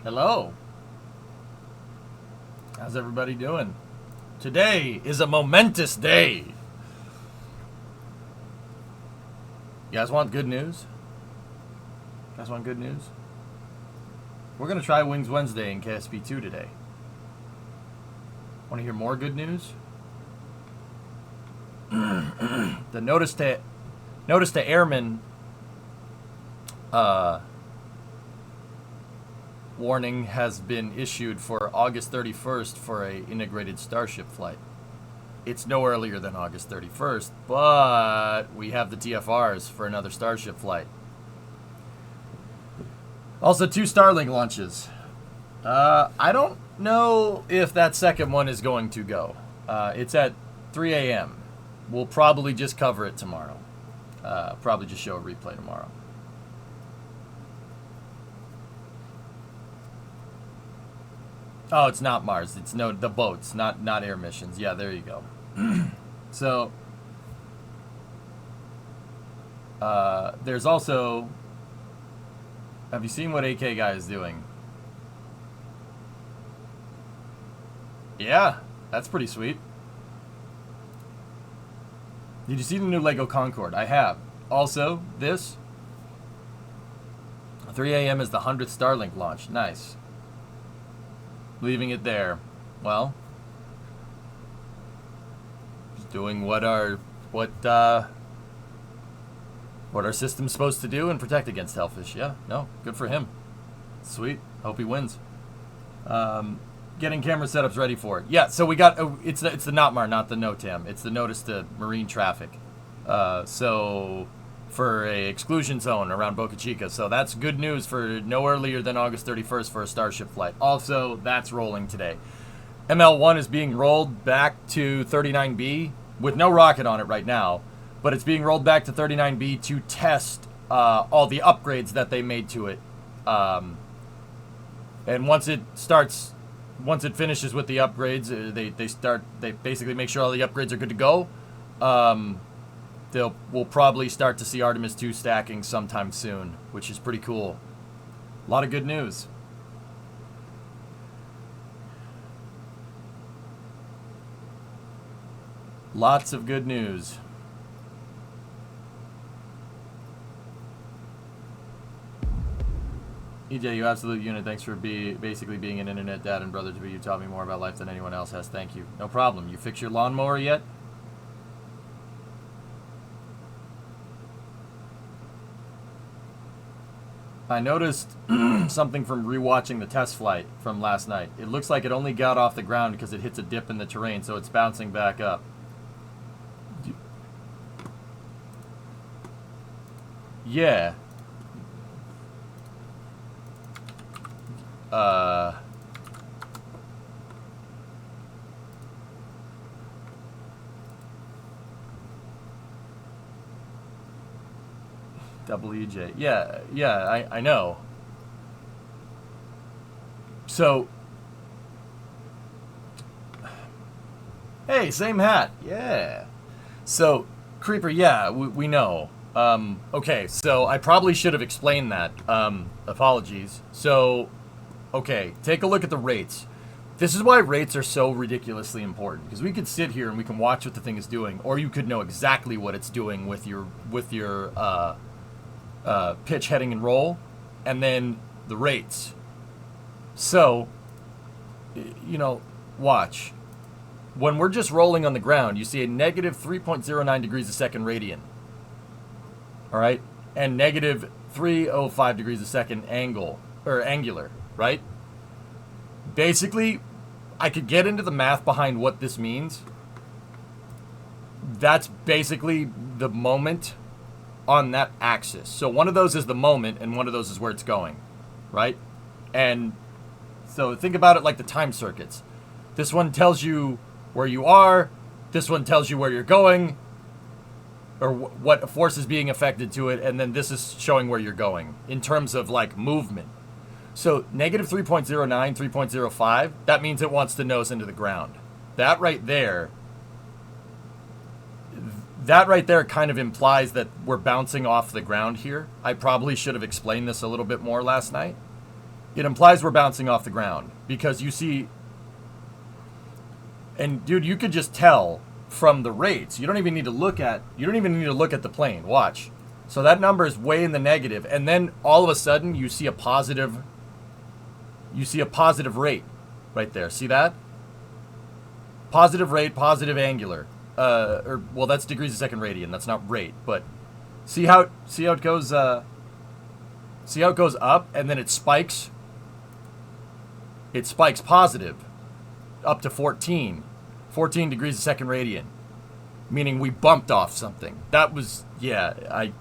Hello. How's everybody doing? Today is a momentous day. You guys want good news? You guys want good news? We're going to try Wings Wednesday in KSP2 today. Want to hear more good news? The notice to airmen warning has been issued for August 31st for a integrated Starship flight. It's no earlier than August 31st, but we have the TFRs for another Starship flight. Also, 2 Starlink launches. I don't know if that second one is going to go. It's at 3 a.m. We'll probably just cover it tomorrow. Probably just show a replay tomorrow. Oh, it's not Mars. It's the boats, not air missions. Yeah, there you go. So, there's also. Have you seen what AK guy is doing? Yeah, that's pretty sweet. Did you see the new Lego Concorde? I have. Also, this. 3 a.m. is the 100th Starlink launch. Nice. Leaving it there. Well, just doing what our system's supposed to do and protect against hellfish. Yeah, no, good for him. Sweet. Hope he wins. Getting camera setups ready for it. Yeah, so we got it's the NOTMAR, not the NOTAM. It's the notice to marine traffic. So for a exclusion zone around Boca Chica. So that's good news for no earlier than August 31st for a Starship flight. Also, that's rolling today. ML1 is being rolled back to 39B with no rocket on it right now, but it's being rolled back to 39B to test all the upgrades that they made to it. And once it finishes with the upgrades, they basically make sure all the upgrades are good to go. We'll probably start to see Artemis 2 stacking sometime soon, which is pretty cool. A lot of good news. Lots of good news. EJ, you absolute unit. Thanks for basically being an internet dad and brother to me. You taught me more about life than anyone else has. Thank you. No problem. You fix your lawnmower yet? I noticed something from rewatching the test flight from last night. It looks like it only got off the ground because it hits a dip in the terrain, so it's bouncing back up. Yeah. WJ. Yeah, I know. So, hey, same hat. Yeah. So, Creeper, yeah, we know. Okay, so I probably should have explained that. Apologies. So, okay, take a look at the rates. This is why rates are so ridiculously important, because we could sit here and we can watch what the thing is doing, or you could know exactly what it's doing with your pitch, heading, and roll, and then the rates. So, watch. When we're just rolling on the ground, you see a negative 3.09 degrees a second radian. All right? And negative 305 degrees a second angular, right? Basically, I could get into the math behind what this means. That's basically the moment on that axis. So one of those is the moment, and one of those is where it's going, right? And so think about it like the time circuits. This one tells you where you are. This one tells you where you're going, or what force is being affected to it, and then this is showing where you're going in terms of like movement. So negative 3.09, 3.05, that means it wants to nose into the ground. That right there kind of implies that we're bouncing off the ground here. I probably should have explained this a little bit more last night. it implies we're bouncing off the ground because you see, and dude, you could just tell from the rates. You don't even need to look at the plane. Watch. So that number is way in the negative, and then all of a sudden you see a positive rate right there. See that? Positive rate, positive angular. Well, that's degrees a second radian. That's not rate, but see how it goes see how it goes up and then it spikes? It spikes positive up to 14 degrees a second radian, meaning we bumped off something. That was, yeah, I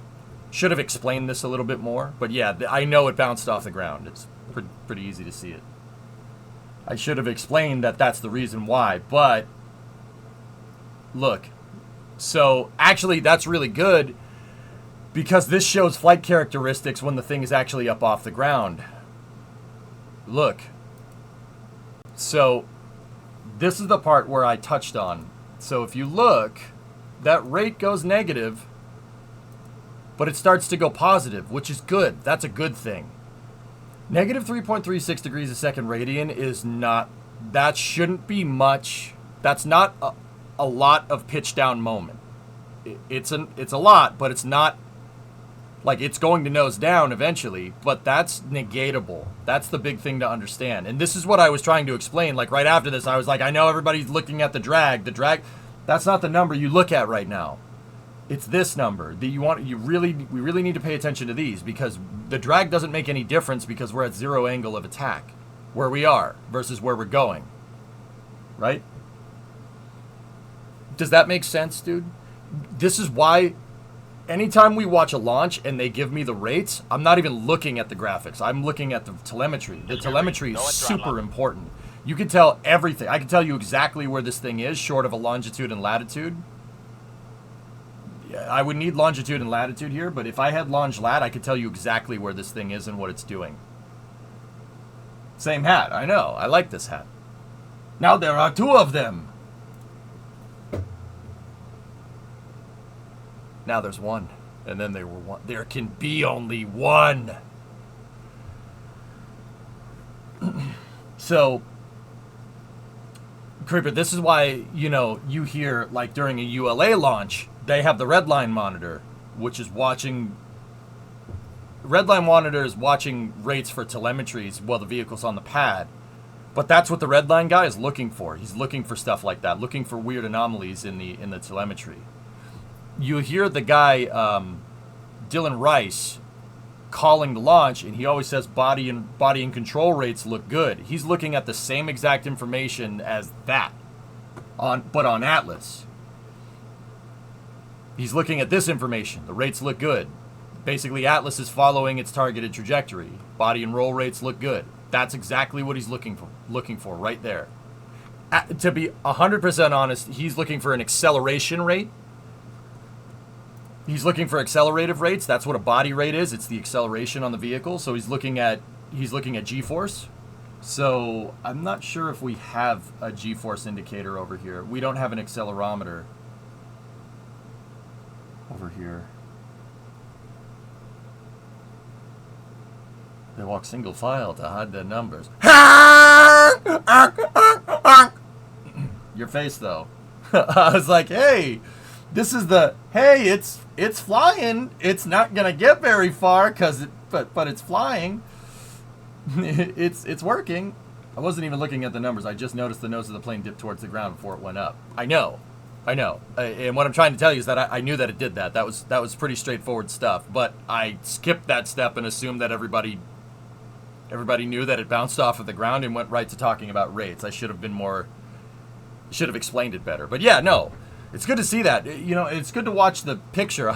should have explained this a little bit more, but yeah, I know it bounced off the ground. It's pretty easy to see it. I should have explained that that's the reason why, but look. So actually that's really good because this shows flight characteristics when the thing is actually up off the ground. Look. So this is the part where I touched on. So if you look, that rate goes negative, but it starts to go positive, which is good. That's a good thing. Negative 3.36 degrees a second radian is not, that shouldn't be much. That's not a lot of pitch down moment. It's a lot, but it's not like it's going to nose down eventually, but that's negatable. That's the big thing to understand. And this is what I was trying to explain. Like right after this, I was like, I know everybody's looking at the drag. The drag, that's not the number you look at right now. It's this number that we really need to pay attention to these because the drag doesn't make any difference because we're at zero angle of attack where we are versus where we're going. Right? Does that make sense, dude? This is why anytime we watch a launch and they give me the rates, I'm not even looking at the graphics. I'm looking at the telemetry. The telemetry is super important. You can tell everything. I can tell you exactly where this thing is short of a longitude and latitude. I would need longitude and latitude here, but if I had longe-lat, I could tell you exactly where this thing is and what it's doing. Same hat, I know. I like this hat. Now there are two of them. Now there's one. And then there were one. There can be only one. So, Creeper, this is why, you hear, like, during a ULA launch, they have the red line monitor, which is watching... Red line monitor is watching rates for telemetries while the vehicle's on the pad. But that's what the red line guy is looking for. He's looking for stuff like that, looking for weird anomalies in the telemetry. You hear the guy, Dylan Rice, calling the launch, and he always says body and control rates look good. He's looking at the same exact information as that, but on Atlas. He's looking at this information. The rates look good. Basically, Atlas is following its targeted trajectory. Body and roll rates look good. That's exactly what he's looking for right there. To be 100% honest, he's looking for an acceleration rate. He's looking for accelerative rates. That's what a body rate is. It's the acceleration on the vehicle. So he's looking at G-force. So I'm not sure if we have a G-force indicator over here. We don't have an accelerometer over here. They walk single file to hide their numbers. Your face, though. I was like, hey, this is it's flying. It's not gonna get very far but it's flying. It's working. I wasn't even looking at the numbers. I just noticed the nose of the plane dip towards the ground before it went up. I know. And what I'm trying to tell you is that I knew that it did that. That was pretty straightforward stuff. But I skipped that step and assumed that everybody knew that it bounced off of the ground and went right to talking about rates. I should have explained it better. But yeah, no. It's good to see that. It's good to watch the picture.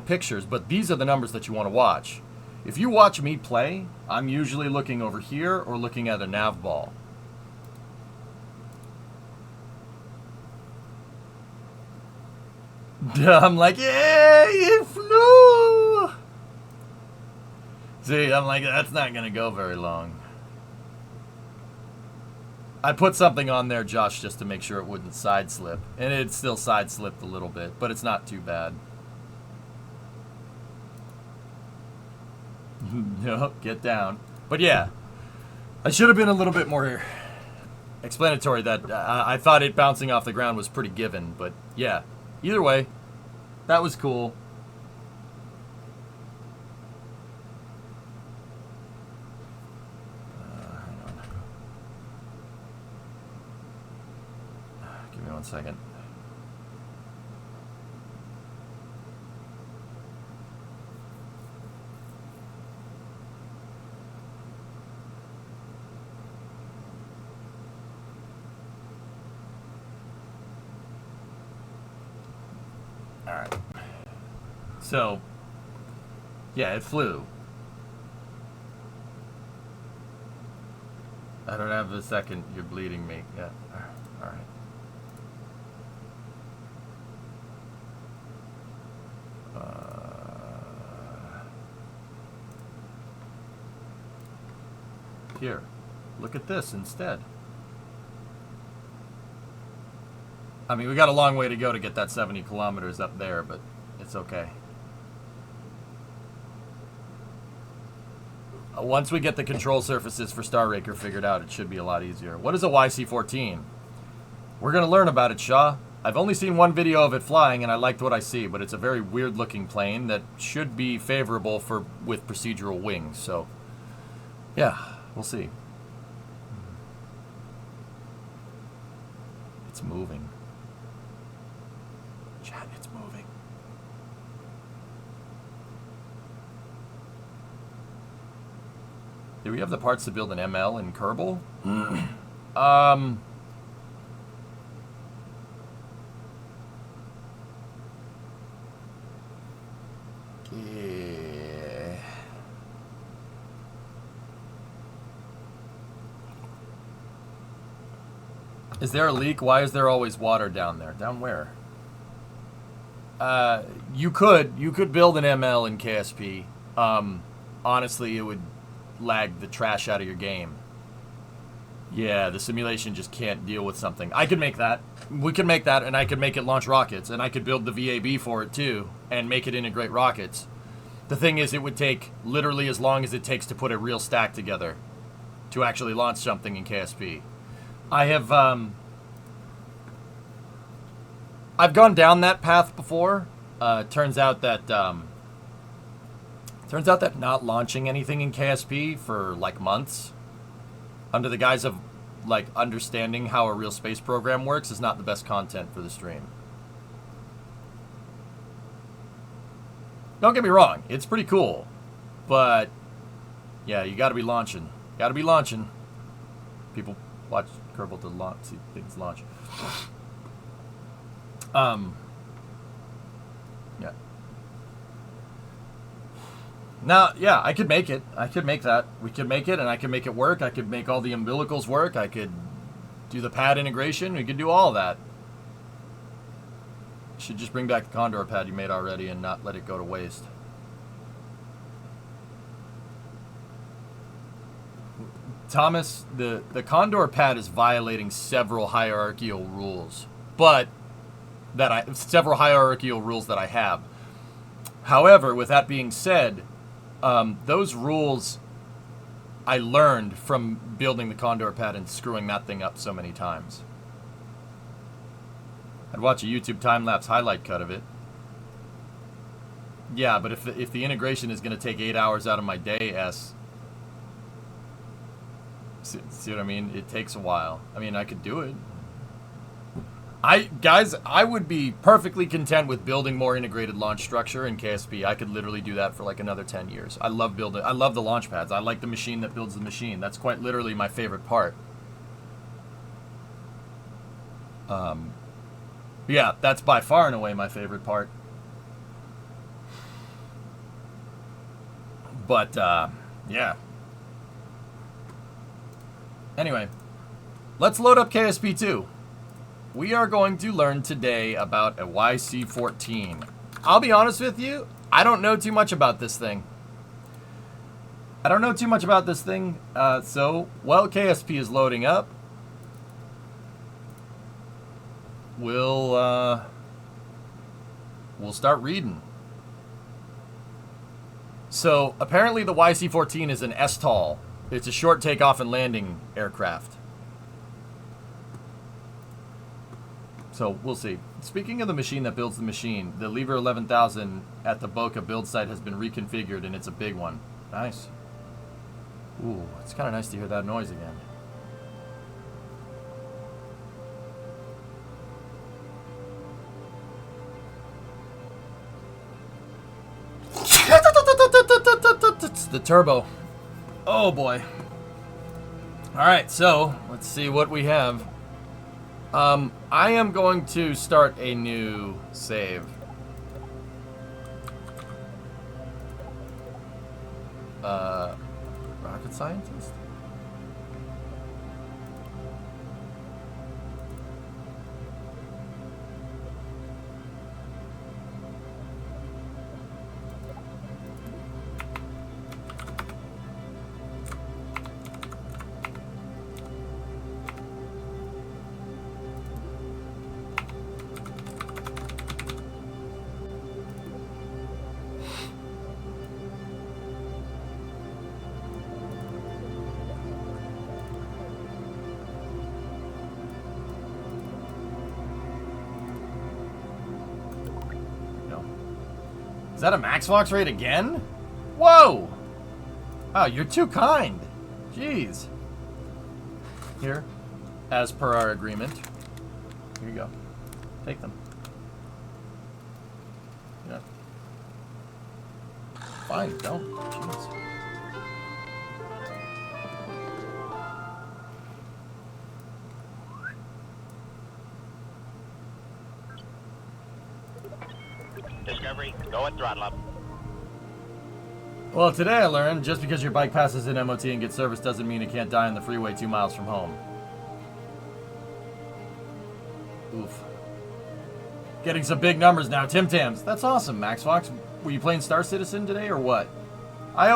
Pictures. But these are the numbers that you want to watch. If you watch me play, I'm usually looking over here or looking at a nav ball. I'm like, yay, it flew! See, I'm like, that's not going to go very long. I put something on there, Josh, just to make sure it wouldn't side slip. And it still side slipped a little bit, but it's not too bad. No, get down. But yeah, I should have been a little bit more explanatory that I thought it bouncing off the ground was pretty given, but yeah. Either way, that was cool. Hang on. Give me 1 second. Alright. So, yeah, it flew. I don't have a second. You're bleeding me. Yeah. Alright. Here. Look at this instead. I mean, we got a long way to go to get that 70 kilometers up there, but it's okay. Once we get the control surfaces for Star Raker figured out, it should be a lot easier. What is a YC-14? We're going to learn about it, Shaw. I've only seen one video of it flying, and I liked what I see, but it's a very weird-looking plane that should be favorable with procedural wings, so yeah, we'll see. It's moving. Chat, it's moving. Do we have the parts to build an ML in Kerbal? Yeah. Is there a leak? Why is there always water down there? Down where? You could build an ML in KSP. Honestly, it would lag the trash out of your game. Yeah, the simulation just can't deal with something. I could make that. We could make that, and I could make it launch rockets, and I could build the VAB for it too, and make it integrate rockets. The thing is, it would take literally as long as it takes to put a real stack together to actually launch something in KSP. I've gone down that path before. Turns out that not launching anything in KSP for like months, under the guise of like understanding how a real space program works, is not the best content for the stream. Don't get me wrong, it's pretty cool, but yeah, you got to be launching. Got to be launching. People watch Kerbal to launch, see things launch. Yeah. Now, yeah, I could make it. I could make that. We could make it, and I could make it work. I could make all the umbilicals work. I could do the pad integration. We could do all of that. Should just bring back the Condor pad you made already and not let it go to waste. Thomas, the Condor pad is violating several hierarchical rules, several hierarchical rules that I have. However, with that being said, those rules I learned from building the Condor pad and screwing that thing up so many times. I'd watch a YouTube time-lapse highlight cut of it. Yeah, but if the integration is going to take 8 hours out of my day, see what I mean? It takes a while. I mean, I could do it. Guys, I would be perfectly content with building more integrated launch structure in KSP. I could literally do that for like another 10 years. I love the launch pads. I like the machine that builds the machine. That's quite literally my favorite part. Yeah, that's by far and away my favorite part. But, yeah. Anyway, let's load up KSP2. We are going to learn today about a YC-14. I'll be honest with you, I don't know too much about this thing. So, while KSP is loading up, we'll start reading. So, apparently the YC-14 is an STOL, It's a short takeoff and landing aircraft. So we'll see. Speaking of the machine that builds the machine, the Lever 11,000 at the Boca build site has been reconfigured, and it's a big one. Nice. Ooh, it's kind of nice to hear that noise again. It's the turbo. Oh boy. Alright, so let's see what we have. I am going to start a new save. Rocket scientist? Is that a Max Fox raid again? Whoa! Oh, you're too kind. Jeez. Here, as per our agreement. Here you go. Take them. Yeah. Fine, don't. Jeez. Discovery, go and throttle up. Well, today I learned just because your bike passes an MOT and gets service doesn't mean it can't die on the freeway 2 miles from home. Oof. Getting some big numbers now. Tim Tams. That's awesome, Max Fox. Were you playing Star Citizen today or what? I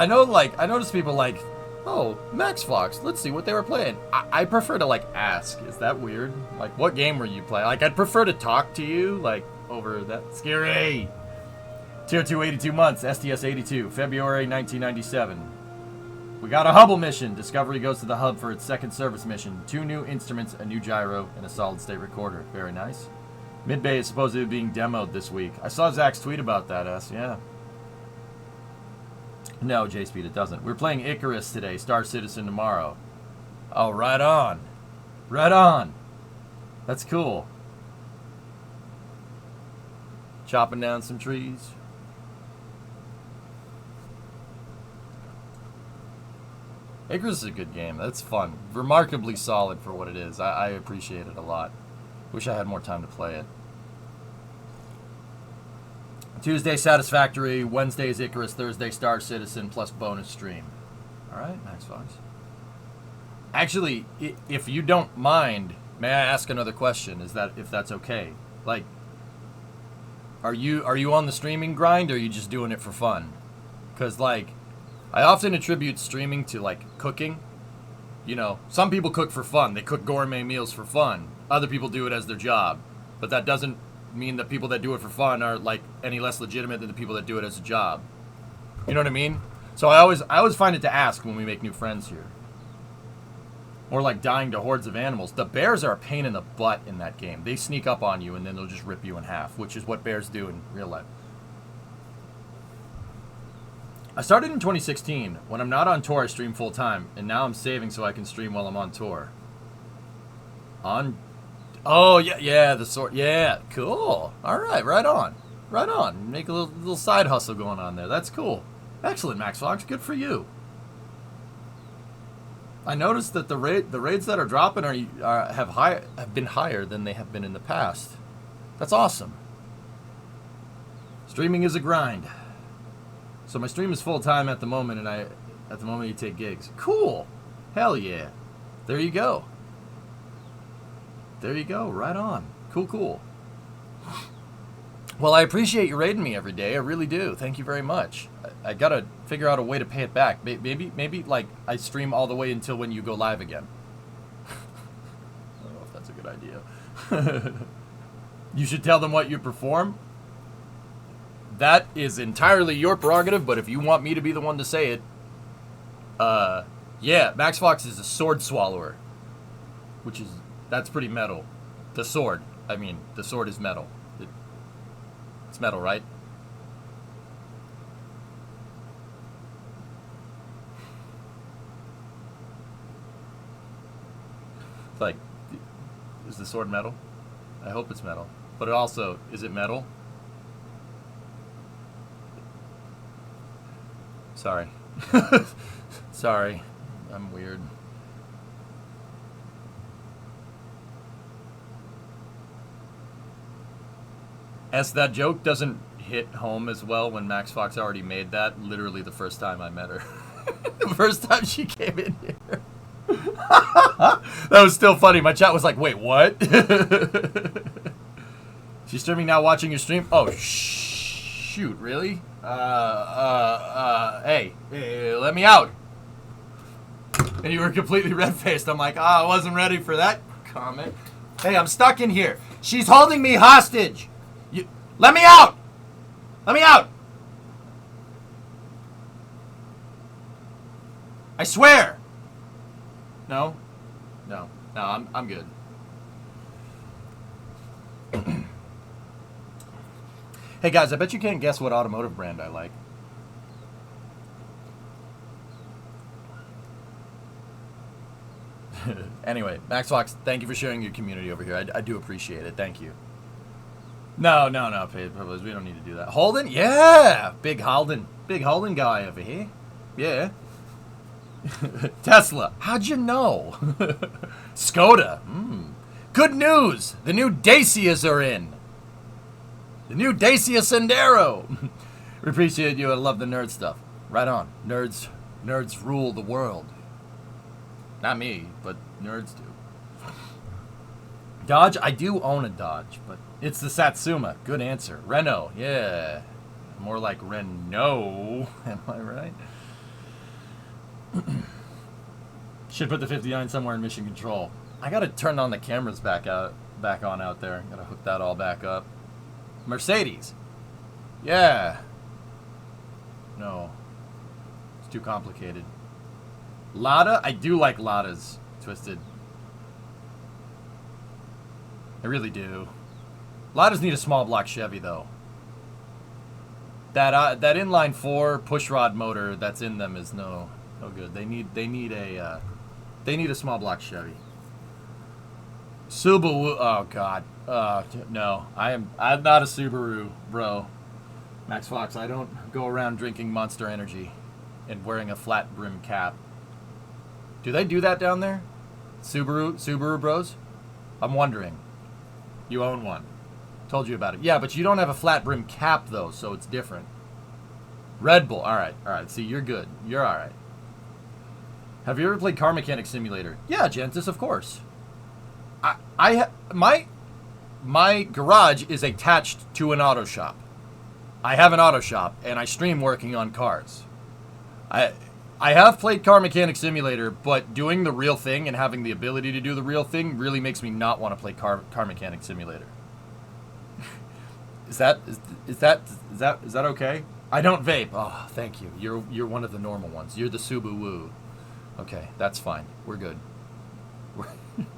notice people like, oh, Max Fox, let's see what they were playing. I prefer to, like, ask. Is that weird? Like, what game were you playing? Like, I'd prefer to talk to you, like, over that. Scary! Tier 2, 82 months, STS 82, February 1997. We got a Hubble mission. Discovery goes to the hub for its second service mission. 2 new instruments, a new gyro, and a solid-state recorder. Very nice. Mid-Bay is supposedly being demoed this week. I saw Zach's tweet about that, yeah. No, J-Speed, it doesn't. We're playing Icarus today, Star Citizen tomorrow. Oh, right on. Right on. That's cool. Chopping down some trees. Icarus is a good game. That's fun. Remarkably solid for what it is. I appreciate it a lot. Wish I had more time to play it. Tuesday, Satisfactory. Wednesday is Icarus. Thursday, Star Citizen, plus bonus stream. Alright, nice, Fox. Actually, if you don't mind, may I ask another question? If that's okay? Like, are you on the streaming grind, or are you just doing it for fun? Because, like, I often attribute streaming to, like, cooking. You know, some people cook for fun. They cook gourmet meals for fun. Other people do it as their job. But that doesn't mean that people that do it for fun are, like, any less legitimate than the people that do it as a job. You know what I mean? So I always find it to ask when we make new friends here. Or like dying to hordes of animals. The bears are a pain in the butt in that game. They sneak up on you and then they'll just rip you in half, which is what bears do in real life. I started in 2016. When I'm not on tour, I stream full time, and now I'm saving so I can stream while I'm on tour. Oh, yeah, the sort. Yeah, cool. All right, right on. Right on. Make a little side hustle going on there. That's cool. Excellent, Max Fox. Good for you. I noticed that the raids that are dropping have been higher than they have been in the past. That's awesome. Streaming is a grind. So my stream is full time at the moment, and at the moment you take gigs. Cool. Hell yeah. There you go. There you go. Right on. Cool. Well, I appreciate you raiding me every day. I really do. Thank you very much. I gotta figure out a way to pay it back. Maybe like I stream all the way until when you go live again. I don't know if that's a good idea. You should tell them what you perform. That is entirely your prerogative, but if you want me to be the one to say it, Yeah, Max Fox is a sword swallower, that's pretty metal. The sword, the sword is metal. It's metal, right? Like, is the sword metal? I hope it's metal. But also, is it metal? Sorry. Sorry. I'm weird. That joke doesn't hit home as well when Max Fox already made that literally the first time I met her. The first time she came in here. That was still funny. My chat was like, wait, what? She's streaming now, watching your stream? Oh, shoot, really? Hey, let me out. And you were completely red-faced. I'm like, I wasn't ready for that comment. Hey, I'm stuck in here. She's holding me hostage. Let me out. Let me out. I swear. No, I'm good. Hey guys, I bet you can't guess what automotive brand I like. Anyway, Max Fox, thank you for sharing your community over here. I do appreciate it. Thank you. No, paid privilege. We don't need to do that. Holden? Yeah! Big Holden guy over here. Yeah. Tesla. How'd you know? Skoda. Good news. The new Dacias are in. The new Dacia Sandero. We appreciate you and love the nerd stuff. Right on. Nerds rule the world. Not me, but nerds do. Dodge? I do own a Dodge, but it's the Satsuma. Good answer. Renault. Yeah. More like Renault. Am I right? Should put the 59 somewhere in mission control. I gotta turn on the cameras back on out there. Gotta hook that all back up. Mercedes. Yeah. No. It's too complicated. Lada? I do like Ladas. Twisted. I really do. Ladas need a small block Chevy though. That inline 4 pushrod motor that's in them is no good. They need a small block Chevy. Subaru. Oh God. No. I'm not a Subaru, bro. Max Fox. I don't go around drinking Monster Energy and wearing a flat brim cap. Do they do that down there? Subaru bros? I'm wondering. You own one. Told you about it. Yeah, but you don't have a flat brim cap though, so it's different. Red Bull. All right. See, you're good. You're all right. Have you ever played Car Mechanic Simulator? Yeah, Gentis, of course. My garage is attached to an auto shop. I have an auto shop, and I stream working on cars. I have played Car Mechanic Simulator, but doing the real thing and having the ability to do the real thing really makes me not want to play Car Mechanic Simulator. Is that okay? I don't vape. Oh, thank you. You're one of the normal ones. You're the Subaru. Okay, that's fine. We're good. We're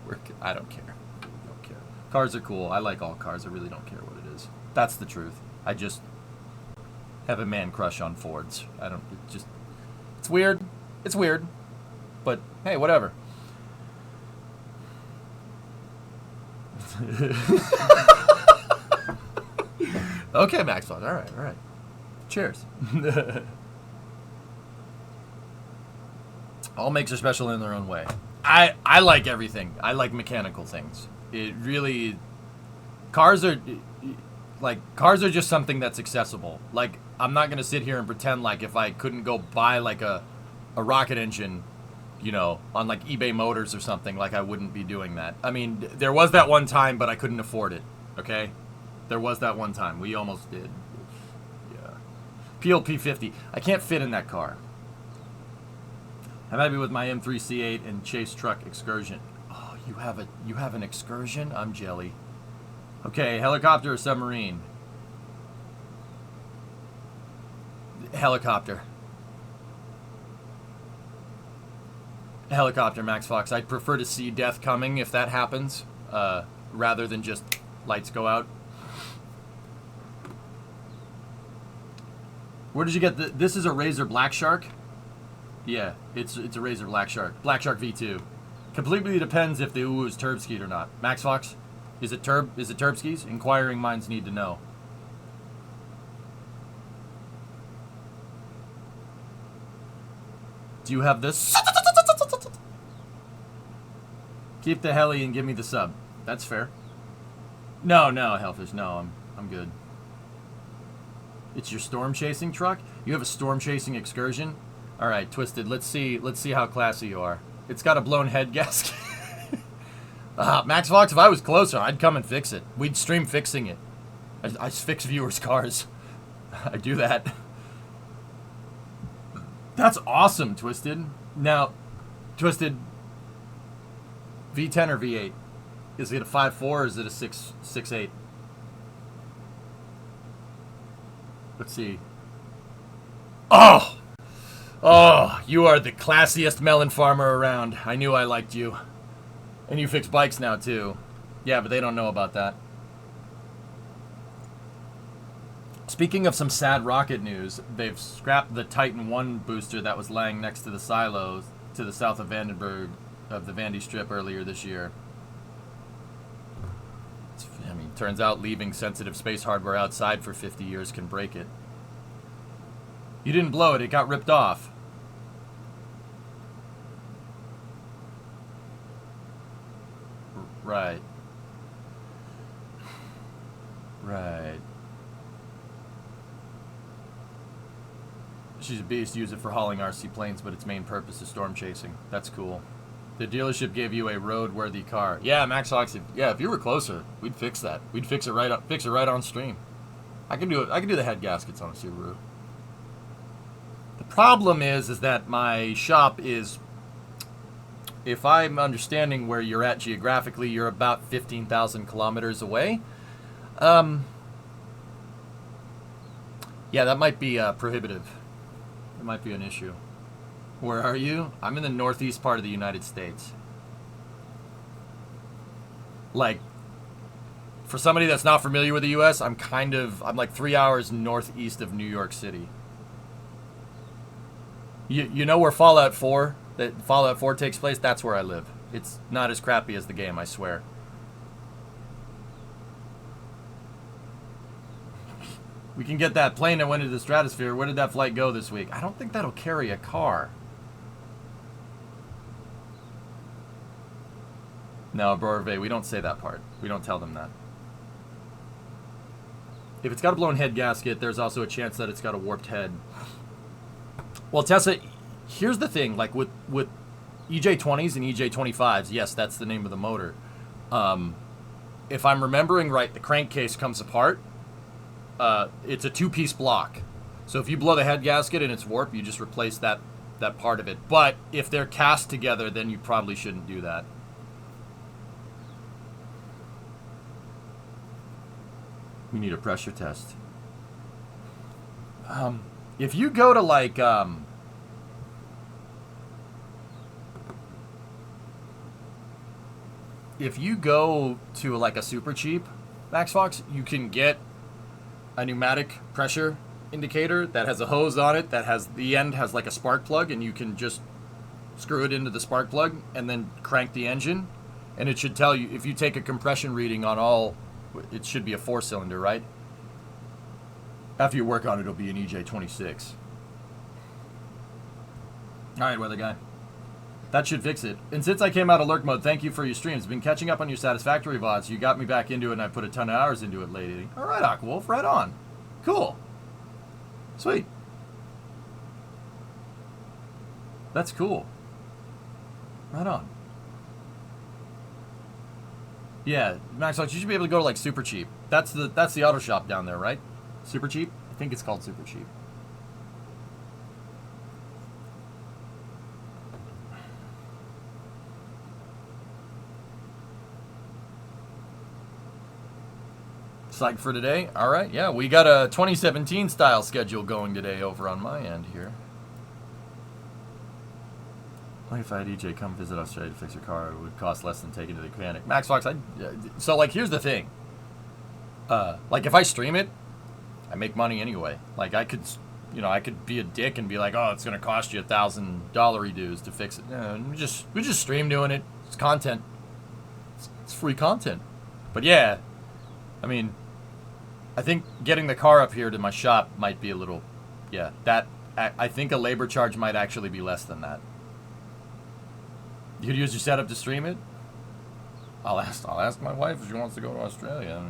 good. I don't care. Don't care. Cars are cool. I like all cars. I really don't care what it is. That's the truth. I just have a man crush on Fords. It's weird. It's weird. But hey, whatever. Okay, Maxwell. All right. Cheers. All makes are special in their own way. I like everything. I like mechanical things. It really... Cars are just something that's accessible. Like, I'm not going to sit here and pretend like if I couldn't go buy like a rocket engine, you know, on like eBay Motors or something, like I wouldn't be doing that. I mean, there was that one time, but I couldn't afford it, okay? There was that one time. We almost did. Yeah. PLP 50. I can't fit in that car. I'm happy with my M3 C8 and Chase truck Excursion. Oh, you have an Excursion? I'm jelly. Okay, helicopter or submarine? Helicopter. Helicopter, Max Fox. I'd prefer to see death coming if that happens, rather than just lights go out. Where did you get this is a Razor Black Shark? Yeah, it's a Razor Black Shark. Black Shark V2. Completely depends if the UU is turbskied or not. Max Fox, is it turbskis? Inquiring minds need to know. Do you have this? Keep the heli and give me the sub. That's fair. No, Hellfish. No, I'm good. It's your storm chasing truck? You have a storm chasing excursion? All right, Twisted. Let's see how classy you are. It's got a blown head gasket. Max Fox, if I was closer, I'd come and fix it. We'd stream fixing it. I fix viewers' cars. I do that. That's awesome, Twisted. Now, Twisted, V10 or V8? Is it a 5.4 or is it a 6.8? Let's see. Oh! Oh, you are the classiest melon farmer around. I knew I liked you. And you fix bikes now, too. Yeah, but they don't know about that. Speaking of some sad rocket news, they've scrapped the Titan 1 booster that was laying next to the silos to the south of Vandenberg, of the Vandy Strip earlier this year. I mean, turns out leaving sensitive space hardware outside for 50 years can break it. You didn't blow it, it got ripped off. Right. Right. She's a beast, use it for hauling RC planes, but its main purpose is storm chasing. That's cool. The dealership gave you a road-worthy car. Yeah, Max Fox, if you were closer, we'd fix that. We'd fix it right on stream. I can do it. I can do the head gaskets on a Subaru. The problem is that my shop is, if I'm understanding where you're at geographically, you're about 15,000 kilometers away. Yeah, that might be prohibitive. It might be an issue. Where are you? I'm in the northeast part of the United States. Like, for somebody that's not familiar with the U.S., I'm like 3 hours northeast of New York City. You know where Fallout 4 takes place? That's where I live. It's not as crappy as the game, I swear. We can get that plane that went into the stratosphere. Where did that flight go this week? I don't think that'll carry a car. No, Borve, we don't say that part. We don't tell them that. If it's got a blown head gasket, there's also a chance that it's got a warped head. Well, Tessa, here's the thing. Like with EJ20s and EJ25s, yes, that's the name of the motor. If I'm remembering right, the crankcase comes apart. It's a two-piece block. So if you blow the head gasket and it's warped, you just replace that part of it. But if they're cast together, then you probably shouldn't do that. We need a pressure test. If you go to like a super cheap Max Fox, you can get a pneumatic pressure indicator that has a hose on it that has the end has like a spark plug, and you can just screw it into the spark plug and then crank the engine, and it should tell you if you take a compression reading on all. It should be a 4-cylinder, right? After you work on it, it'll be an EJ26. All right, weather guy. That should fix it. And since I came out of lurk mode, thank you for your streams. Been catching up on your Satisfactory VODs. You got me back into it, and I put a ton of hours into it lately. All right, Aquawolf, right on. Cool. Sweet. That's cool. Right on. Yeah, Max, you should be able to go to like Super Cheap. That's the auto shop down there, right? Super Cheap? I think it's called Super Cheap. Psyched for today? All right, yeah, we got a 2017 style schedule going today over on my end here. Only if I had EJ come visit Australia to fix her car, it would cost less than taking it to the mechanic. Max Fox, so like here's the thing. Like if I stream it, I make money anyway. Like I could, you know, I could be a dick and be like, oh, it's gonna cost you $1,000 dues to fix it. No, we just stream doing it. It's content. It's free content. But yeah, I mean, I think getting the car up here to my shop might be a little, yeah. That I think a labor charge might actually be less than that. You could use your setup to stream it. I'll ask my wife if she wants to go to Australia.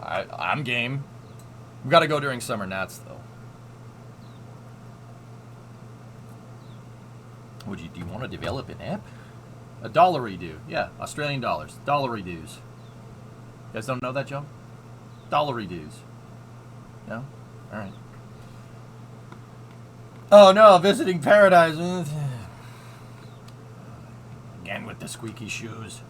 I mean, I'm game. We got to go during summer nats though. Do you want to develop an app? A dollar redo, yeah, Australian dollars, dollar redos. You guys don't know that, Joe? Dollar redos. No? All right. Oh no, visiting paradise. Again with the squeaky shoes.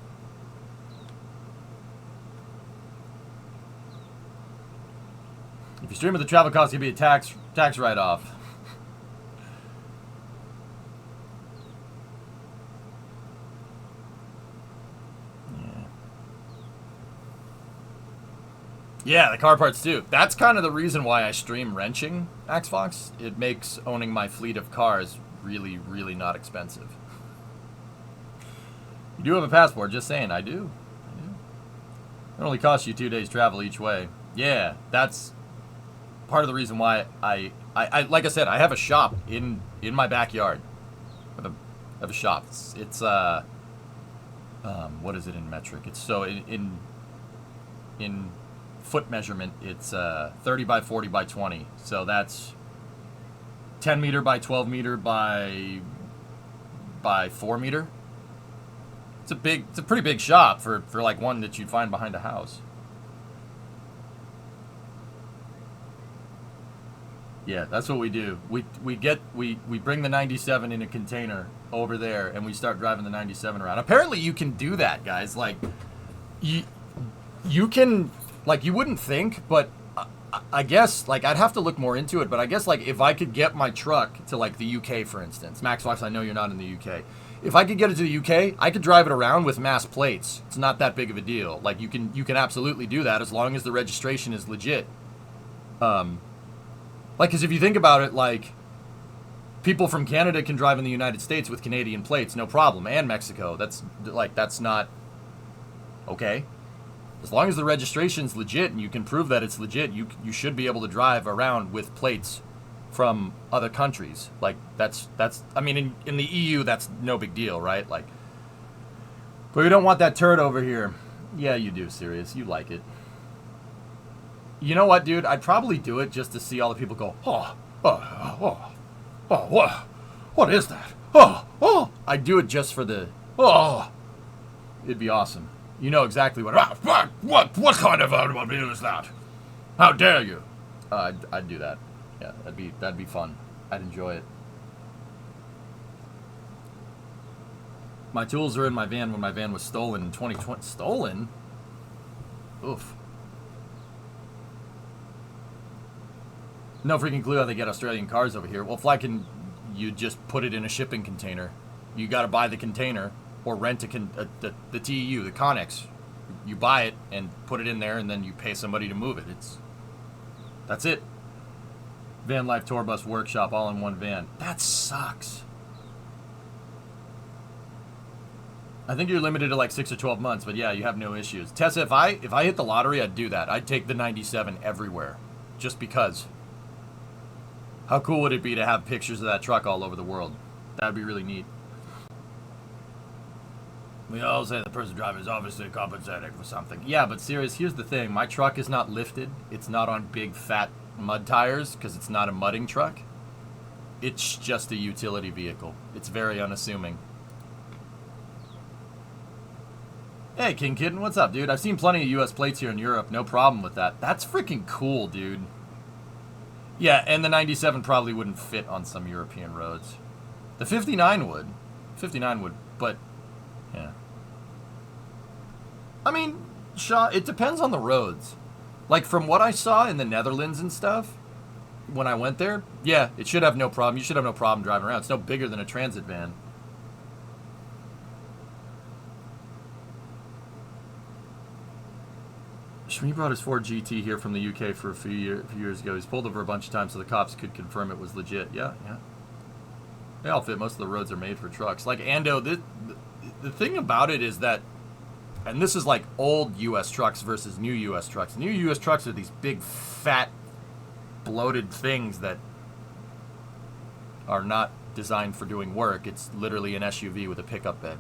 If you stream with the travel cost, you'll be a tax write-off. Yeah, the car parts too. That's kind of the reason why I stream wrenching, Axfox. It makes owning my fleet of cars really, really not expensive. You do have a passport, just saying. I do. It only costs you 2 days travel each way. Yeah, that's part of the reason why I like I said, I have a shop in my backyard. I have a shop. It's what is it in metric? It's so in foot measurement, it's 30 by 40 by 20. So that's 10 meter by 12 meter by 4 meter. It's a pretty big shop for like one that you'd find behind a house. Yeah, that's what we do. We bring the 97 in a container over there and we start driving the 97 around. Apparently you can do that, guys. Like you can, like, you wouldn't think, but I guess, like, I'd have to look more into it, but I guess, like, if I could get my truck to, like, the UK, for instance. Max Fox, I know you're not in the UK. If I could get it to the UK, I could drive it around with mass plates. It's not that big of a deal. Like, you can absolutely do that as long as the registration is legit. Like, because if you think about it, like, people from Canada can drive in the United States with Canadian plates, no problem, and Mexico. That's not okay. As long as the registration's legit and you can prove that it's legit, you should be able to drive around with plates from other countries. Like, that's I mean, in the EU, that's no big deal, right? Like, but we don't want that turd over here. Yeah, you do, Sirius. You like it. You know what, dude? I'd probably do it just to see all the people go, what is that? I'd do it just for the, it'd be awesome. You know exactly what kind of automobile is that? How dare you? I'd do that. Yeah, that'd be fun. I'd enjoy it. My tools are in my van when my van was stolen in 2020. Stolen? Oof. No freaking clue how they get Australian cars over here. Well, you just put it in a shipping container. You got to buy the container or rent the TEU, the Connex. You buy it and put it in there, and then you pay somebody to move it. That's it. Van Life Tour Bus Workshop, all in one van. That sucks. I think you're limited to like 6 or 12 months, but yeah, you have no issues. Tessa, if I hit the lottery, I'd do that. I'd take the 97 everywhere, just because. How cool would it be to have pictures of that truck all over the world? That'd be really neat. We all say the person driving is obviously compensating for something. Yeah, but serious, here's the thing. My truck is not lifted. It's not on big, fat mud tires because it's not a mudding truck. It's just a utility vehicle. It's very unassuming. Hey, King Kitten, what's up, dude? I've seen plenty of U.S. plates here in Europe. No problem with that. That's freaking cool, dude. Yeah, and the 97 probably wouldn't fit on some European roads. The 59 would. 59 would, but... yeah. I mean, Shaw, it depends on the roads. Like, from what I saw in the Netherlands and stuff, when I went there, yeah, it should have no problem. You should have no problem driving around. It's no bigger than a transit van. Shmi brought his Ford GT here from the UK for a few years ago. He's pulled over a bunch of times so the cops could confirm it was legit. Yeah. They all fit. Most of the roads are made for trucks. Like Ando, the thing about it is that, and this is like old U.S. trucks versus new U.S. trucks. New U.S. trucks are these big, fat, bloated things that are not designed for doing work. It's literally an SUV with a pickup bed.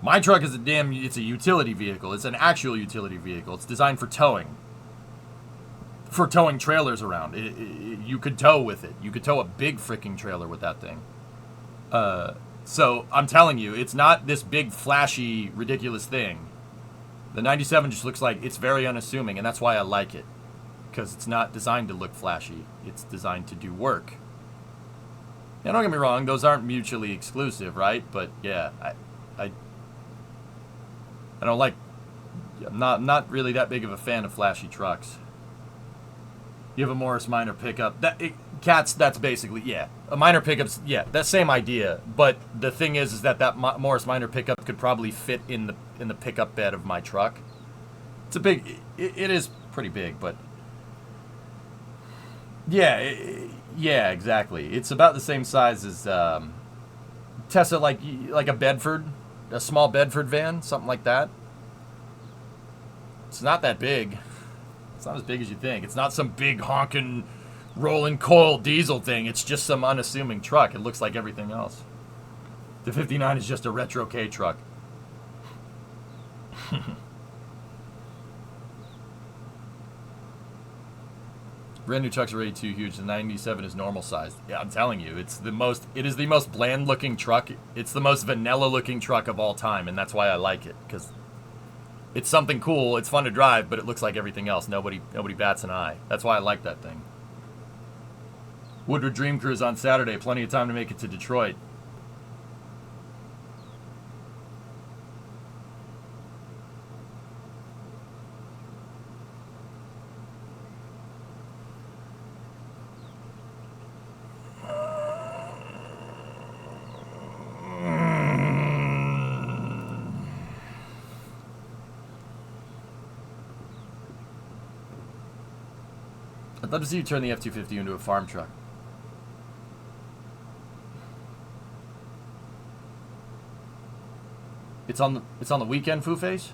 My truck is it's a utility vehicle. It's an actual utility vehicle. It's designed for towing. For towing trailers around. You could tow with it. You could tow a big freaking trailer with that thing. So, I'm telling you, it's not this big, flashy, ridiculous thing. The 97 just looks like it's very unassuming, and that's why I like it. Because it's not designed to look flashy. It's designed to do work. Yeah, don't get me wrong, those aren't mutually exclusive, right? But, yeah, I don't like... I'm not really that big of a fan of flashy trucks. You have a Morris Minor pickup. That's basically, yeah. A minor pickup's, yeah, that same idea. But the thing is that Morris Minor pickup could probably fit in the pickup bed of my truck. It's a big... It is pretty big, but... Yeah, exactly. It's about the same size as Tesla, like a Bedford, a small Bedford van, something like that. It's not that big. It's not as big as you think. It's not some big honking, rolling coil diesel thing. It's just some unassuming truck. It looks like everything else. The 59 is just a retro K truck. Brand new trucks are already too huge. The 97 is normal sized. Yeah, I'm telling you, it is the most bland looking truck. It's the most vanilla looking truck of all time, and that's why I like it, because it's something cool. It's fun to drive, but it looks like everything else. Nobody bats an eye. That's why I like that thing. Woodward Dream Cruise on Saturday. Plenty of time to make it to Detroit. I'd love to see you turn the F-250 into a farm truck. It's on the weekend, Foo Face?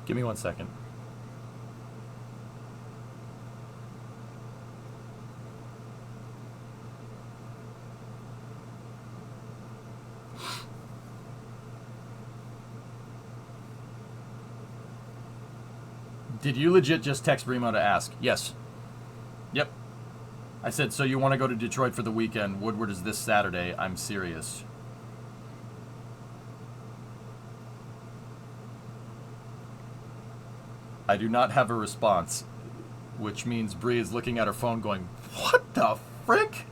Give me 1 second. Did you legit just text Bremo to ask? Yes. Yep. I said, so you want to go to Detroit for the weekend? Woodward is this Saturday. I'm serious. I do not have a response, which means Bree is looking at her phone going, what the frick?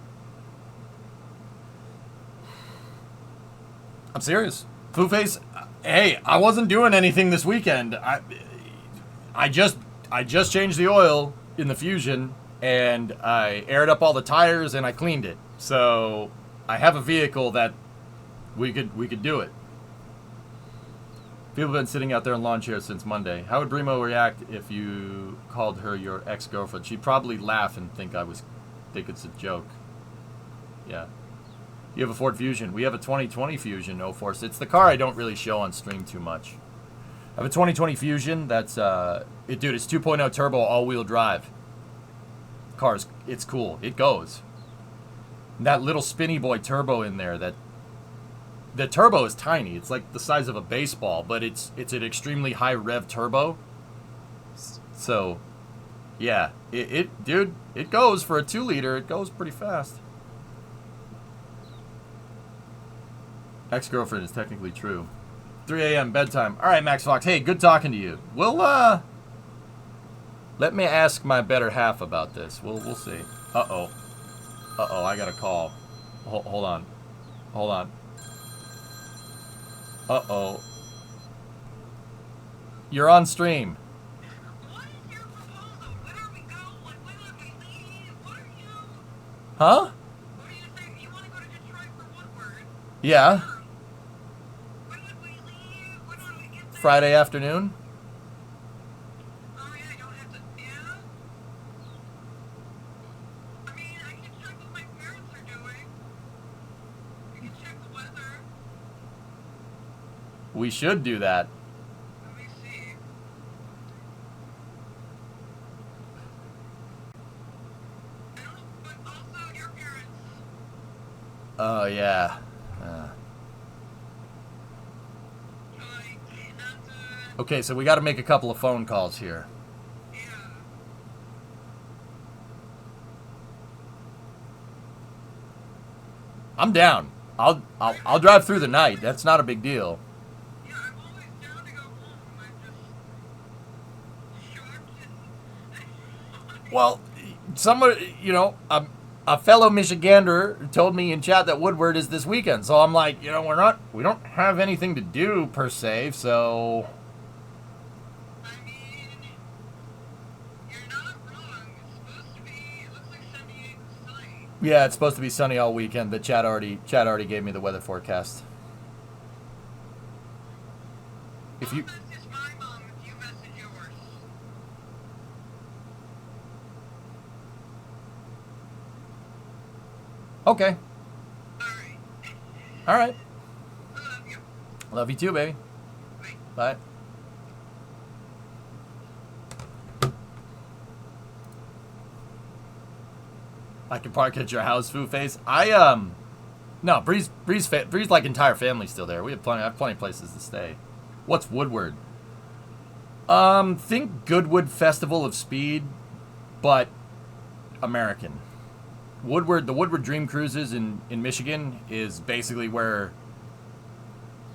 I'm serious. Foo Face, hey, I wasn't doing anything this weekend. I just changed the oil in the Fusion, and I aired up all the tires, and I cleaned it. So I have a vehicle that we could do it. People have been sitting out there in lawn chairs since Monday. How would Bremo react if you called her your ex-girlfriend? She'd probably laugh and think it's a joke. Yeah. You have a Ford Fusion. We have a 2020 Fusion, no force. It's the car I don't really show on stream too much. I have a 2020 Fusion that's, dude, it's 2.0 turbo all-wheel drive. It's cool. It goes. And that little spinny boy turbo in there, the turbo is tiny. It's like the size of a baseball, but it's an extremely high rev turbo. So, yeah, dude, it goes for a 2-liter. It goes pretty fast. Ex-girlfriend is technically true. 3 a.m. bedtime. All right, Max Fox. Hey, good talking to you. We'll let me ask my better half about this. We'll see. Uh-oh. Uh-oh, I got a call. Hold on. Hold on. Uh-oh. You're on stream. What is your proposal? Where are we going? When would we leave? What are you? Huh? What are you saying? You want to go to Detroit for Woodward? Yeah. When would we leave? When would we get there? Friday afternoon? Oh yeah, you don't have to. Yeah. I mean, I can check what my parents are doing. You can check the weather. We should do that. Let me see. I don't, but also your parents. Oh, yeah. Like, not to. Okay, so we got to make a couple of phone calls here. Yeah. I'm down. I'll drive through the night. That's not a big deal. Yeah, I'm always down to go home. I'm just shocked and. Well, somebody, a fellow Michigander told me in chat that Woodward is this weekend. So I'm like, we don't have anything to do per se, so. I mean, you're not wrong. It's supposed to be. It looks like 78 and sunny. Yeah, it's supposed to be sunny all weekend, but chat already gave me the weather forecast. If you. I'll message my mom if you message yours. Okay. Alright. All right. I love you. Love you too, baby. Bye. Bye. I can park at your house, Foo Face. No, Bree's like entire family's still there. I have plenty of places to stay. What's Woodward? Think Goodwood Festival of Speed, but American. Woodward, the Woodward Dream Cruises in Michigan is basically where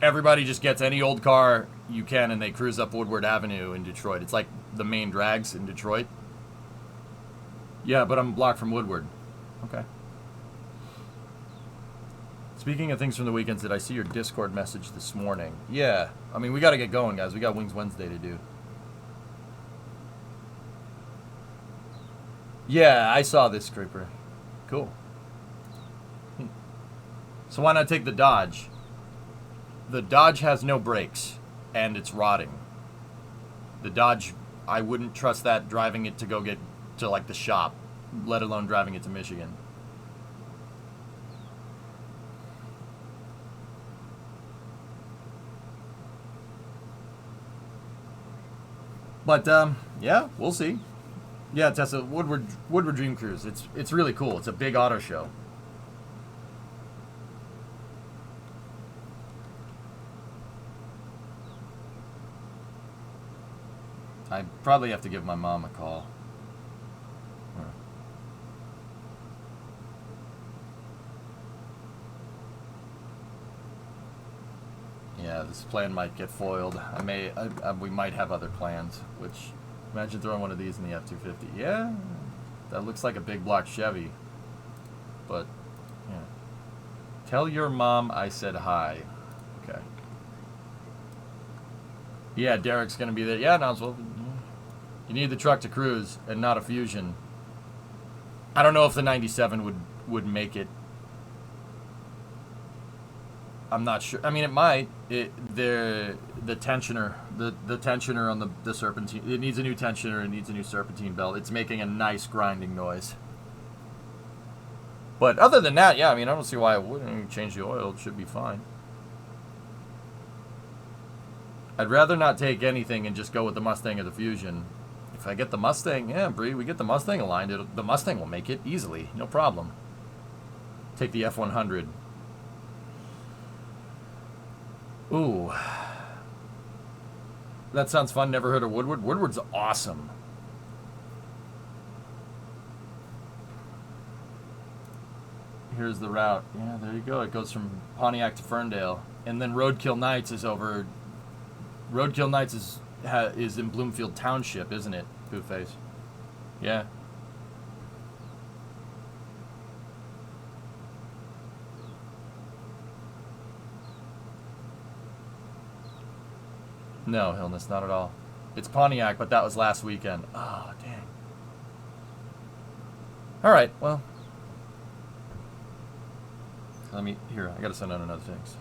everybody just gets any old car you can and they cruise up Woodward Avenue in Detroit. It's like the main drags in Detroit. Yeah, but I'm blocked from Woodward. Okay. Speaking of things from the weekends, did I see your Discord message this morning? Yeah. I mean, we got to get going, guys. We got Wings Wednesday to do. Yeah, I saw this, Creeper. Cool. So why not take the Dodge? The Dodge has no brakes, and it's rotting. The Dodge, I wouldn't trust that driving it to go get to, like, the shop, let alone driving it to Michigan. But, yeah, we'll see. Yeah, Tessa, Woodward Dream Cruise. It's really cool. It's a big auto show. I probably have to give my mom a call. Yeah, this plan might get foiled. We might have other plans, which, imagine throwing one of these in the F-250. Yeah, that looks like a big block Chevy. But, yeah. Tell your mom I said hi. Okay. Yeah, Derek's going to be there. Yeah, no, well, you need the truck to cruise and not a Fusion. I don't know if the 97 would make it. I'm not sure. I mean, it might. The tensioner, the tensioner on the serpentine. It needs a new tensioner. It needs a new serpentine belt. It's making a nice grinding noise. But other than that, yeah. I mean, I don't see why it wouldn't change the oil. It should be fine. I'd rather not take anything and just go with the Mustang or the Fusion. If I get the Mustang, yeah, Bree, we get the Mustang aligned. The Mustang will make it easily, no problem. Take the F-100. Ooh. That sounds fun. Never heard of Woodward. Woodward's awesome. Here's the route. Yeah, there you go. It goes from Pontiac to Ferndale. And then Roadkill Nights is over Roadkill Nights is in Bloomfield Township, isn't it, Booface? Yeah. No, Hillness, not at all. It's Pontiac, but that was last weekend. Oh, dang. All right, well. Here, I gotta send out another text.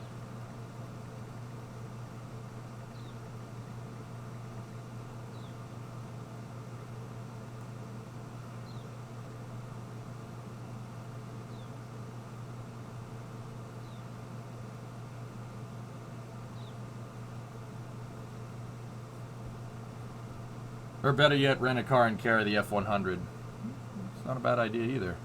Or better yet, rent a car and carry the F-100. It's not a bad idea either.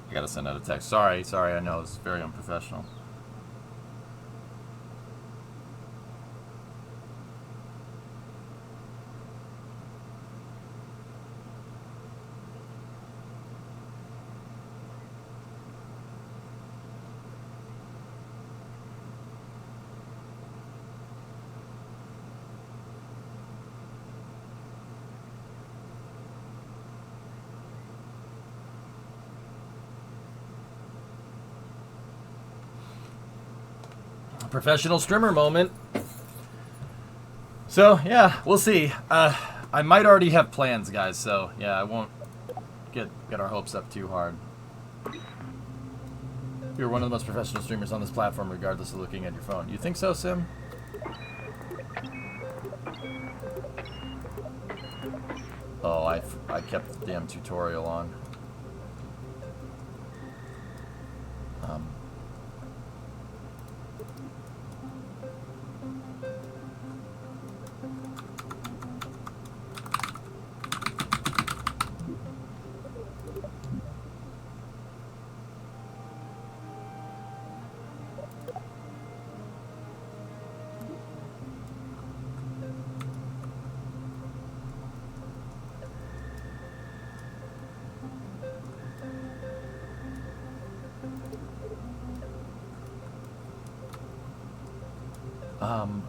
I gotta send out a text. Sorry, I know it's very unprofessional. Professional streamer moment. So yeah, we'll see. I might already have plans, guys. So yeah, I won't get our hopes up too hard. You're one of the most professional streamers on this platform, regardless of looking at your phone. You think so, Sim? Oh, I kept the damn tutorial on.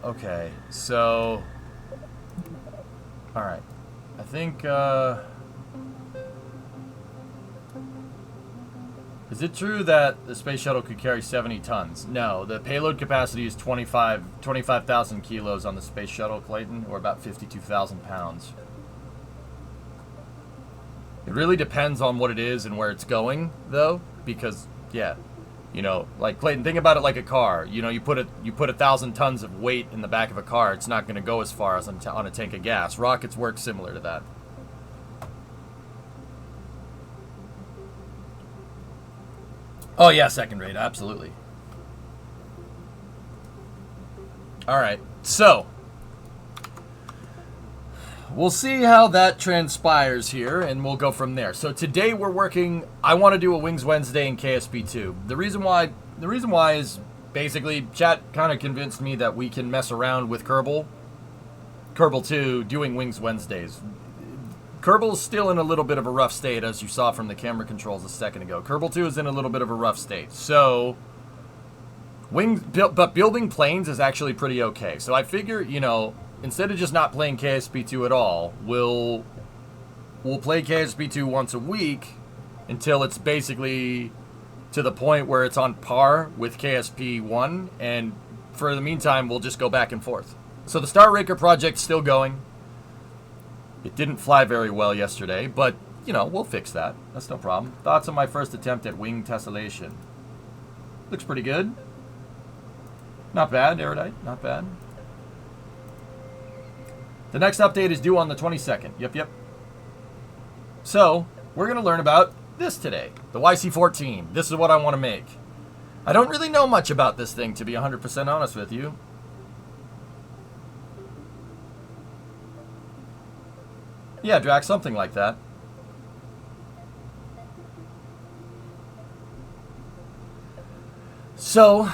Okay, so, all right, I think, is it true that the space shuttle could carry 70 tons? No, the payload capacity is 25,000 kilos on the space shuttle, Clayton, or about 52,000 pounds. It really depends on what it is and where it's going, though, because, yeah. You know, like Clayton, think about it like a car. You know, you put 1,000 tons of weight in the back of a car, it's not going to go as far as on a tank of gas. Rockets work similar to that. Oh yeah, second rate, absolutely. All right, so we'll see how that transpires here, and we'll go from there. So today we're working. I want to do a Wings Wednesday in KSP2. The reason why is basically chat kind of convinced me that we can mess around with Kerbal 2 doing Wings Wednesdays. Kerbal's still in a little bit of a rough state, as you saw from the camera controls a second ago. Kerbal 2 is in a little bit of a rough state. So but building planes is actually pretty okay. So I figure, you know, instead of just not playing KSP2 at all, we'll play KSP2 once a week until it's basically to the point where it's on par with KSP1, and for the meantime, we'll just go back and forth. So the Star Raker project's still going. It didn't fly very well yesterday, but, you know, we'll fix that. That's no problem. Thoughts on my first attempt at wing tessellation? Looks pretty good. Not bad, Erudite. Not bad. The next update is due on the 22nd. Yep. So, we're going to learn about this today. The YC-14. This is what I want to make. I don't really know much about this thing, to be 100% honest with you. Yeah, Drax, something like that. So,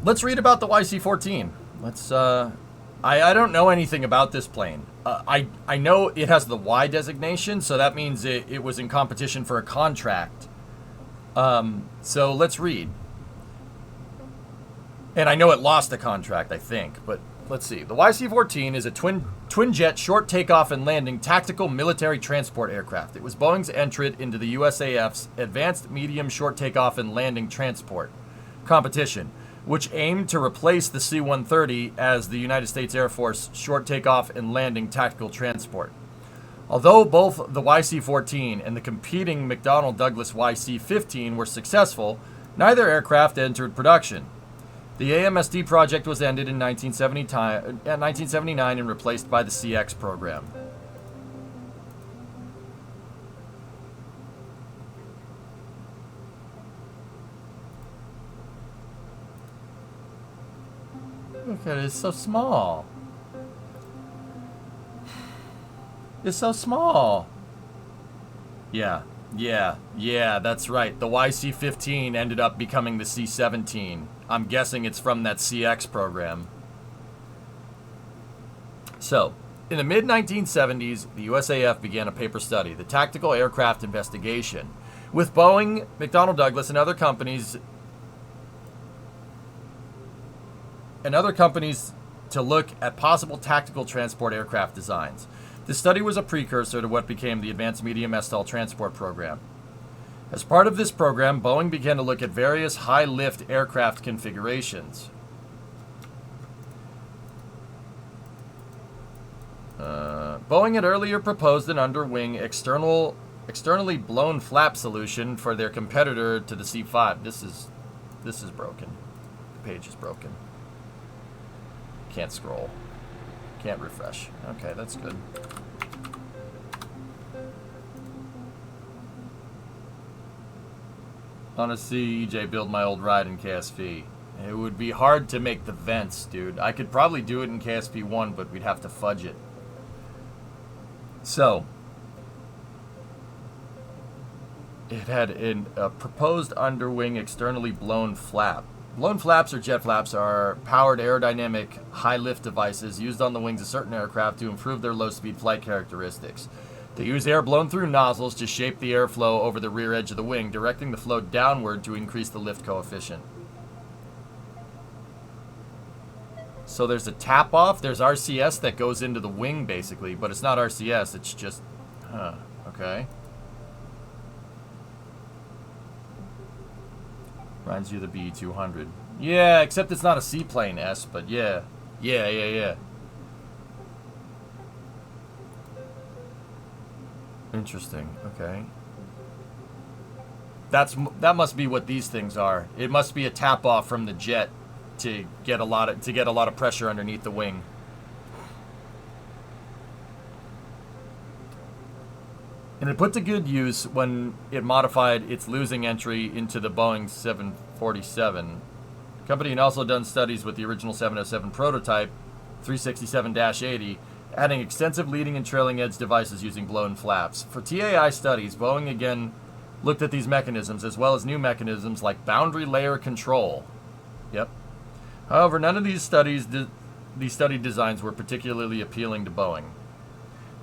let's read about the YC-14. Let's, I don't know anything about this plane. I know it has the Y designation, so that means it was in competition for a contract. So let's read. And I know it lost a contract, I think, but let's see. The YC-14 is a twin-jet short takeoff and landing tactical military transport aircraft. It was Boeing's entrant into the USAF's Advanced Medium Short Takeoff and Landing Transport competition, which aimed to replace the C-130 as the United States Air Force short takeoff and landing tactical transport. Although both the YC-14 and the competing McDonnell Douglas YC-15 were successful, neither aircraft entered production. The AMSD project was ended in 1979 and replaced by the CX program. Look at it, it's so small. It's so small. Yeah, that's right. The YC-15 ended up becoming the C-17. I'm guessing it's from that CX program. So, in the mid-1970s, the USAF began a paper study, the Tactical Aircraft Investigation, with Boeing, McDonnell Douglas, and other companies to look at possible tactical transport aircraft designs. This study was a precursor to what became the Advanced Medium STOL Transport Program. As part of this program, Boeing began to look at various high-lift aircraft configurations. Boeing had earlier proposed an underwing externally blown flap solution for their competitor to the C-5. This is broken. The page is broken. Can't scroll. Can't refresh. Okay, that's good. Want to see EJ build my old ride in KSV. It would be hard to make the vents, dude. I could probably do it in KSP 1, but we'd have to fudge it. So, it had a proposed underwing externally blown flap. Blown flaps or jet flaps are powered aerodynamic high-lift devices used on the wings of certain aircraft to improve their low-speed flight characteristics. They use air blown through nozzles to shape the airflow over the rear edge of the wing, directing the flow downward to increase the lift coefficient. So there's a tap-off. There's RCS that goes into the wing, basically, but it's not RCS. It's just... okay. Reminds you of the BE-200. Yeah, except it's not a seaplane, S, but yeah. Yeah. Interesting. Okay. That must be what these things are. It must be a tap off from the jet to get a lot of pressure underneath the wing. And it put to good use when it modified its losing entry into the Boeing 747. The company had also done studies with the original 707 prototype, 367-80, adding extensive leading and trailing edge devices using blown flaps. For TAI studies, Boeing again looked at these mechanisms as well as new mechanisms like boundary layer control. Yep. However, none of these study designs were particularly appealing to Boeing.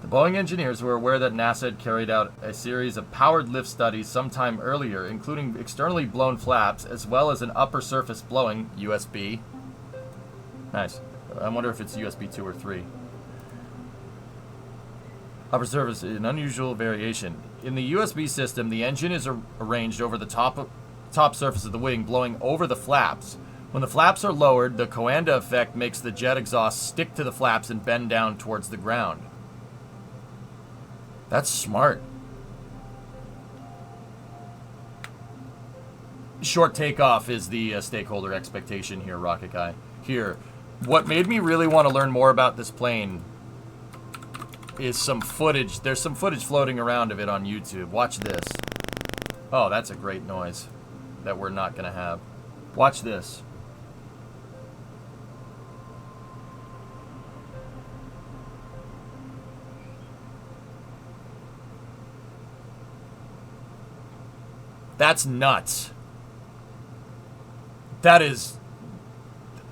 The Boeing engineers were aware that NASA had carried out a series of powered lift studies sometime earlier, including externally blown flaps, as well as an upper surface blowing, USB. Nice. I wonder if it's USB 2 or 3. Upper surface, an unusual variation. In the USB system, the engine is arranged over the top surface of the wing, blowing over the flaps. When the flaps are lowered, the Coanda effect makes the jet exhaust stick to the flaps and bend down towards the ground. That's smart. Short takeoff is the stakeholder expectation here, Rocket Guy. Here, what made me really want to learn more about this plane is some footage. There's some footage floating around of it on YouTube. Watch this. Oh, that's a great noise that we're not going to have. Watch this. That's nuts. That is,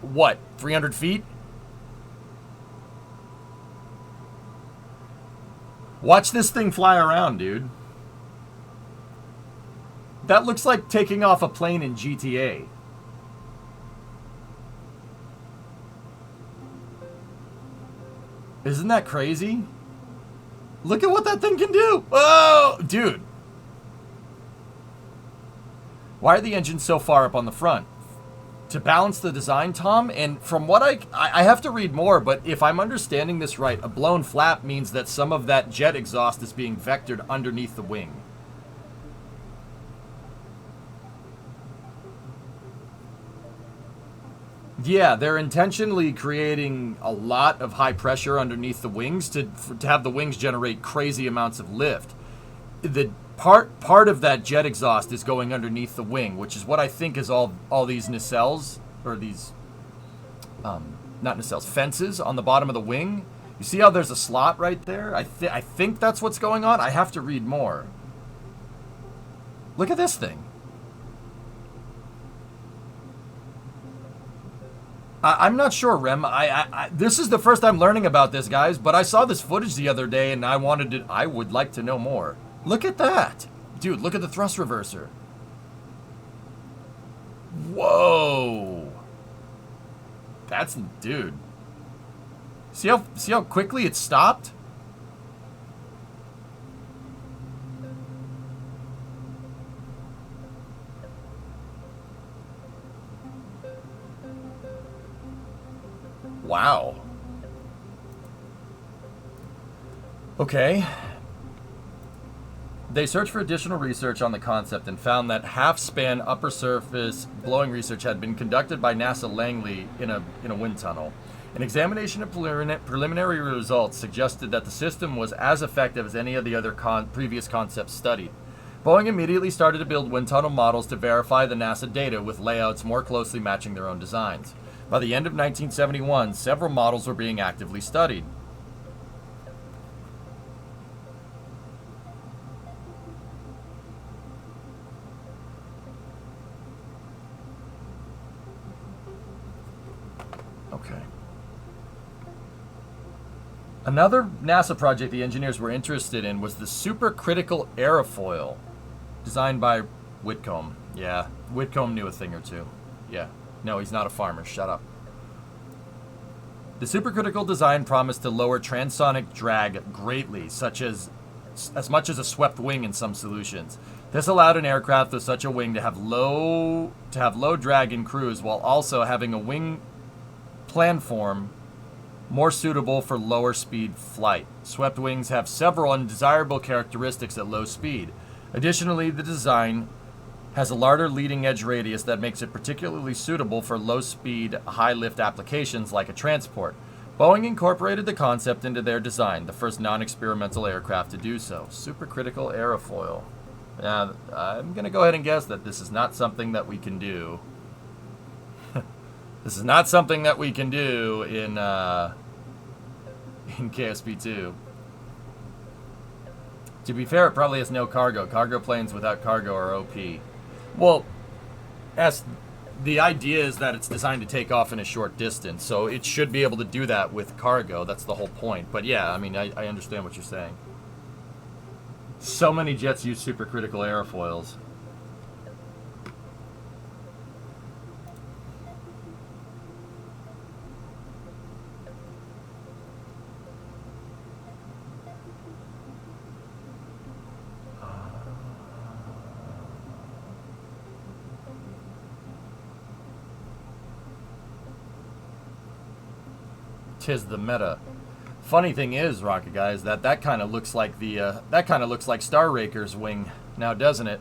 what, 300 feet? Watch this thing fly around, dude. That looks like taking off a plane in GTA. Isn't that crazy? Look at what that thing can do. Oh, dude. Why are the engines so far up on the front? To balance the design, Tom, and from what I have to read more, but if I'm understanding this right, a blown flap means that some of that jet exhaust is being vectored underneath the wing. Yeah, they're intentionally creating a lot of high pressure underneath the wings to have the wings generate crazy amounts of lift. The part of that jet exhaust is going underneath the wing, which is what I think is all these nacelles, or these not nacelles, fences on the bottom of the wing. You see how there's a slot right there? I think that's what's going on. I have to read more. Look at this thing. I'm not sure, Rem. This is the first I'm learning about this, guys, but I saw this footage the other day and I would like to know more. Look at that. Dude, look at the thrust reverser. Whoa. That's, dude. See how quickly it stopped? Wow. Okay. They searched for additional research on the concept and found that half-span upper surface blowing research had been conducted by NASA Langley in a wind tunnel. An examination of preliminary results suggested that the system was as effective as any of the other previous concepts studied. Boeing immediately started to build wind tunnel models to verify the NASA data with layouts more closely matching their own designs. By the end of 1971, several models were being actively studied. Okay. Another NASA project the engineers were interested in was the supercritical aerofoil, designed by Whitcomb. Yeah, Whitcomb knew a thing or two. Yeah. No, he's not a farmer. Shut up. The supercritical design promised to lower transonic drag greatly, such as much as a swept wing in some solutions. This allowed an aircraft with such a wing to have low drag in cruise, while also having a wing planform more suitable for lower speed flight. Swept wings have several undesirable characteristics at low speed. Additionally, the design has a larger leading edge radius that makes it particularly suitable for low-speed, high-lift applications like a transport. Boeing incorporated the concept into their design, the first non-experimental aircraft to do so. Supercritical aerofoil. Now, I'm going to go ahead and guess that this is not something that we can do. This is not something that we can do in KSP2. To be fair, it probably has no cargo. Cargo planes without cargo are OP. Well, as the idea is that it's designed to take off in a short distance, so it should be able to do that with cargo. That's the whole point. But yeah, I mean, I understand what you're saying. So many jets use supercritical airfoils. Tis the meta. Funny thing is, Rocket Guys, that kind of looks like Star Raker's wing now, doesn't it?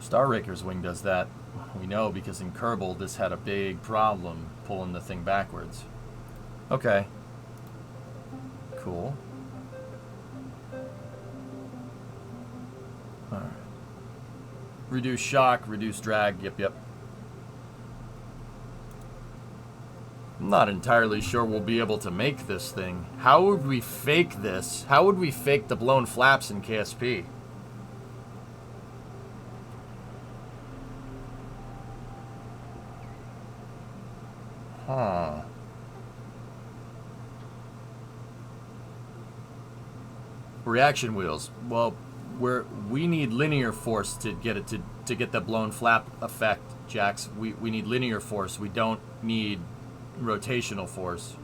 Star Raker's wing does that. We know because in Kerbal this had a big problem pulling the thing backwards. Okay. Cool. Alright. Reduce shock, reduce drag. Yep. I'm not entirely sure we'll be able to make this thing. How would we fake this? How would we fake the blown flaps in KSP? Huh. Reaction wheels. Well, we need linear force to get it to get the blown flap effect, Jax. We need linear force. We don't need rotational force.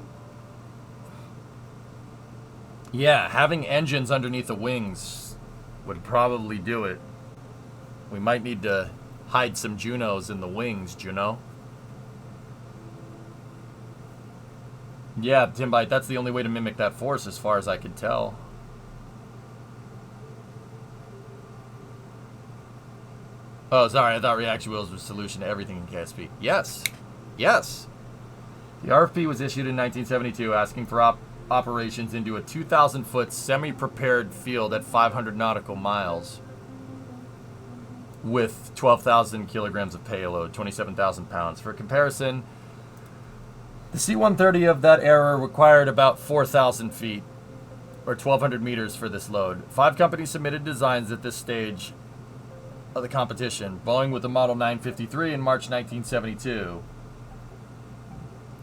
Yeah, having engines underneath the wings would probably do it. We might need to hide some Junos in the wings, Juno. Yeah, Timbite, that's the only way to mimic that force as far as I can tell. Oh, sorry, I thought reaction wheels was a solution to everything in KSP. Yes. Yes. The RFP was issued in 1972 asking for operations into a 2,000-foot semi-prepared field at 500 nautical miles with 12,000 kilograms of payload, 27,000 pounds. For comparison, the C-130 of that era required about 4,000 feet, or 1,200 meters for this load. 5 companies submitted designs at this stage of the competition. Boeing with the Model 953 in March 1972.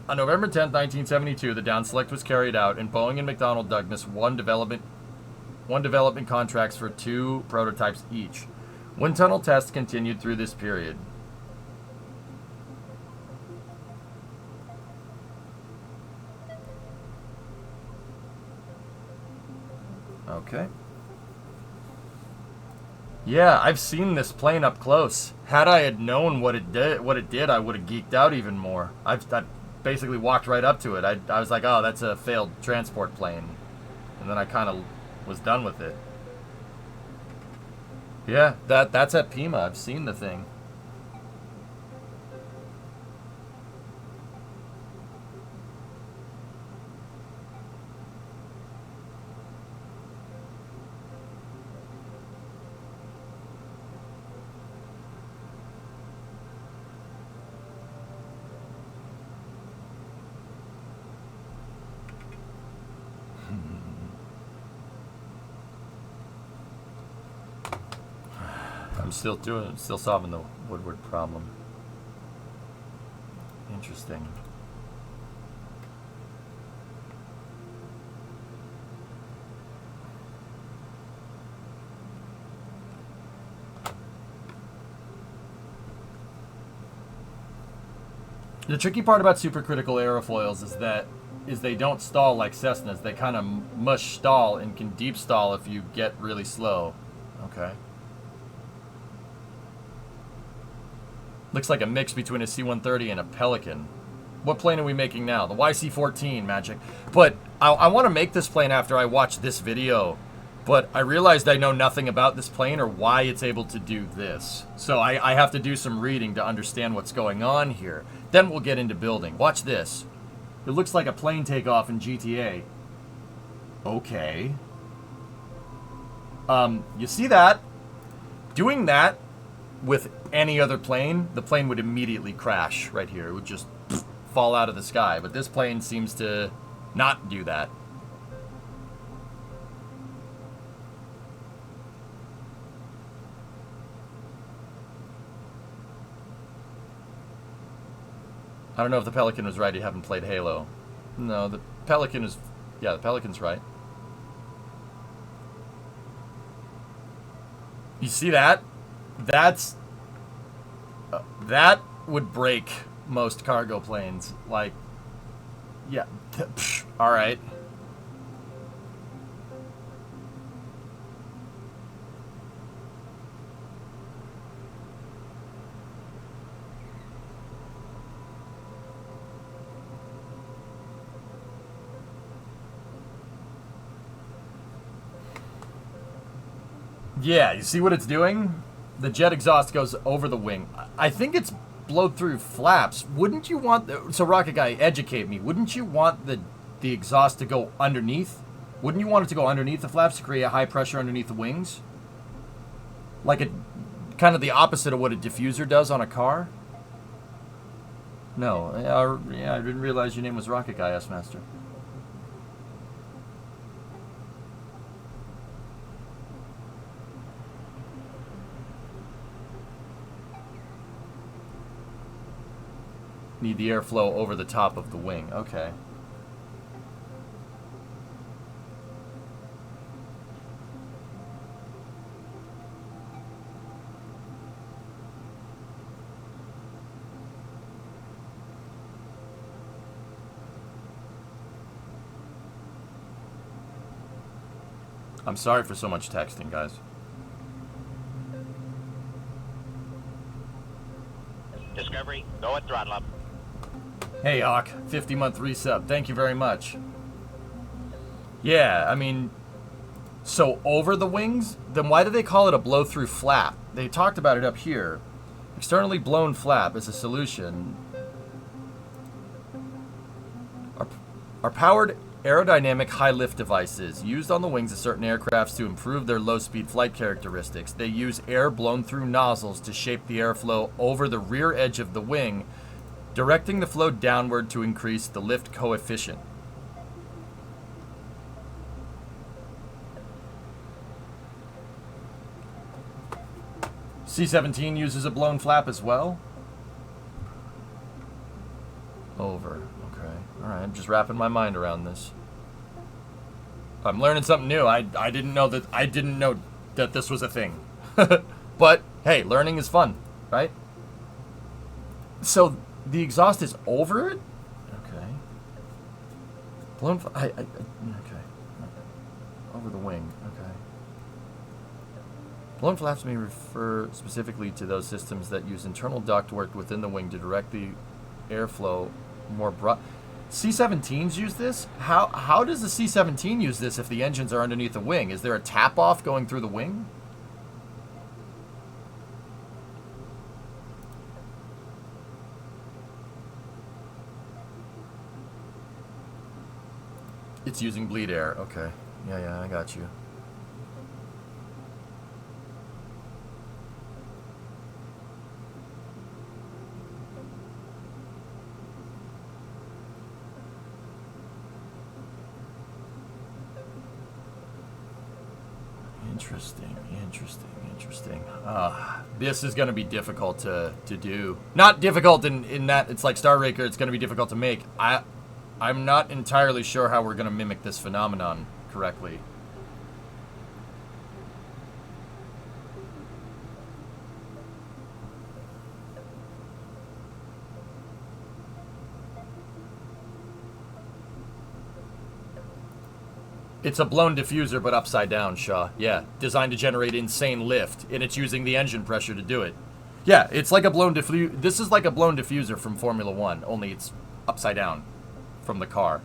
On November 10, 1972, the down select was carried out, and Boeing and McDonnell Douglas won development contracts for 2 prototypes each. Wind tunnel tests continued through this period. Okay. Yeah, I've seen this plane up close. Had I had known what it did, I would have geeked out even more. I basically walked right up to it. I was like, oh, that's a failed transport plane. And then I kind of was done with it. Yeah, that's at Pima. I've seen the thing. I'm still solving the Woodward problem. Interesting. The tricky part about supercritical aerofoils is they don't stall like Cessnas. They kind of mush stall and can deep stall if you get really slow. Okay. Looks like a mix between a C-130 and a Pelican. What plane are we making now? The YC-14, Magic. But I want to make this plane after I watch this video. But I realized I know nothing about this plane or why it's able to do this. So I have to do some reading to understand what's going on here. Then we'll get into building. Watch this. It looks like a plane takeoff in GTA. Okay. You see that? Doing that with any other plane, the plane would immediately crash right here. It would just fall out of the sky. But this plane seems to not do that. I don't know if the Pelican was right. You haven't played Halo. No, the Pelican is... Yeah, the Pelican's right. You see that? That's... that would break most cargo planes. Like... Yeah. Alright. Yeah, you see what it's doing? The jet exhaust goes over the wing. I think it's blowed through flaps. Wouldn't you want... So, Rocket Guy, educate me. Wouldn't you want the exhaust to go underneath? Wouldn't you want it to go underneath the flaps to create a high pressure underneath the wings? Like kind of the opposite of what a diffuser does on a car? No. Yeah, I didn't realize your name was Rocket Guy, S-Master. Need the airflow over the top of the wing. Okay. I'm sorry for so much texting, guys. Discovery, go at throttle up. Hey, Hawk, 50-month resub. Thank you very much. Yeah, I mean, so over the wings? Then why do they call it a blow-through flap? They talked about it up here. Externally blown flap is a solution. Are powered aerodynamic high-lift devices used on the wings of certain aircrafts to improve their low-speed flight characteristics. They use air blown through nozzles to shape the airflow over the rear edge of the wing, directing the flow downward to increase the lift coefficient. C-17 uses a blown flap as well. Over. Okay. Alright, I'm just wrapping my mind around this. I'm learning something new. I didn't know that this was a thing. But hey, learning is fun, right? So the exhaust is over it? Okay. Blown okay. Over the wing. Okay. Blown flaps may refer specifically to those systems that use internal ductwork within the wing to direct the airflow more broad. C-17s use this? How does the C-17 use this if the engines are underneath the wing? Is there a tap-off going through the wing? It's using bleed air. Okay. Yeah, I got you. Interesting. This is going to be difficult to do. Not difficult in that it's like Star Raker, it's going to be difficult to make. I'm not entirely sure how we're going to mimic this phenomenon correctly. It's a blown diffuser, but upside down, Shaw. Yeah, designed to generate insane lift, and it's using the engine pressure to do it. Yeah, it's like a blown This is like a blown diffuser from Formula 1, only it's upside down from the car.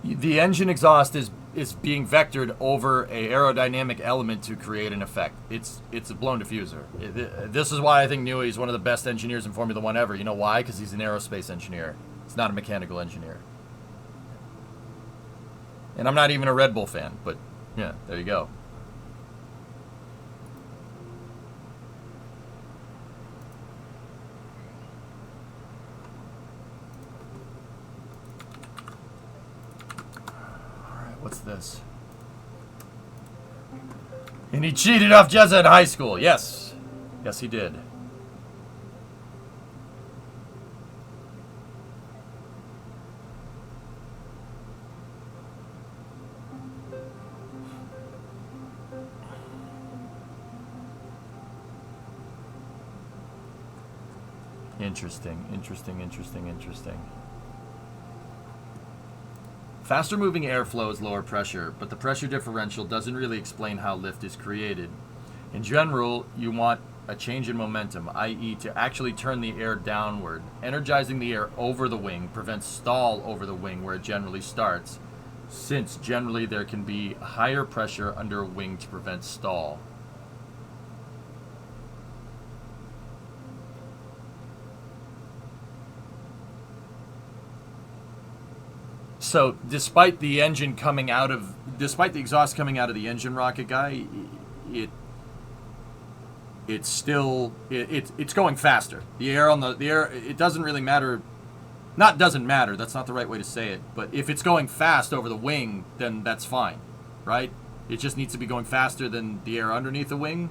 The engine exhaust is being vectored over a aerodynamic element to create an effect. It's a blown diffuser. This is why I think Newey is one of the best engineers in Formula 1 ever. You know why? Because he's an aerospace engineer. He's not a mechanical engineer. And I'm not even a Red Bull fan, but yeah, there you go. Alright, what's this? And he cheated off Jezza in high school. Yes. Yes, he did. Interesting. Faster moving airflow is lower pressure, but the pressure differential doesn't really explain how lift is created. In general, you want a change in momentum, i.e. to actually turn the air downward. Energizing the air over the wing prevents stall over the wing where it generally starts, since generally there can be higher pressure under a wing to prevent stall. So despite the engine coming out of, despite the exhaust coming out of the engine, rocket guy, it's still it's going faster. The air on the air, it doesn't really matter. Not doesn't matter. That's not the right way to say it. But if it's going fast over the wing, then that's fine, right? It just needs to be going faster than the air underneath the wing.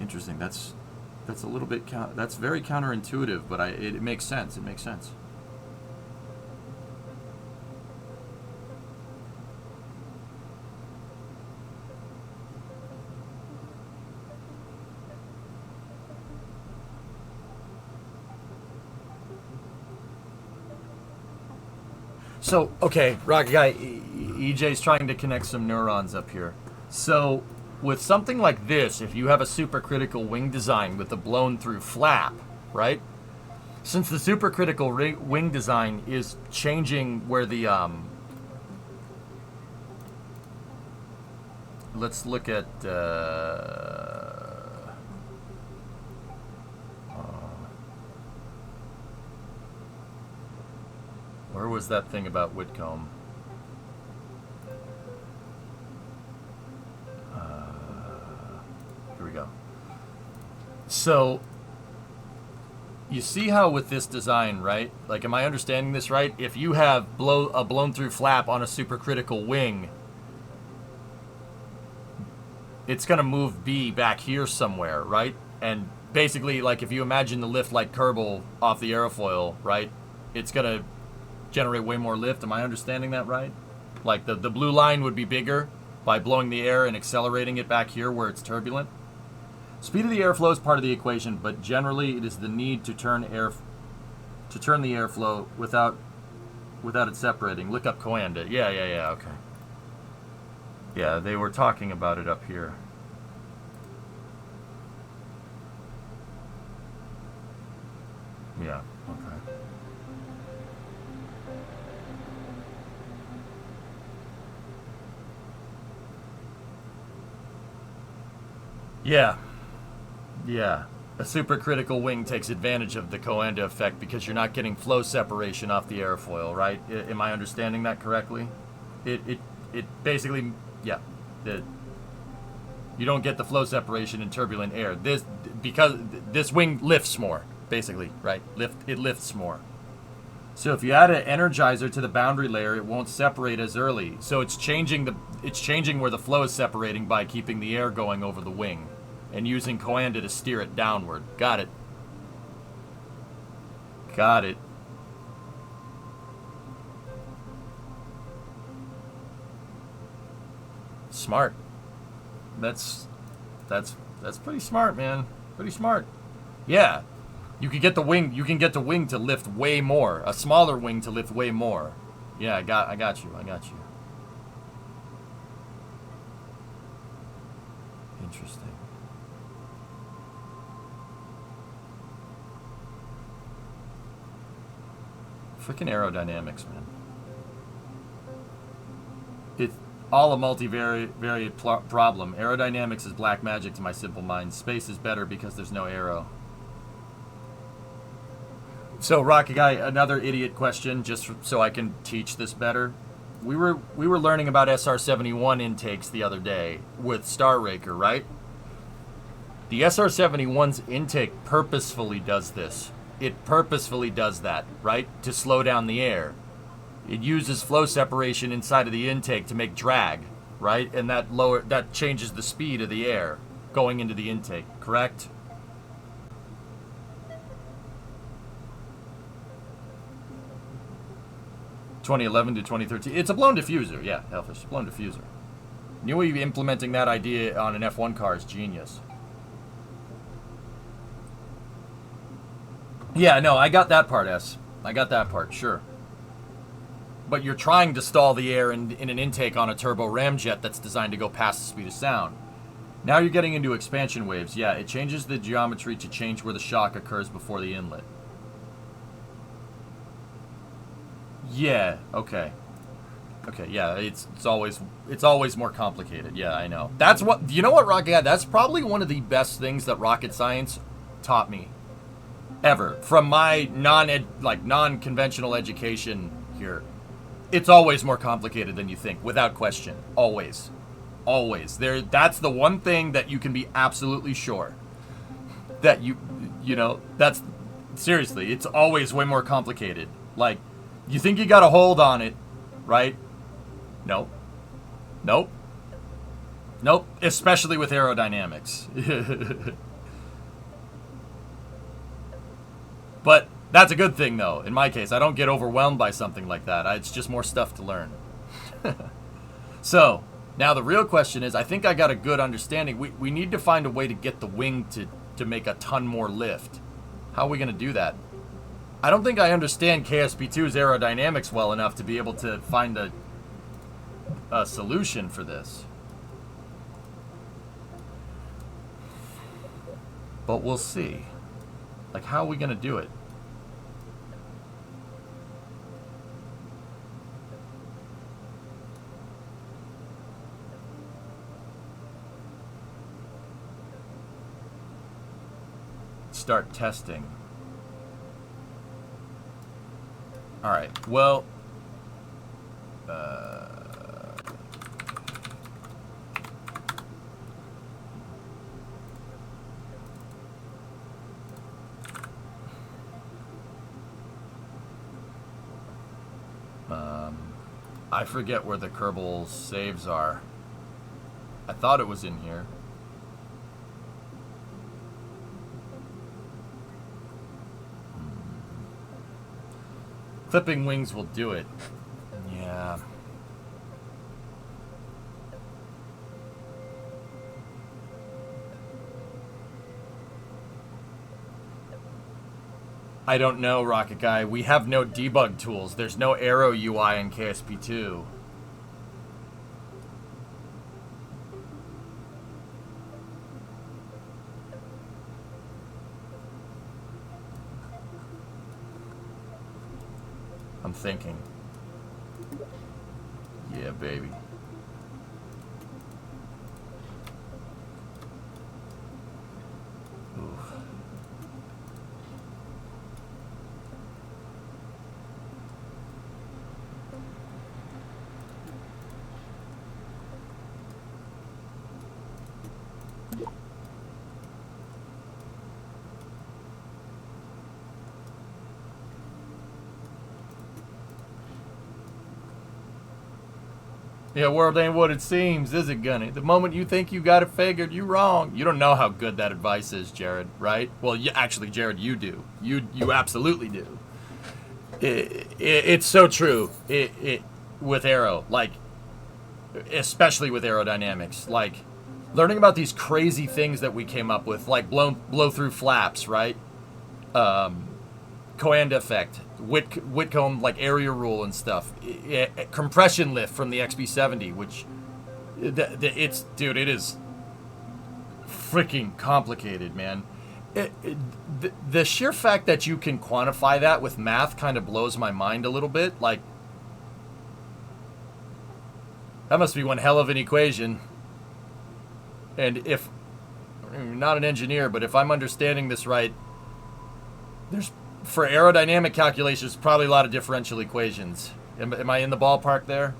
Interesting. That's a little bit that's very counterintuitive, but it makes sense. It makes sense. So, okay, Rocket Guy, EJ's trying to connect some neurons up here. So, with something like this, if you have a supercritical wing design with a blown through flap, right? Since the supercritical wing design is changing where the, let's look at, where was that thing about Whitcomb? Here we go. So, you see how with this design, right? Like, am I understanding this right? If you have a blown through flap on a supercritical wing, it's going to move B back here somewhere, right? And basically, like, if you imagine the lift like Kerbal off the aerofoil, right? It's going to generate way more lift. Am I understanding that right? Like, the blue line would be bigger by blowing the air and accelerating it back here where it's turbulent. Speed of the airflow is part of the equation, but generally it is the need to turn the airflow without it separating. Look up Coanda. Yeah, okay. Yeah, they were talking about it up here. Yeah, okay. Yeah. A supercritical wing takes advantage of the Coanda effect because you're not getting flow separation off the airfoil, right? Am I understanding that correctly? It basically, yeah. You don't get the flow separation in turbulent air. Because this wing lifts more, basically, right? It lifts more. So if you add an energizer to the boundary layer, it won't separate as early. So it's changing where the flow is separating by keeping the air going over the wing and using Coanda to steer it downward. Got it. Smart. That's pretty smart, man. Pretty smart. Yeah. You can get the wing to lift way more. A smaller wing to lift way more. Yeah, I got you. Interesting. Freaking aerodynamics, man. It's all a multivariate problem. Aerodynamics is black magic to my simple mind. Space is better because there's no aero. So, Rocky Guy, another idiot question, just so I can teach this better. We were learning about SR-71 intakes the other day with Star Raker, right? The SR-71's intake purposefully does this. It purposefully does that, right? To slow down the air. It uses flow separation inside of the intake to make drag, right? And that changes the speed of the air going into the intake, correct? (2011 to 2013). It's a blown diffuser, yeah, Hellfish, blown diffuser. Newey implementing that idea on an F1 car is genius. Yeah, no, I got that part, S. I got that part, sure. But you're trying to stall the air in an intake on a turbo ramjet that's designed to go past the speed of sound. Now you're getting into expansion waves. Yeah, it changes the geometry to change where the shock occurs before the inlet. Yeah, okay. Okay, yeah, it's always more complicated. Yeah, I know. That's what, you know what, Rocket? Yeah, that's probably one of the best things that rocket science taught me. Ever. From my non-conventional education here, it's always more complicated than you think, without question. Always. Always. That's the one thing that you can be absolutely sure. That that's seriously, it's always way more complicated. Like, you think you got a hold on it, right? Nope. Nope. Nope. Especially with aerodynamics. But that's a good thing, though. In my case, I don't get overwhelmed by something like that. It's just more stuff to learn. So, now the real question is, I think I got a good understanding. We need to find a way to get the wing to make a ton more lift. How are we going to do that? I don't think I understand KSP2's aerodynamics well enough to be able to find a solution for this. But we'll see. Like, how are we going to do it? Start testing. All right. Well, I forget where the Kerbal saves are. I thought it was in here. Clipping wings will do it. Yeah. I don't know, Rocket Guy. We have no debug tools. There's no Aero UI in KSP2. I'm thinking. Yeah, baby. Oof. Yeah, world ain't what it seems, is it, Gunny? The moment you think you got it figured, you're wrong. You don't know how good that advice is, Jared, right? Well, actually, Jared, you do. You absolutely do. It's so true. With Aero, like, especially with aerodynamics, like, learning about these crazy things that we came up with, like blow through flaps, right? Coanda effect, Whitcomb, like, area rule and stuff. Compression lift from the XB70, which it is freaking complicated, man. The sheer fact that you can quantify that with math kind of blows my mind a little bit. Like, that must be one hell of an equation. And if I'm not an engineer, but if I'm understanding this right, there's, for aerodynamic calculations, probably a lot of differential equations. Am I in the ballpark there?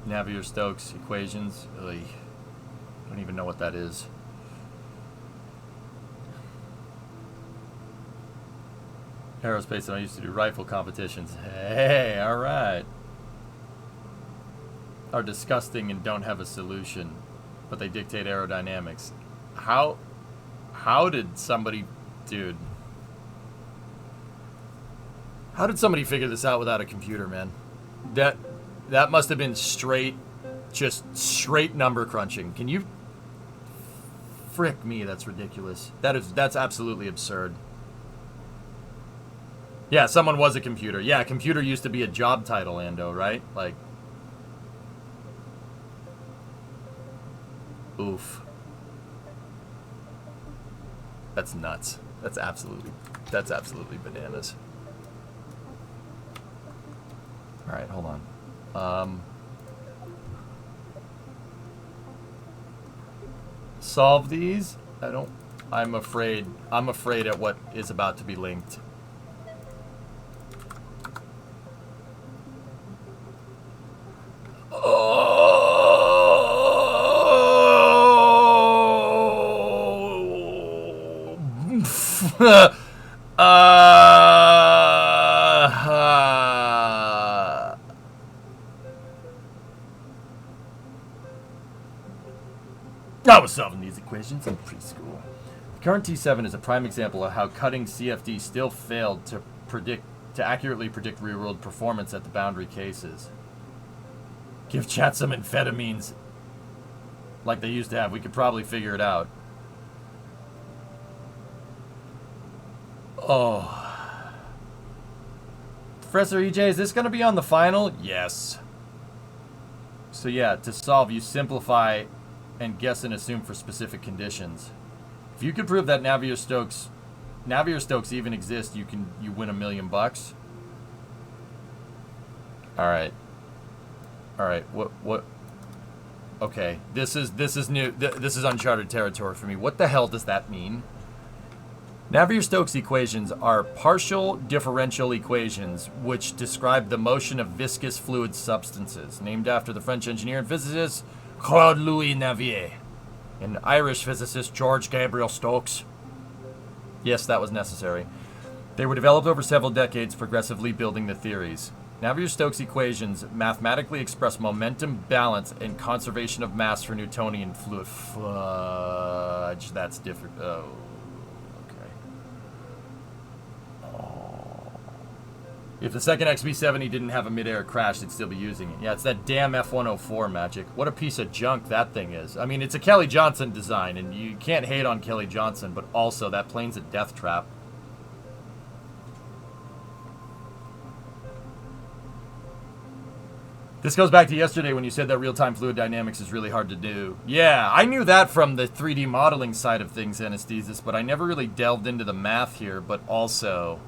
Navier-Stokes equations. Ugh. I don't even know what that is. Aerospace, and I used to do rifle competitions. Hey, all right. Are disgusting and don't have a solution, but they dictate aerodynamics. How did somebody, dude? How did somebody figure this out without a computer, man? That must have been just straight number crunching. Can you? Frick me, that's ridiculous. That's absolutely absurd. Yeah, someone was a computer. Yeah, computer used to be a job title, Ando, right? Like, oof. That's nuts. That's absolutely bananas. All right, hold on. solve these. I'm afraid at what is about to be linked. I was solving these equations in preschool. The current T7 is a prime example of how cutting CFD still failed to accurately predict real-world performance at the boundary cases. Give chat some amphetamines like they used to have. We could probably figure it out. Oh. Professor EJ, is this going to be on the final? Yes. So yeah, to solve, you simplify and guess and assume for specific conditions. If you could prove that Navier-Stokes even exist, you win $1 million. All right. What? Okay, this is new. This is uncharted territory for me. What the hell does that mean? Navier-Stokes equations are partial differential equations which describe the motion of viscous fluid substances, named after the French engineer and physicist Claude Louis Navier and Irish physicist George Gabriel Stokes. Yes, that was necessary. They were developed over several decades, progressively building the theories. Navier-Stokes equations mathematically express momentum, balance, and conservation of mass for Newtonian fluid. Fudge, that's different. Oh, okay. Oh. If the second XB70 didn't have a mid-air crash, they'd still be using it. Yeah, it's that damn F-104 magic. What a piece of junk that thing is. I mean, it's a Kelly Johnson design, and you can't hate on Kelly Johnson, but also that plane's a death trap. This goes back to yesterday when you said that real-time fluid dynamics is really hard to do. Yeah, I knew that from the 3D modeling side of things, Anesthesis, but I never really delved into the math here, but also...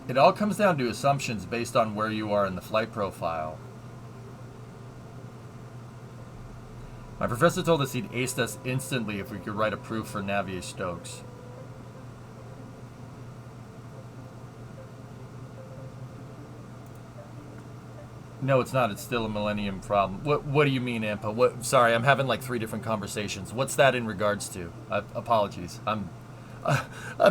It all comes down to assumptions based on where you are in the flight profile. My professor told us he'd aced us instantly if we could write a proof for Navier-Stokes. No, it's not. It's still a millennium problem. What do you mean, Ampa? Sorry, I'm having like 3 different conversations. What's that in regards to? Apologies. I'm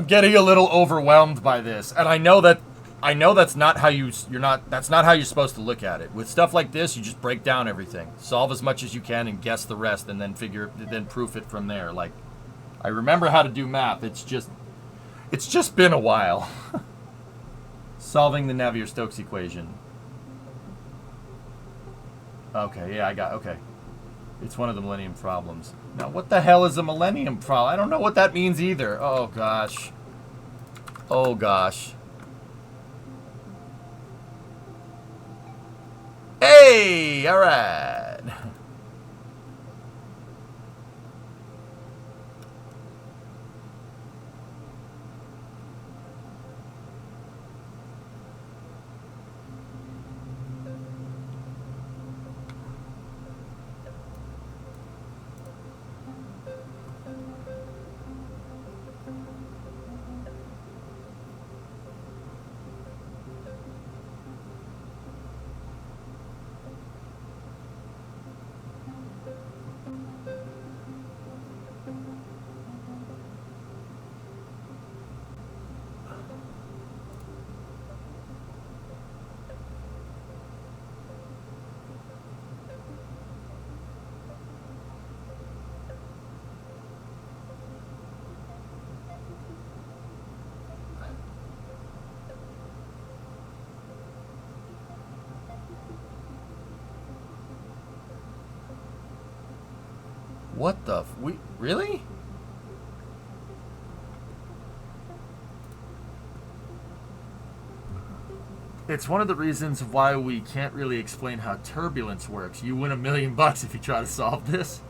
getting a little overwhelmed by this, and I know that's not how that's not how you're supposed to look at it. With stuff like this, you just break down everything, solve as much as you can, and guess the rest, and then proof it from there. Like, I remember how to do math. It's just been a while. Solving the Navier-Stokes equation. Okay, yeah, okay. It's one of the millennium problems. Now, what the hell is a millennium problem? I don't know what that means either. Oh, gosh. Oh, gosh. Hey! All right. What the really? It's one of the reasons why we can't really explain how turbulence works. You win $1 million if you try to solve this.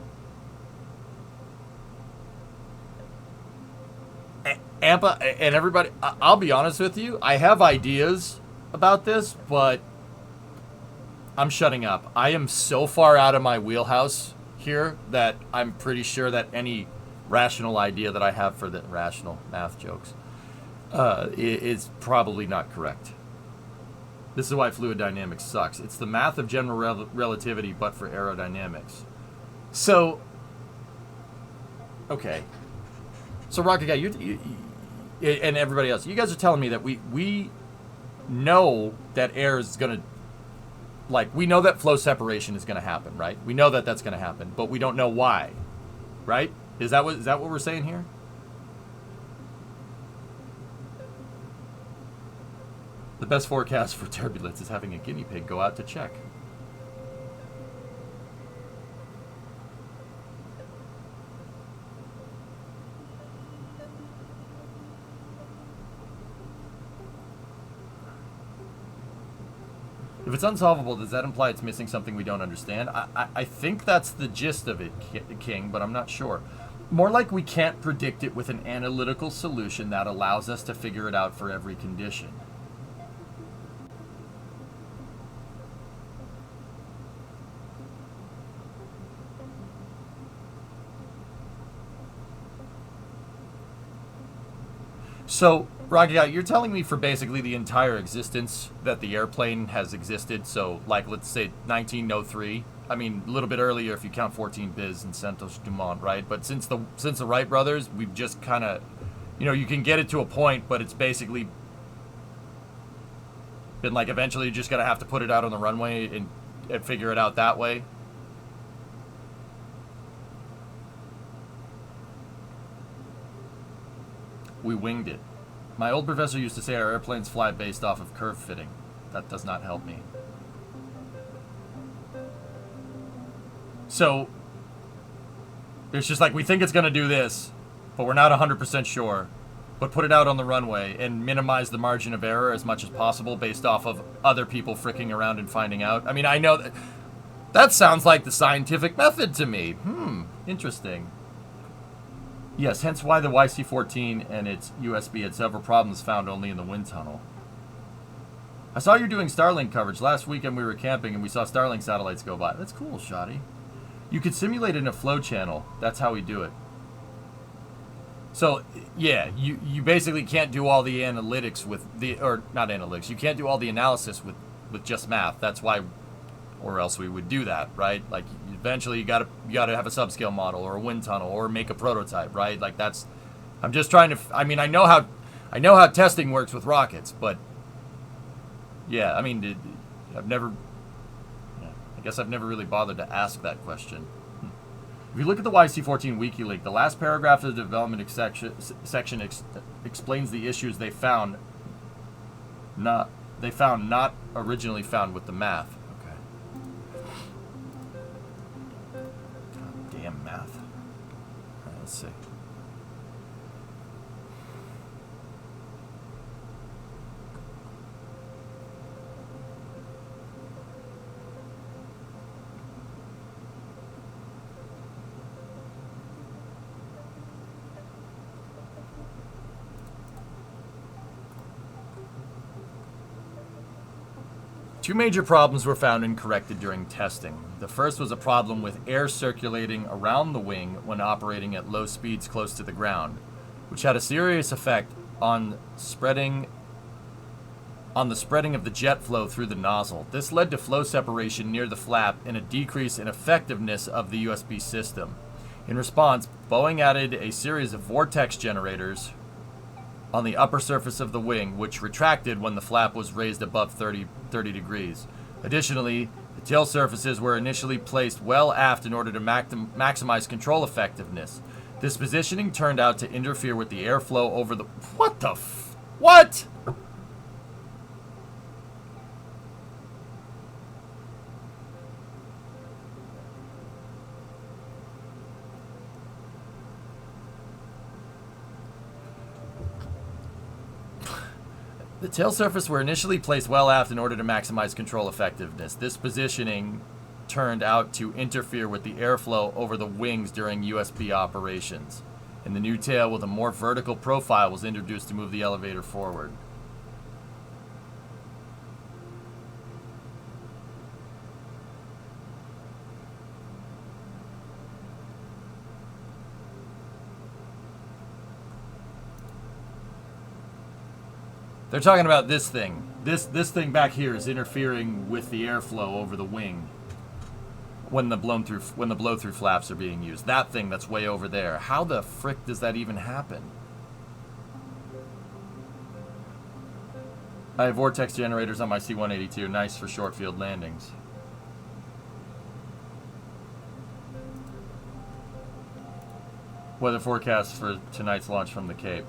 Ampa and everybody, I'll be honest with you, I have ideas about this, but I'm shutting up. I am so far out of my wheelhouse here that I'm pretty sure that any rational idea that I have for the rational math jokes is probably not correct. This is why fluid dynamics sucks. It's the math of general relativity, but for aerodynamics. So, okay. So, Rocket Guy, you and everybody else, you guys are telling me that we know that air is going to, like, we know that flow separation is going to happen, right? We know that that's going to happen, but we don't know why, right? Is that what we're saying here? The best forecast for turbulence is having a guinea pig go out to check. If it's unsolvable, does that imply it's missing something we don't understand? I think that's the gist of it, King, but I'm not sure. More like we can't predict it with an analytical solution that allows us to figure it out for every condition. So, Rocky, you're telling me for basically the entire existence that the airplane has existed, so, like, let's say 1903, I mean, a little bit earlier if you count 14 Biz and Santos Dumont, right? But since the Wright brothers, we've just kind of, you know, you can get it to a point, but it's basically been like eventually you're just going to have to put it out on the runway and figure it out that way. We winged it. My old professor used to say our airplanes fly based off of curve fitting. That does not help me. So, it's just like we think it's going to do this, but we're not 100% sure. But put it out on the runway and minimize the margin of error as much as possible based off of other people fricking around and finding out. I mean, I know that sounds like the scientific method to me. Interesting. Yes, hence why the YC-14 and its USB had several problems found only in the wind tunnel. I saw you doing Starlink coverage. Last weekend we were camping and we saw Starlink satellites go by. That's cool, Shoddy. You could simulate in a flow channel. That's how we do it. So, yeah, you basically can't do all the analytics with the, or not analytics, you can't do all the analysis with just math. That's why, or else we would do that, right? Like, eventually you gotta have a subscale model or a wind tunnel or make a prototype, right? Like, that's, I'm just trying to, I mean, I know how testing works with rockets, but yeah, I mean, I guess I've never really bothered to ask that question. If you look at the YC-14 WikiLeaks, the last paragraph of the development section explains the issues they found not originally found with the math. Okay. God damn math. All right, let's see. Two major problems were found and corrected during testing. The first was a problem with air circulating around the wing when operating at low speeds close to the ground, which had a serious effect on the spreading of the jet flow through the nozzle. This led to flow separation near the flap and a decrease in effectiveness of the USB system. In response, Boeing added a series of vortex generators on the upper surface of the wing, which retracted when the flap was raised above 30 degrees. Additionally, the tail surfaces were initially placed well aft in order to maximize control effectiveness. This positioning turned out to interfere with the airflow over the... What the What? The tail surface were initially placed well aft in order to maximize control effectiveness. This positioning turned out to interfere with the airflow over the wings during USB operations. And the new tail with a more vertical profile was introduced to move the elevator forward. They're talking about this thing. This thing back here is interfering with the airflow over the wing when the blow through flaps are being used. That thing that's way over there. How the frick does that even happen? I have vortex generators on my C-182. Nice for short field landings. Weather forecast for tonight's launch from the Cape.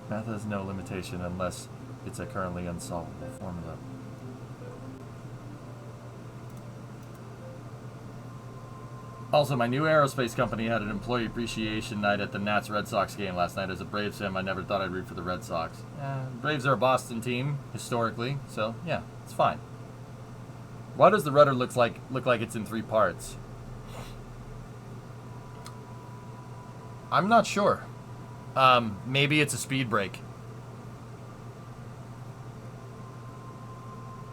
Math has no limitation unless it's a currently unsolvable formula. Also, my new aerospace company had an employee appreciation night at the Nats Red Sox game last night. As a Braves fan, I never thought I'd root for the Red Sox. Braves are a Boston team, historically, so yeah, it's fine. Why does the rudder look like it's in 3 parts? I'm not sure. Maybe it's a speed brake.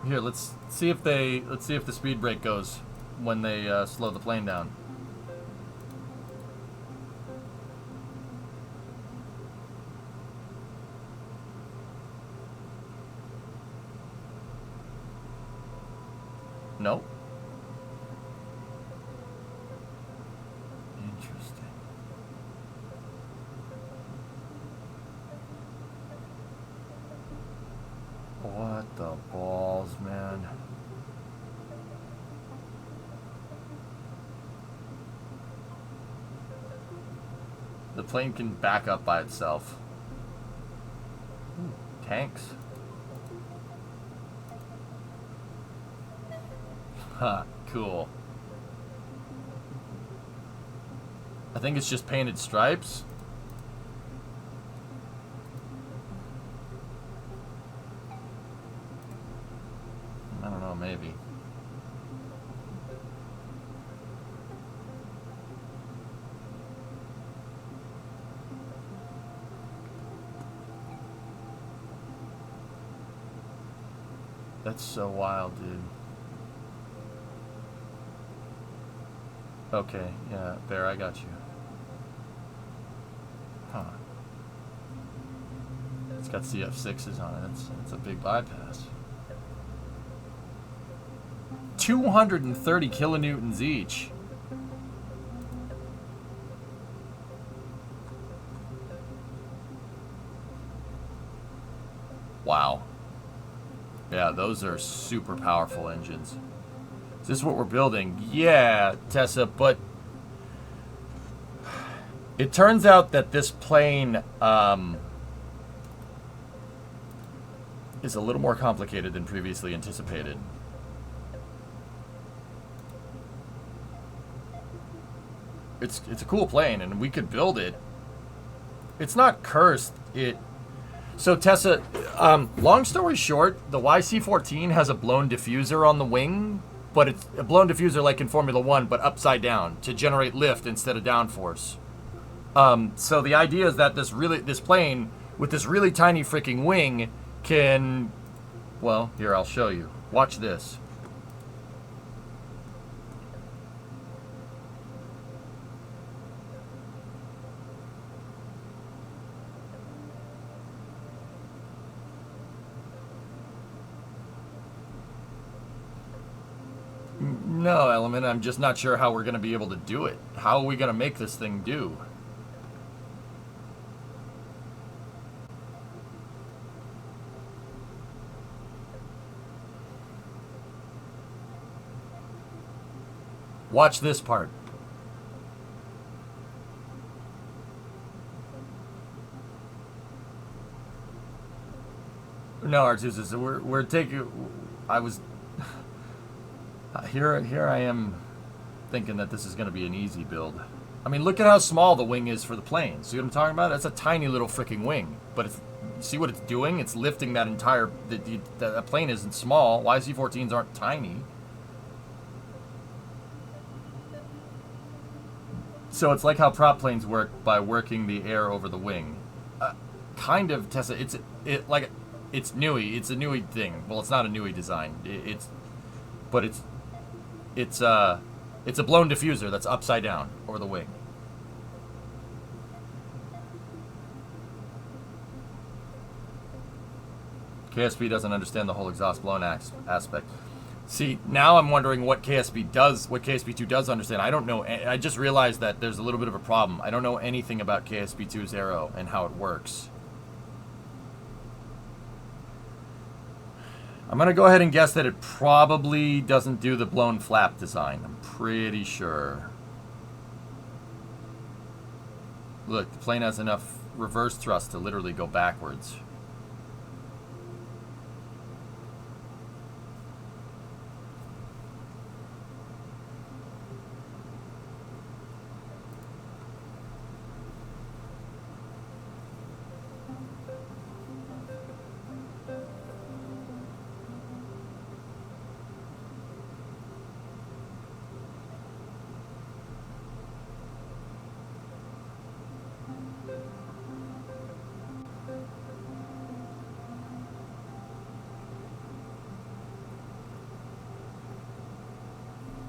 Here, let's see if the speed brake goes when they slow the plane down. Nope. Interesting. What the balls, man? The plane can back up by itself. Ooh, tanks. Ha, cool. I think it's just painted stripes. I don't know, maybe. That's so wild, dude. Okay, yeah, Bear, I got you. Huh. It's got CF6s on it. It's a big bypass. 230 kilonewtons each. Wow. Yeah, those are super powerful engines. Is this what we're building? Yeah, Tessa, but it turns out that this plane is a little more complicated than previously anticipated. It's a cool plane, and we could build it. It's not cursed. So Tessa, long story short, the YC-14 has a blown diffuser on the wing, but it's a blown diffuser like in Formula 1, but upside down to generate lift instead of downforce. So the idea is that this plane with this really tiny freaking wing can, well, here, I'll show you. Watch this. No, Element, I'm just not sure how we're going to be able to do it. How are we going to make this thing do? Watch this part. No, Artusis, we're taking... I was... Here I am thinking that this is going to be an easy build. I mean, look at how small the wing is for the plane. See what I'm talking about? That's a tiny little freaking wing. But it's, see what it's doing? It's lifting that entire... The plane isn't small. YC-14s aren't tiny. So it's like how prop planes work by working the air over the wing. Kind of, Tessa. It's Nui. It's a Nui thing. Well, it's not a Nui design. It's a blown diffuser that's upside down over the wing. KSP doesn't understand the whole exhaust blown aspect. See, now I'm wondering what KSP does, what KSP2 does understand. I don't know. I just realized that there's a little bit of a problem. I don't know anything about KSP2's aero and how it works. I'm going to go ahead and guess that it probably doesn't do the blown flap design. I'm pretty sure. Look, the plane has enough reverse thrust to literally go backwards.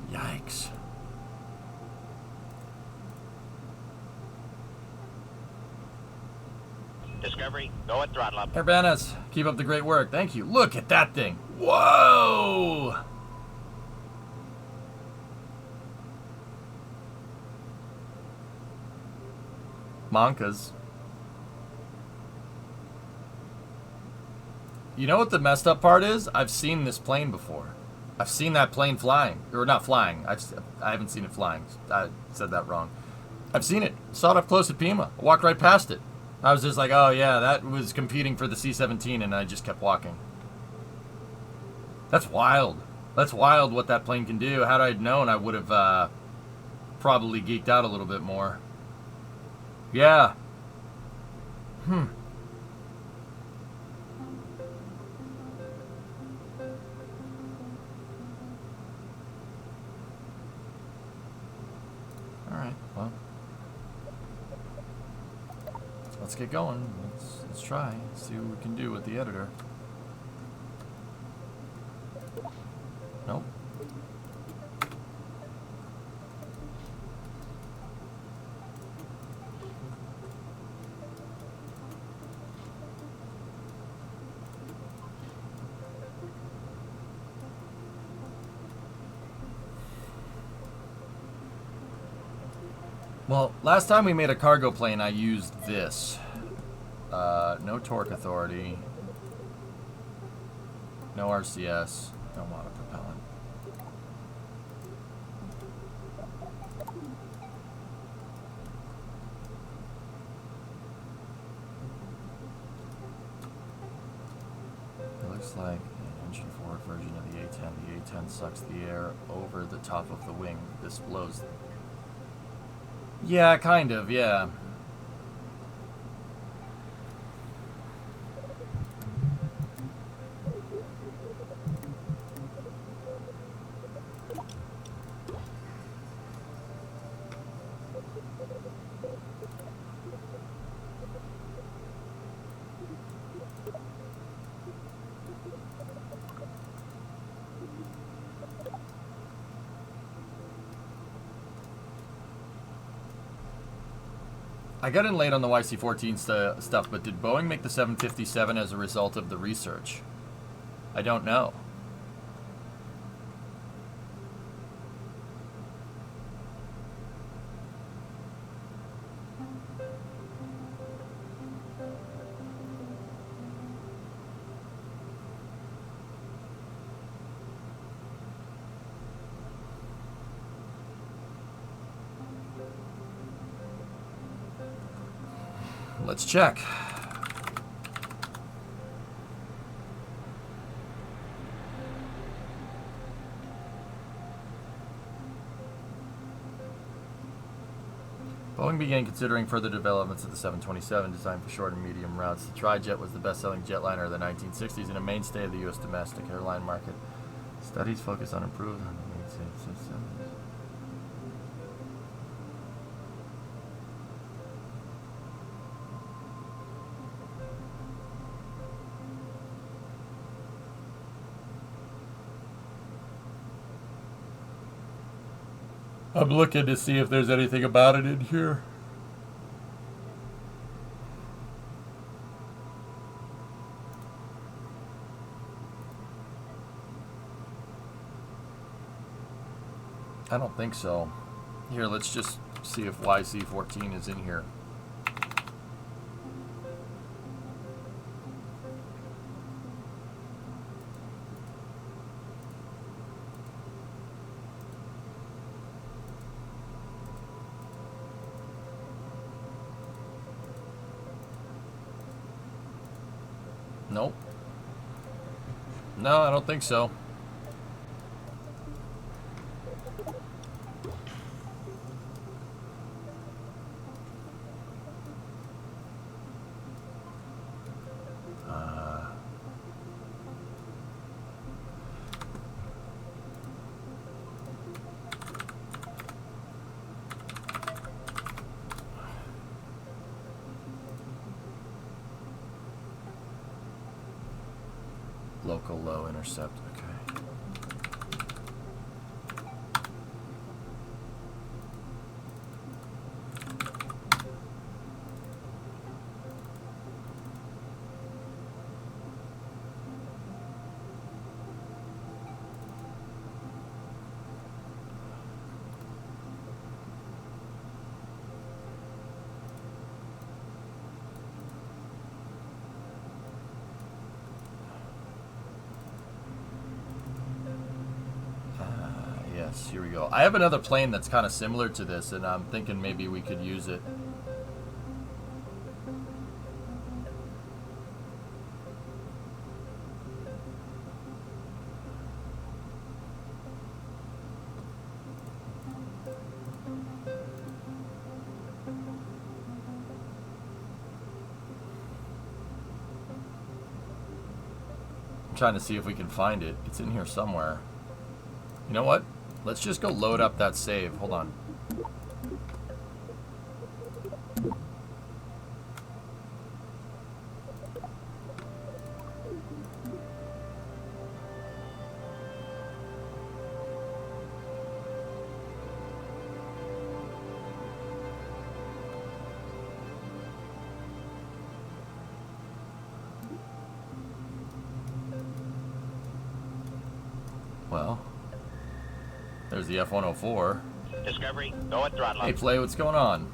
Yikes. Discovery, go at throttle up. Urbanus, keep up the great work. Thank you. Look at that thing. Whoa! Monkas. You know what the messed up part is? I've seen this plane before. I've seen that plane flying. Or not flying. I haven't seen it flying. I said that wrong. I've seen it. Saw it up close at Pima. I walked right past it. I was just like, oh yeah, that was competing for the C-17, and I just kept walking. That's wild. That's wild what that plane can do. Had I known, I would have probably geeked out a little bit more. Yeah. Alright, well. Let's get going. Let's try. See what we can do with the editor. Nope. Well, last time we made a cargo plane, I used this. No torque authority. No RCS. No monopropellant. It looks like an engine forward version of the A-10. The A-10 sucks the air over the top of the wing. This blows. Yeah, kind of, yeah. I got in late on the YC-14 stuff, but did Boeing make the 757 as a result of the research? I don't know. Let's check. Boeing began considering further developments of the 727 designed for short and medium routes. The Tri-Jet was the best-selling jetliner of the 1960s and a mainstay of the U.S. domestic airline market. Studies focus on improved on the 777. I'm looking to see if there's anything about it in here. I don't think so. Here, let's just see if YC14 is in here. Nope. No, I don't think so. Local low intercept, okay. Yes, here we go. I have another plane that's kind of similar to this, and I'm thinking maybe we could use it. I'm trying to see if we can find it. It's in here somewhere. You know what? Let's just go load up that save. Hold on. Well, there's the F-104. Discovery, go at throttle up. Hey, Play, what's going on?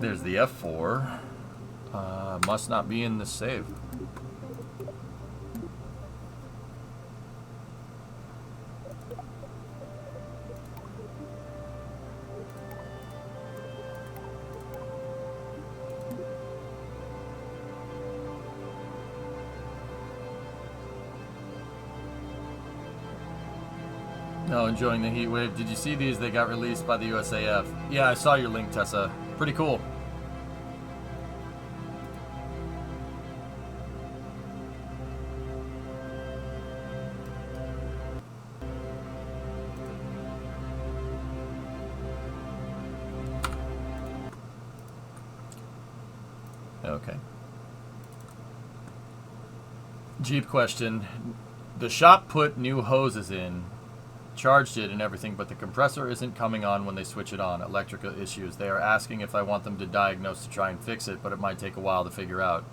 There's the F4. Must not be in the save. No, enjoying the heat wave. Did you see these? They got released by the USAF. Yeah, I saw your link, Tessa. Pretty cool. Okay. Jeep question. The shop put new hoses in, charged it and everything, but the compressor isn't coming on when they switch it on. Electrical issues. They are asking if I want them to diagnose to try and fix it, but it might take a while to figure out.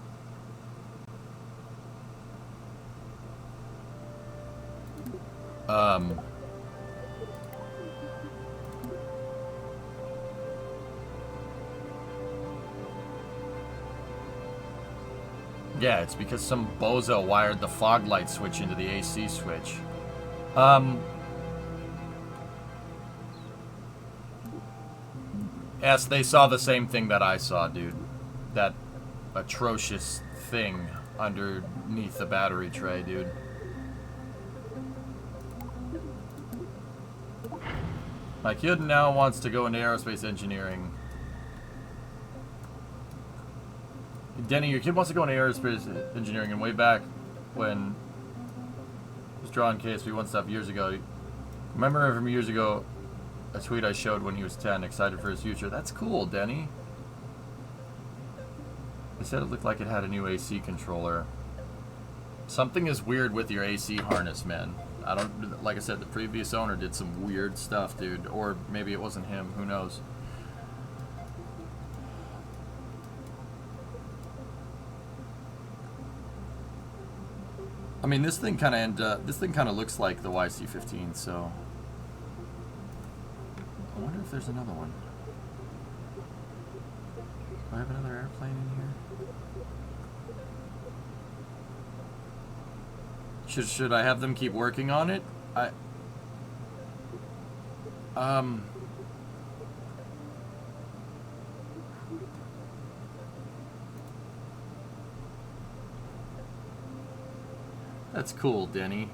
Yeah, it's because some bozo wired the fog light switch into the AC switch. Yes, they saw the same thing that I saw, dude. That atrocious thing underneath the battery tray, dude. My kid now wants to go into aerospace engineering. Denny, your kid wants to go into aerospace engineering, and way back when he was drawing KSP-1 stuff years ago, remember from years ago a tweet I showed when he was 10, excited for his future. That's cool, Denny. They said it looked like it had a new AC controller. Something is weird with your AC harness, man. I don't, like I said, the previous owner did some weird stuff, dude. Or maybe it wasn't him, who knows. I mean, this thing kind of looks like the YC-15, so I wonder if there's another one. Do I have another airplane in here? Should I have them keep working on it? That's cool, Denny.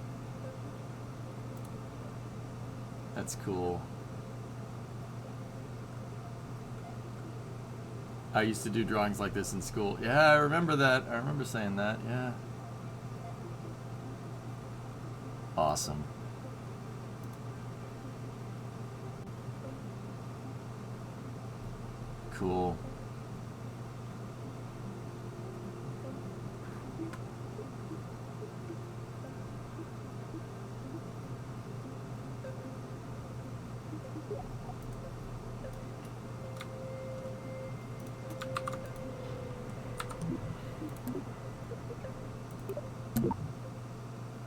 That's cool. I used to do drawings like this in school. Yeah, I remember that. I remember saying that, yeah. Awesome. Cool.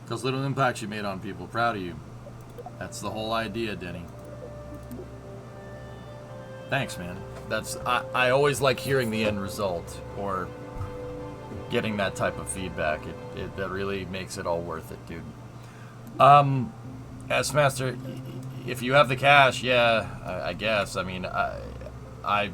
Those little impacts you made on people, proud of you. That's the whole idea, Denny. Thanks, man. I always like hearing the end result or getting that type of feedback. That really makes it all worth it, dude. S-Master, if you have the cash, yeah, I guess. I mean, I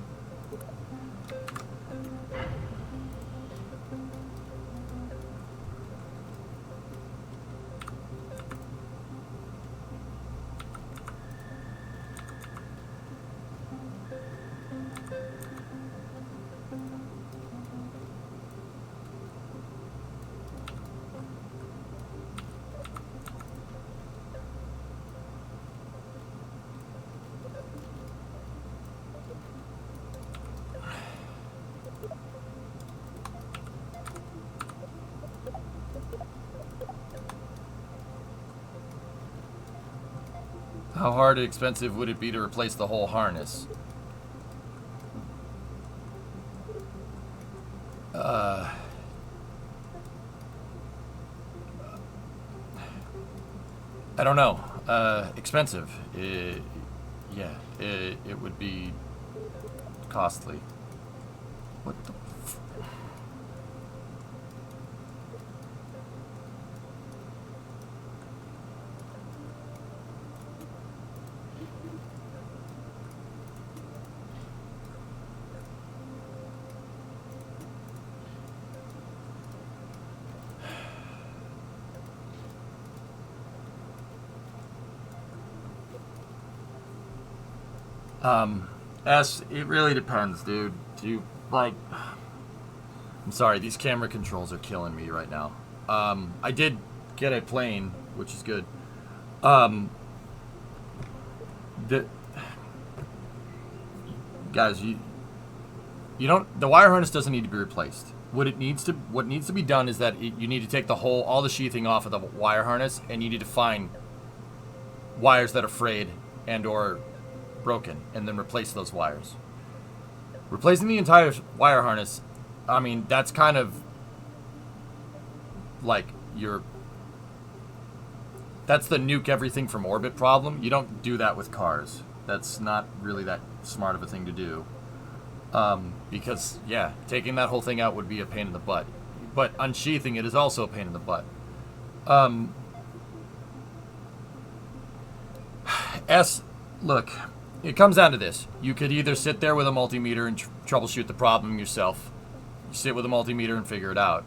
How hard and expensive would it be to replace the whole harness? I don't know. Expensive. Yeah, it would be costly. What the f- it really depends, dude. Do you, like... I'm sorry, these camera controls are killing me right now. I did get a plane, which is good. Guys, you don't... The wire harness doesn't need to be replaced. What needs to be done is that you need to take all the sheathing off of the wire harness, and you need to find wires that are frayed and or broken, and then replace those wires. Replacing the entire wire harness, I mean, that's kind of like that's the nuke everything from orbit problem. You don't do that with cars. That's not really that smart of a thing to do. Because, yeah, taking that whole thing out would be a pain in the butt. But unsheathing it is also a pain in the butt. Look, it comes down to this. You could either sit there with a multimeter and troubleshoot the problem yourself, You sit with a multimeter and figure it out.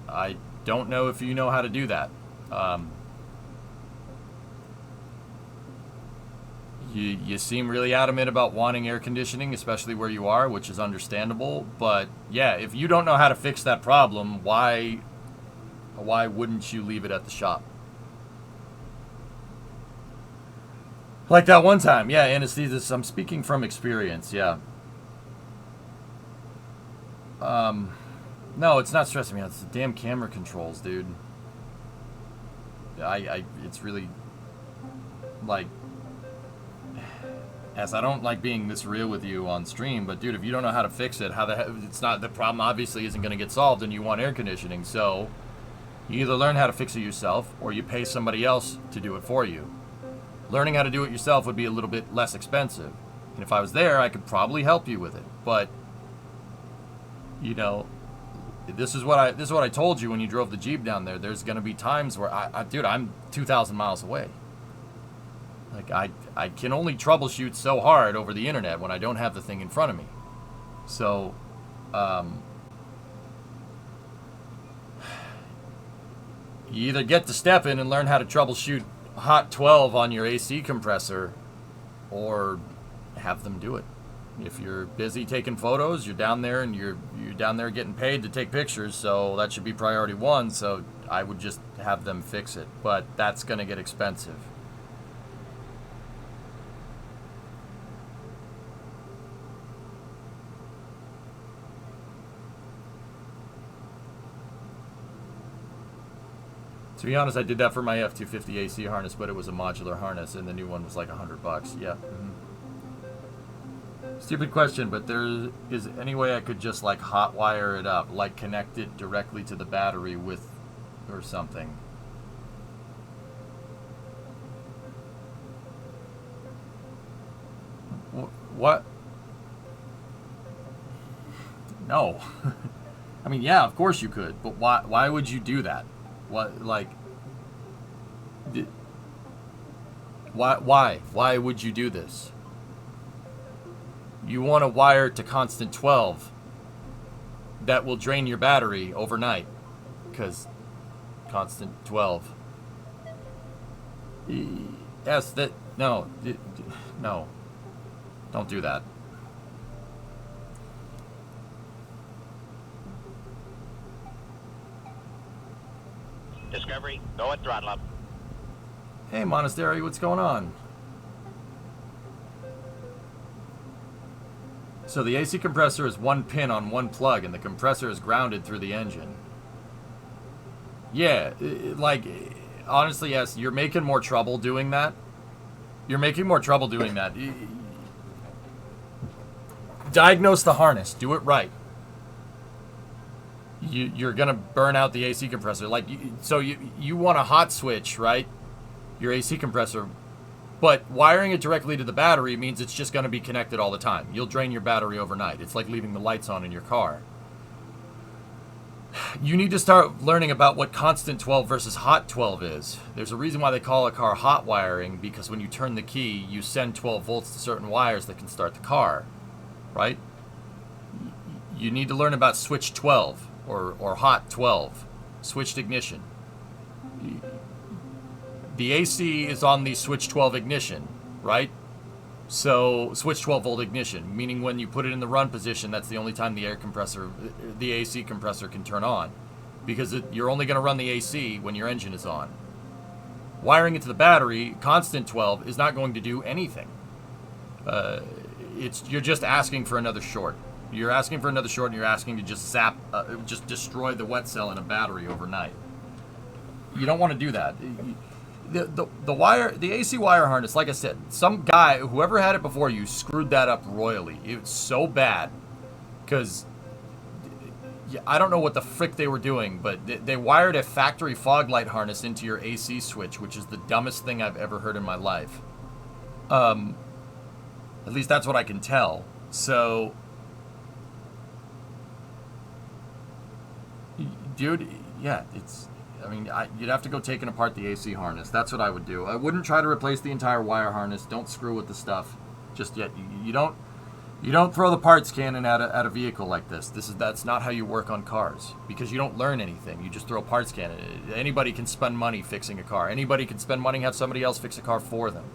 I don't know if you know how to do that. You seem really adamant about wanting air conditioning, especially where you are, which is understandable. But yeah, if you don't know how to fix that problem, why wouldn't you leave it at the shop? Like that one time, yeah, anesthesis. I'm speaking from experience, yeah. No, it's not stressing me out. It's the damn camera controls, dude. It's really, like, as I don't like being this real with you on stream, but dude, if you don't know how to fix it, it's not, the problem obviously isn't going to get solved, and you want air conditioning, so you either learn how to fix it yourself, or you pay somebody else to do it for you. Learning how to do it yourself would be a little bit less expensive, and if I was there, I could probably help you with it, but, you know, this is what I told you when you drove the Jeep down there. There's going to be times where, dude, I'm 2,000 miles away. Like, I can only troubleshoot so hard over the internet when I don't have the thing in front of me. So, you either get to step in and learn how to troubleshoot hot 12 on your AC compressor, or have them do it. If you're busy taking photos, you're down there and you're down there getting paid to take pictures, so that should be priority one, so I would just have them fix it. But that's going to get expensive. To be honest, I did that for my F250 AC harness, but it was a modular harness, and the new one was like $100. Yeah. Mm-hmm. Stupid question, but there is any way I could just like hot wire it up, like connect it directly to the battery with, or something. What? No. I mean, yeah, of course you could, but why would you do that? What, like, why would you do this? You want to wire to constant 12 that will drain your battery overnight, because constant 12. Yes, no, don't do that. Discovery, go at throttle up. Hey, Monastery, what's going on? So the AC compressor is one pin on one plug, and the compressor is grounded through the engine. Yeah, like, honestly, yes, you're making more trouble doing that. You're making more trouble doing that. Diagnose the harness. Do it right. You're going to burn out the AC compressor. Like, so you want a hot switch, right? Your AC compressor. But wiring it directly to the battery means it's just going to be connected all the time. You'll drain your battery overnight. It's like leaving the lights on in your car. You need to start learning about what constant 12 versus hot 12 is. There's a reason why they call a car hot wiring, because when you turn the key, you send 12 volts to certain wires that can start the car, right? You need to learn about switch 12 or hot 12, switched ignition. The AC is on the switch 12 ignition, right? So switch 12 volt ignition, meaning when you put it in the run position, that's the only time the AC compressor can turn on, because you're only going to run the AC when your engine is on. Wiring it to the battery, constant 12, is not going to do anything. You're just asking for another short. You're asking for another short, and you're asking to just just destroy the wet cell in a battery overnight. You don't want to do that. The AC wire harness, like I said, some guy, whoever had it before you, screwed that up royally. It's so bad, because I don't know what the frick they were doing, but they wired a factory fog light harness into your AC switch, which is the dumbest thing I've ever heard in my life. At least that's what I can tell. So, dude, yeah, you'd have to go taking apart the AC harness. That's what I would do. I wouldn't try to replace the entire wire harness. Don't screw with the stuff just yet. You don't You don't throw the parts cannon at a vehicle like this. That's not how you work on cars, because you don't learn anything. You just throw a parts cannon. Anybody can spend money fixing a car. Anybody can spend money and have somebody else fix a car for them.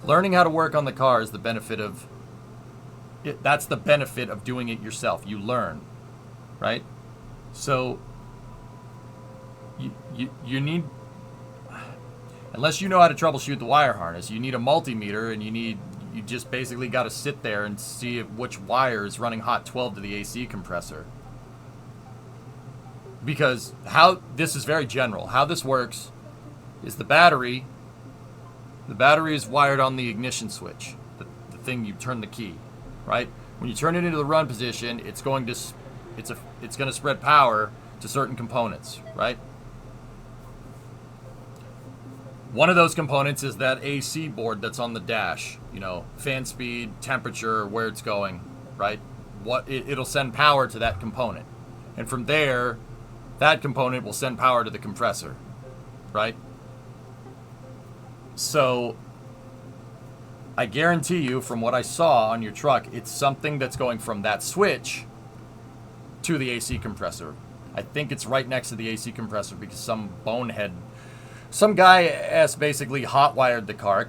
Learning how to work on the car is the benefit of it. That's the benefit of doing it yourself. You learn, right? So you need, unless you know how to troubleshoot the wire harness, you need a multimeter, and you just basically got to sit there and see which wire is running hot 12 to the AC compressor. Because this is very general. How this works is the battery is wired on the ignition switch, the thing you turn the key, right? When you turn it into the run position, it's going to spread power to certain components, right? One of those components is that AC board that's on the dash, fan speed, temperature, where it's going, right? It'll send power to that component. And from there, that component will send power to the compressor, right? So I guarantee you, from what I saw on your truck, it's something that's going from that switch to the AC compressor. I think it's right next to the AC compressor, because some guy has basically hot-wired the car,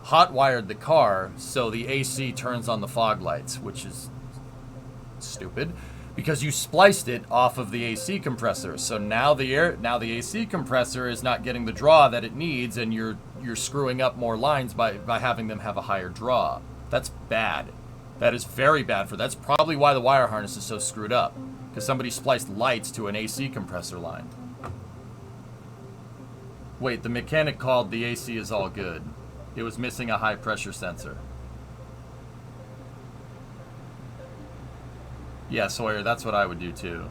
hot-wired the car so the AC turns on the fog lights, which is stupid, because you spliced it off of the AC compressor. So now the AC compressor is not getting the draw that it needs, and you're screwing up more lines by having them have a higher draw. That's bad. That is very bad that's probably why the wire harness is so screwed up, because somebody spliced lights to an AC compressor line. Wait, the mechanic called the AC is all good. It was missing a high pressure sensor. Yeah, Sawyer, that's what I would do too.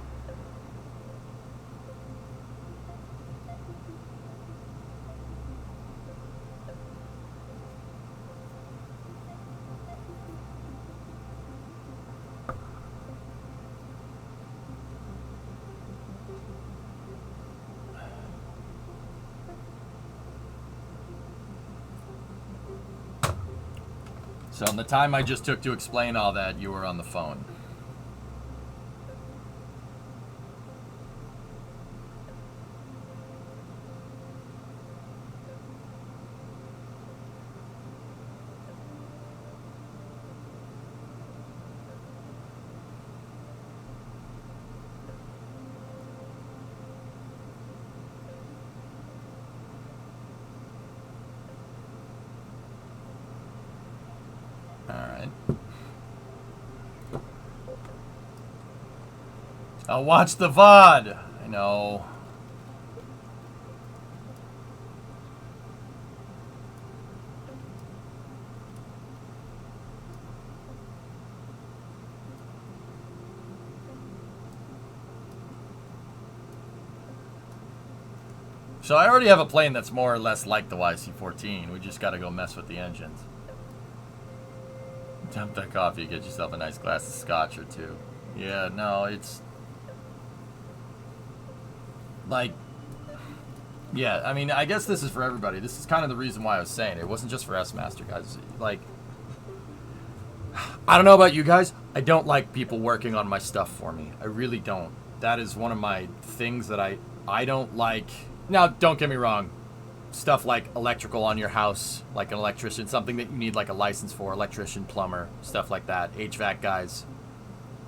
So in the time I just took to explain all that, you were on the phone. I'll watch the VOD. I know. So I already have a plane that's more or less like the YC-14. We just got to go mess with the engines. Dump that coffee, get yourself a nice glass of scotch or two. Yeah, no, it's... like, yeah, I mean, I guess this is for everybody. This is kind of the reason why I was saying it. It wasn't just for S-Master, guys. Like, I don't know about you guys. I don't like people working on my stuff for me. I really don't. That is one of my things that I don't like. Now, don't get me wrong. Stuff like electrical on your house, like an electrician, something that you need like a license for, electrician, plumber, stuff like that, HVAC guys.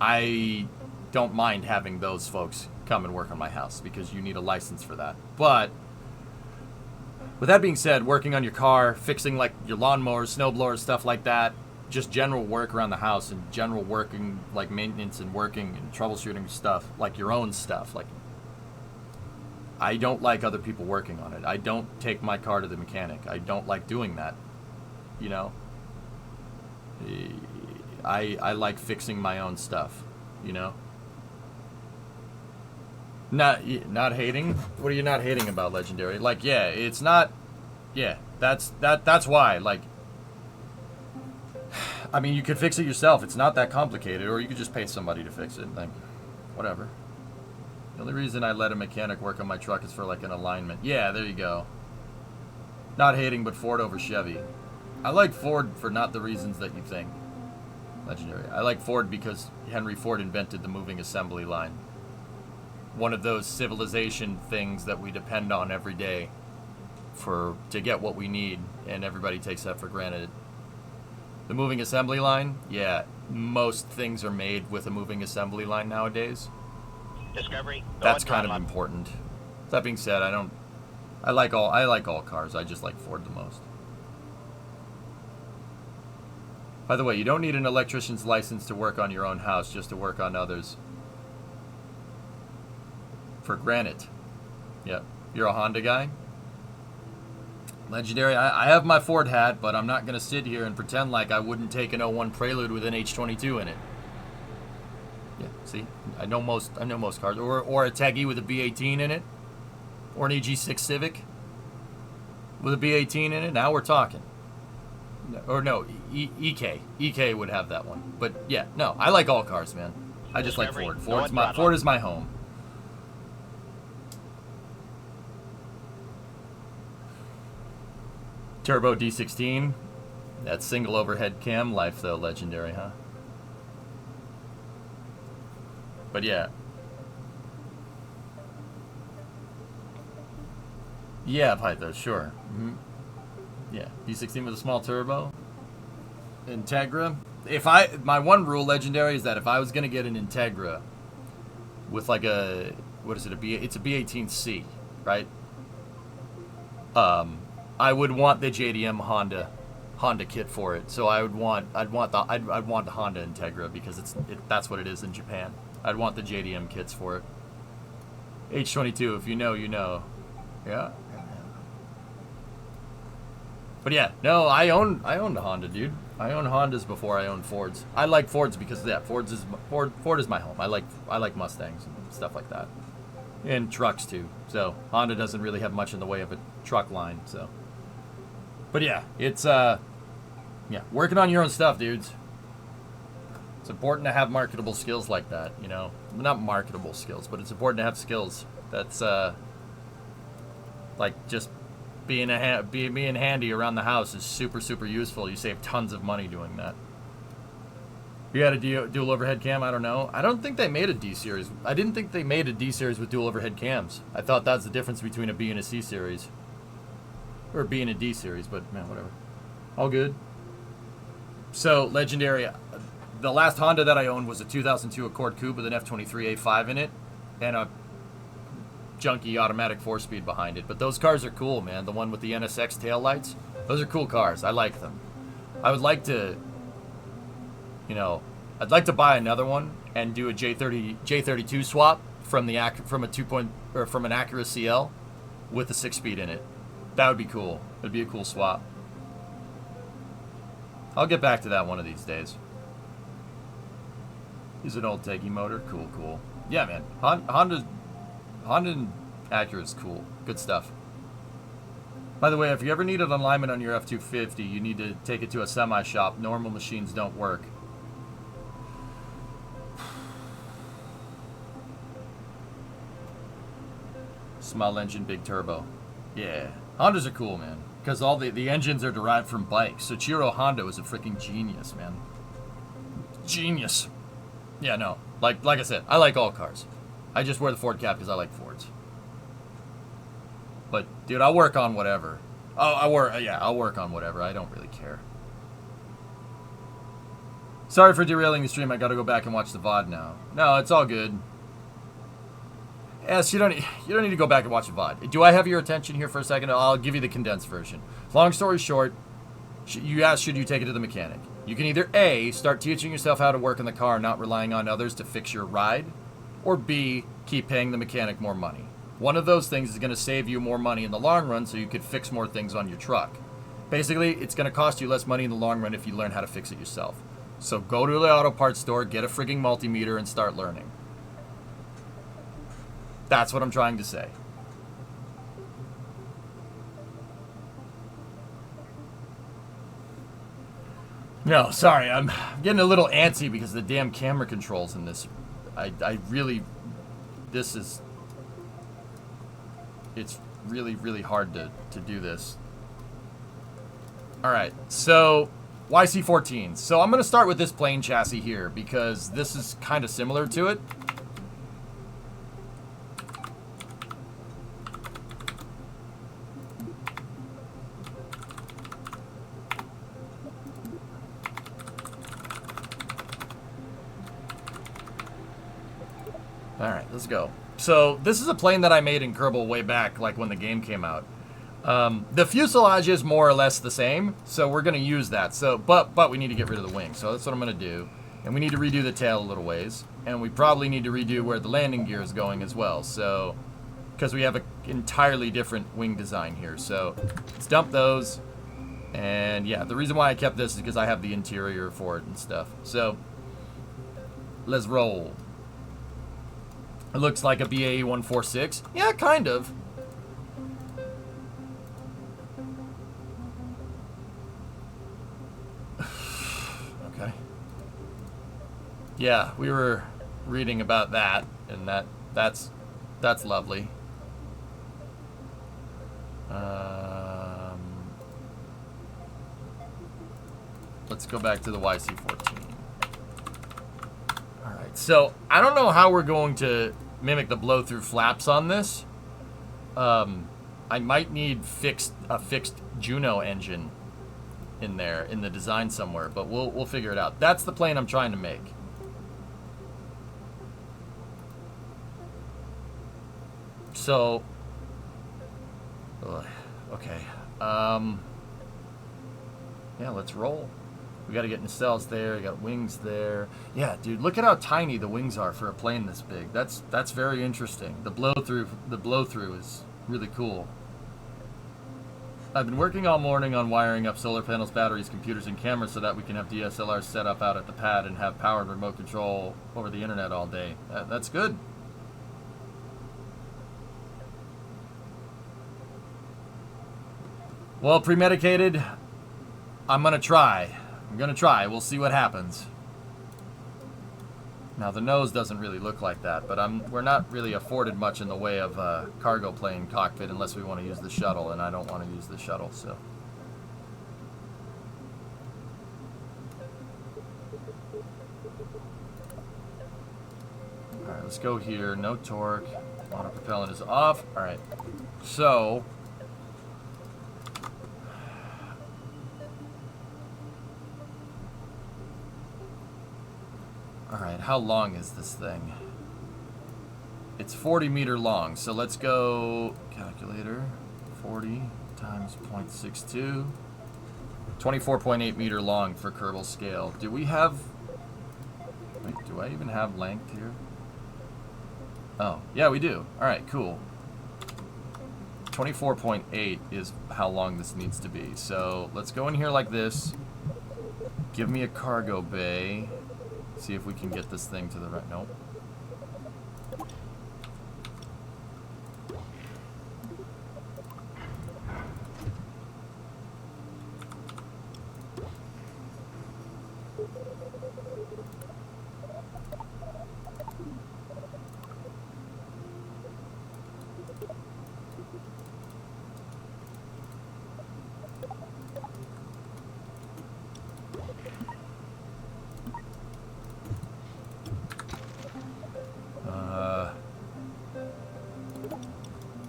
I don't mind having those folks come and work on my house because you need a license for that. But with that being said, working on your car, fixing like your lawnmowers, snowblowers, stuff like that, just general work around the house and general working like maintenance and working and troubleshooting stuff, like your own stuff, like I don't like other people working on it. I don't take my car to the mechanic. I don't like doing that. You know? I like fixing my own stuff, you know? Not hating? What are you not hating about Legendary? Like, yeah, it's not... Yeah, that's why. Like, I mean, you could fix it yourself. It's not that complicated. Or you could just pay somebody to fix it. Like, whatever. The only reason I let a mechanic work on my truck is for, like, an alignment. Yeah, there you go. Not hating, but Ford over Chevy. I like Ford for not the reasons that you think. Legendary. I like Ford because Henry Ford invented the moving assembly line. One of those civilization things that we depend on every day to get what we need, and everybody takes that for granted. The moving assembly line, yeah, most things are made with a moving assembly line nowadays. Discovery. That's going kind of throttle up. important. That being said, I like all cars. I just like Ford the most. By the way, you don't need an electrician's license to work on your own house, just to work on others. For granite. Yep. You're a Honda guy? Legendary. I have my Ford hat, but I'm not going to sit here and pretend like I wouldn't take an '01 Prelude with an H22 in it. Yeah, see? I know most cars. Or a Teggy with a B18 in it. Or an EG6 Civic with a B18 in it. Now we're talking. Or no, EK. EK would have that one. But yeah, no, I like all cars, man. I just like Ford. Ford is my home. Turbo D16. That single overhead cam life, though, legendary, huh? But yeah. Yeah, Python, sure. Mm-hmm. Yeah, D16 with a small turbo. Integra. My one rule, legendary, is that if I was gonna get an Integra with like a, what is it? It's a B18C, right? I would want the JDM Honda kit for it. So I'd want the Honda Integra because that's what it is in Japan. I'd want the JDM kits for it. H22, if you know, you know. Yeah. But yeah, no, I owned a Honda, dude. I owned Hondas before I owned Fords. I like Fords because of that. Ford is my home. I like Mustangs and stuff like that, and trucks too. So Honda doesn't really have much in the way of a truck line. So, but yeah, it's working on your own stuff, dudes. It's important to have marketable skills like that. You know, not marketable skills, but it's important to have skills that's like just. Being handy around the house is super, super useful. You save tons of money doing that. You had a dual overhead cam? I don't know. I don't think they made a D series. I didn't think they made a D series with dual overhead cams. I thought that's the difference between a B and a C series. Or a B and a D series, but man, whatever. All good. So, legendary. The last Honda that I owned was a 2002 Accord Coupe with an F23 A5 in it. And a junky automatic 4-speed behind it, but those cars are cool, man. The one with the NSX taillights, those are cool cars. I like them. I would like to, I'd like to buy another one and do a J32 swap from an Acura CL with a 6-speed in it. That would be cool. It'd be a cool swap. I'll get back to that one of these days. Is an old Teggy motor? Cool. Yeah, man. Honda and Acura is cool. Good stuff. By the way, if you ever need an alignment on your F-250, you need to take it to a semi-shop. Normal machines don't work. Small engine, big turbo. Yeah. Hondas are cool, man. Because all the engines are derived from bikes. So Chiro Honda was a freaking genius, man. Genius. Yeah, no. Like I said, I like all cars. I just wear the Ford cap because I like Fords. But, dude, I'll work on whatever. I'll work on whatever. I don't really care. Sorry for derailing the stream. I got to go back and watch the VOD now. No, it's all good. Yes, you don't need to go back and watch the VOD. Do I have your attention here for a second? I'll give you the condensed version. Long story short, you asked, should you take it to the mechanic? You can either A, start teaching yourself how to work in the car, not relying on others to fix your ride, or B, keep paying the mechanic more money. One of those things is going to save you more money in the long run so you could fix more things on your truck. Basically, it's going to cost you less money in the long run if you learn how to fix it yourself. So go to the auto parts store, get a frigging multimeter, and start learning. That's what I'm trying to say. No, sorry, I'm getting a little antsy because of the damn camera controls in this. It's really, really hard to do this. All right, so YC-14. So I'm going to start with this plane chassis here because this is kind of similar to it. All right, let's go. So this is a plane that I made in Kerbal way back, like when the game came out. The fuselage is more or less the same, so we're going to use that. So, but we need to get rid of the wing, so that's what I'm going to do. And we need to redo the tail a little ways, and we probably need to redo where the landing gear is going as well. So, because we have an entirely different wing design here, so let's dump those. And yeah, the reason why I kept this is because I have the interior for it and stuff. So, let's roll. It looks like a BAE 146. Yeah, kind of. Okay. Yeah, we were reading about that, and that's lovely. Let's go back to the YC-14. All right, so I don't know how we're going to mimic the blow-through flaps on this. I might need a fixed Juno engine in there in the design somewhere, but we'll figure it out. That's the plane I'm trying to make. So, okay. Yeah, let's roll. We got to get nacelles there. We got wings there. Yeah, dude, look at how tiny the wings are for a plane this big. That's very interesting. The blow through is really cool. I've been working all morning on wiring up solar panels, batteries, computers, and cameras so that we can have DSLRs set up out at the pad and have powered remote control over the internet all day. That's good. Well, premedicated, I'm gonna try. We'll see what happens. Now, the nose doesn't really look like that, but we're not really afforded much in the way of a cargo plane cockpit unless we want to use the shuttle, and I don't want to use the shuttle, so. All right, let's go here. No torque. Auto propellant is off. All right, so. Alright, how long is this thing? It's 40-meter long, so let's go, calculator, 40 times 0.62, 24.8 meter long for Kerbal scale. Do we have, wait, do I even have length here? Oh, yeah, we do. Alright, cool. 24.8 is how long this needs to be. So let's go in here like this. Give me a cargo bay. See if we can get this thing to the right. Nope.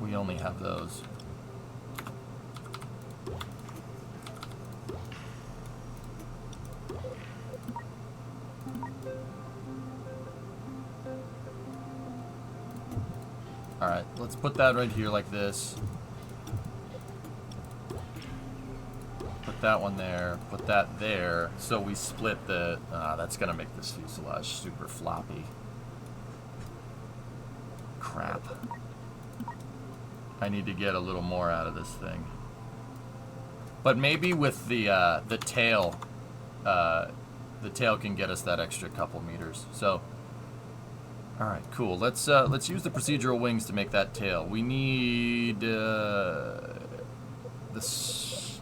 We only have those. All right, let's put that right here like this. Put that one there, put that there, so we split the, that's gonna make this fuselage super floppy. Crap. I need to get a little more out of this thing. But maybe with the tail can get us that extra couple meters. So, all right, cool. Let's use the procedural wings to make that tail. We need this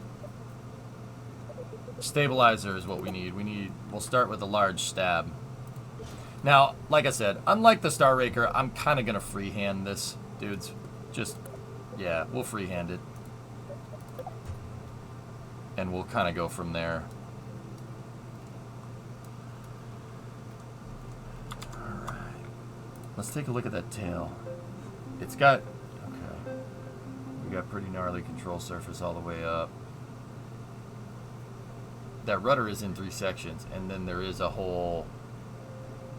stabilizer is what we need. We'll start with a large stab. Now, like I said, unlike the Star Raker, I'm kind of gonna freehand this, dudes. Just, yeah, we'll freehand it. and we'll kind of go from there. All right. Let's take a look at that tail. It's got, okay, we got pretty gnarly control surface all the way up. That rudder is in 3 sections, and then there is a whole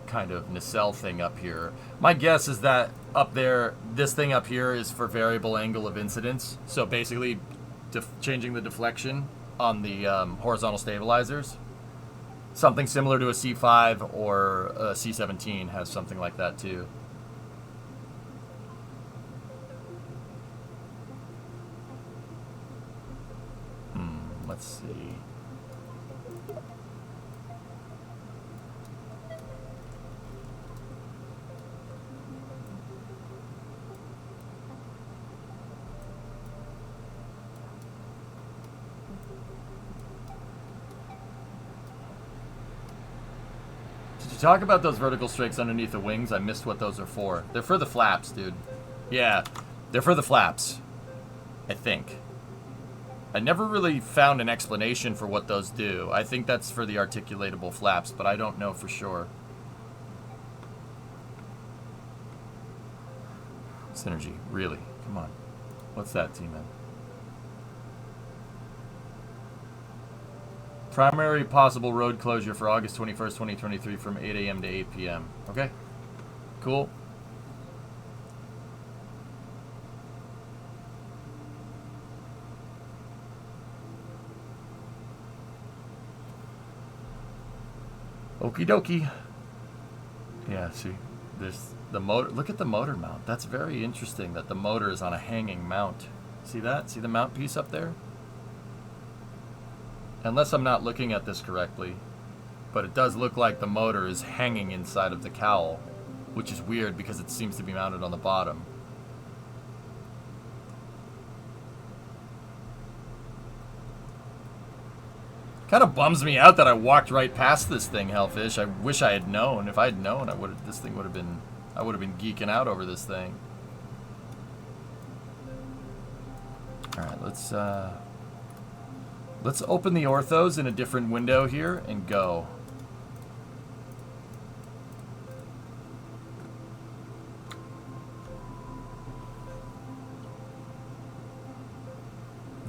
kind of nacelle thing up here. My guess is that up there, this thing up here is for variable angle of incidence. So basically, changing the deflection on the horizontal stabilizers. Something similar to a C5 or a C17 has something like that too. Let's see. Talk about those vertical strakes underneath the wings. I missed what those are for. They're for the flaps, dude. Yeah, they're for the flaps, I think. I never really found an explanation for what those do. I think that's for the articulatable flaps, but I don't know for sure. Synergy, really? Come on. What's that, T-Man? Primary possible road closure for August 21st, 2023 from 8 a.m. to 8 p.m. Okay. Cool. Okie dokie. Yeah, see. There's the motor. Look at the motor mount. That's very interesting that the motor is on a hanging mount. See that? See the mount piece up there? Unless I'm not looking at this correctly, but it does look like the motor is hanging inside of the cowl, which is weird because it seems to be mounted on the bottom. Kind of bums me out that I walked right past this thing, Hellfish. I wish I had known. If I had known, I would have. This thing would have been. I would have been geeking out over this thing. All right, let's open the orthos in a different window here and go.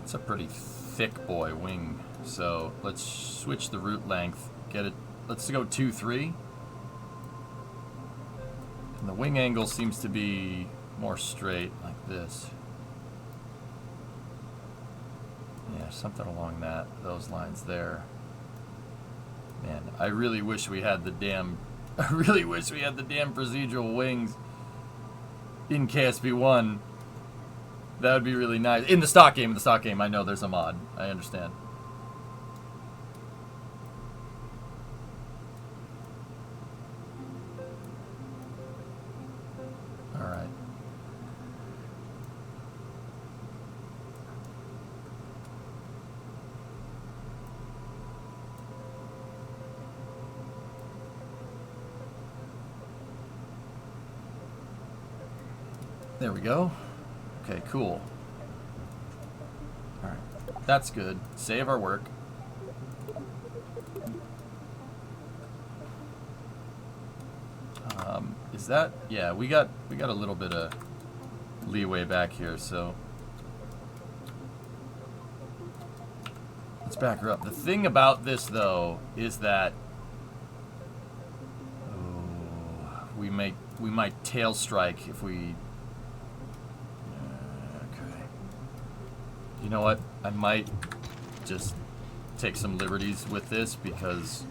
It's a pretty thick boy wing. So let's switch the root length. Get it. Let's go 2-3. And the wing angle seems to be more straight like this. Yeah, something along those lines there. Man, I really wish we had the damn procedural wings in KSP1. That would be really nice. In the stock game, I know there's a mod. I understand. All right. There we go. Okay, cool. Alright. That's good. Save our work. Is that... Yeah, we got a little bit of leeway back here, so... Let's back her up. The thing about this, though, is that... Oh, we might tail strike if we... You know what? I might just take some liberties with this because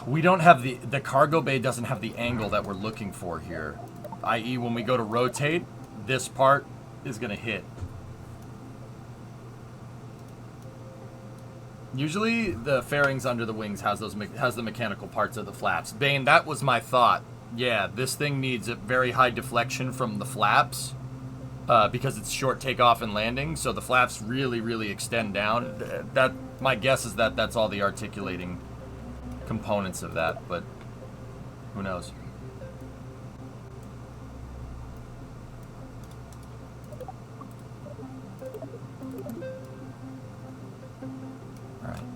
we don't have the cargo bay doesn't have the angle that we're looking for here. I.e., when we go to rotate, this part is going to hit. Usually, the fairings under the wings has the mechanical parts of the flaps. Bane, that was my thought. Yeah, this thing needs a very high deflection from the flaps because it's short takeoff and landing, so the flaps really, really extend down. That my guess is that that's all the articulating components of that, but who knows?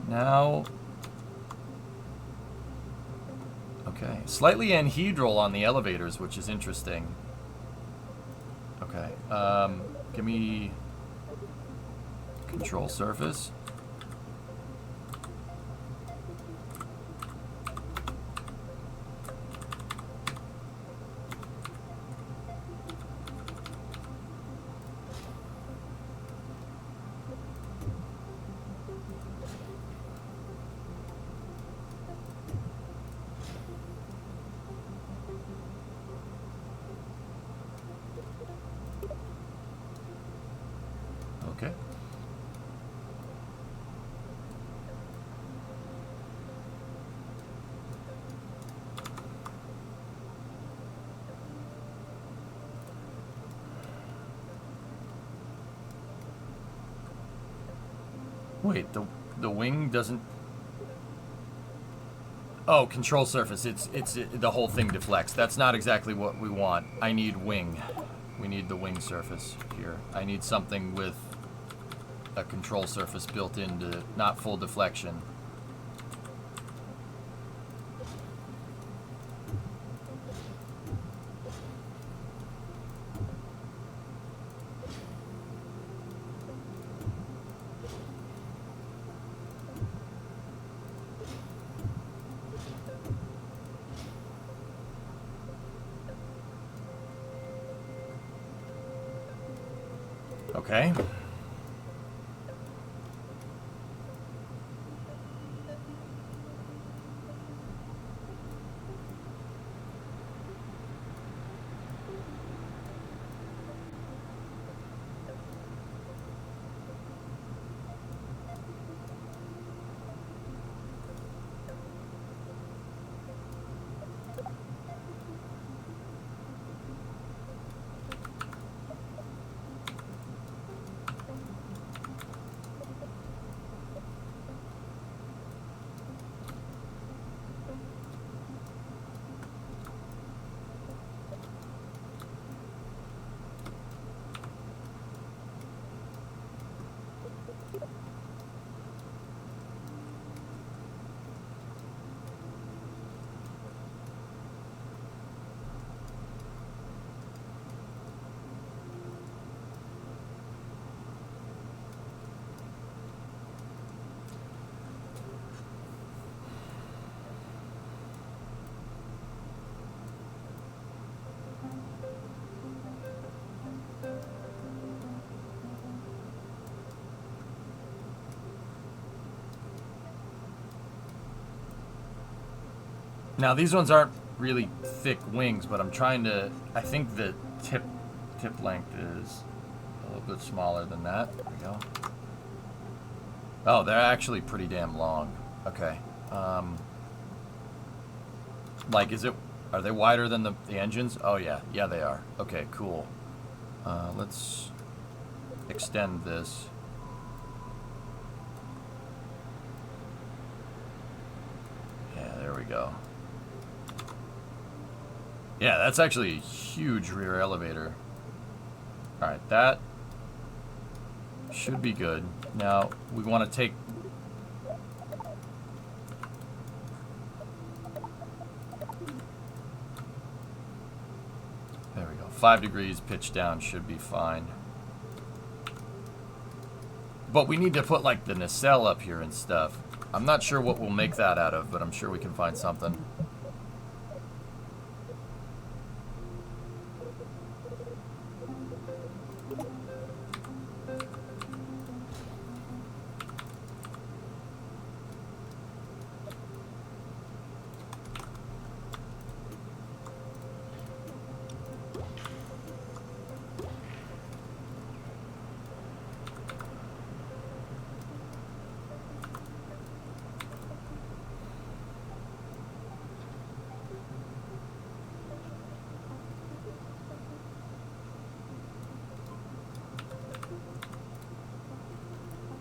Now, okay, slightly anhedral on the elevators, which is interesting. Okay, give me control surface. Okay. Wait, the wing doesn't. Oh, control surface. It's the whole thing deflects. That's not exactly what we want. I need wing. We need the wing surface here. I need something with a control surface built into, not full deflection. Okay. Now these ones aren't really thick wings, but I'm trying to. I think the tip length is a little bit smaller than that. There we go. Oh, they're actually pretty damn long. Okay. Like, are they wider than the engines? Oh yeah, yeah they are. Okay, cool. Let's extend this. Yeah, there we go. Yeah, that's actually a huge rear elevator. Alright, that should be good. Now, we want to take... There we go. 5 degrees pitch down should be fine. But we need to put, like, the nacelle up here and stuff. I'm not sure what we'll make that out of, but I'm sure we can find something.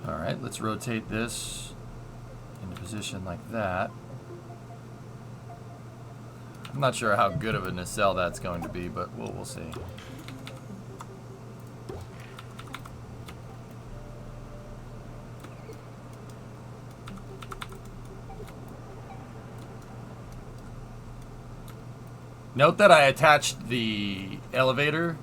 Alright, let's rotate this into position like that. I'm not sure how good of a nacelle that's going to be, but we'll see. Note that I attached the elevator,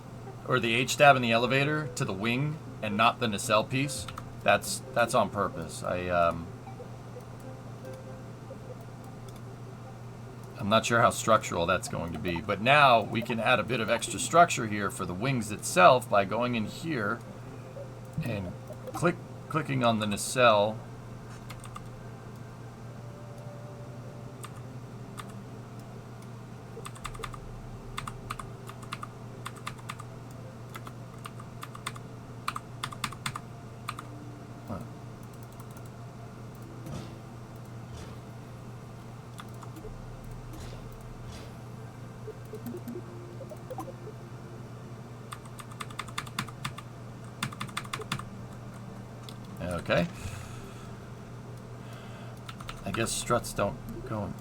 or the H-stab in the elevator, to the wing and not the nacelle piece. That's on purpose. I'm not sure how structural that's going to be, but now we can add a bit of extra structure here for the wings itself by going in here and clicking on the nacelle. Okay. I guess struts don't go.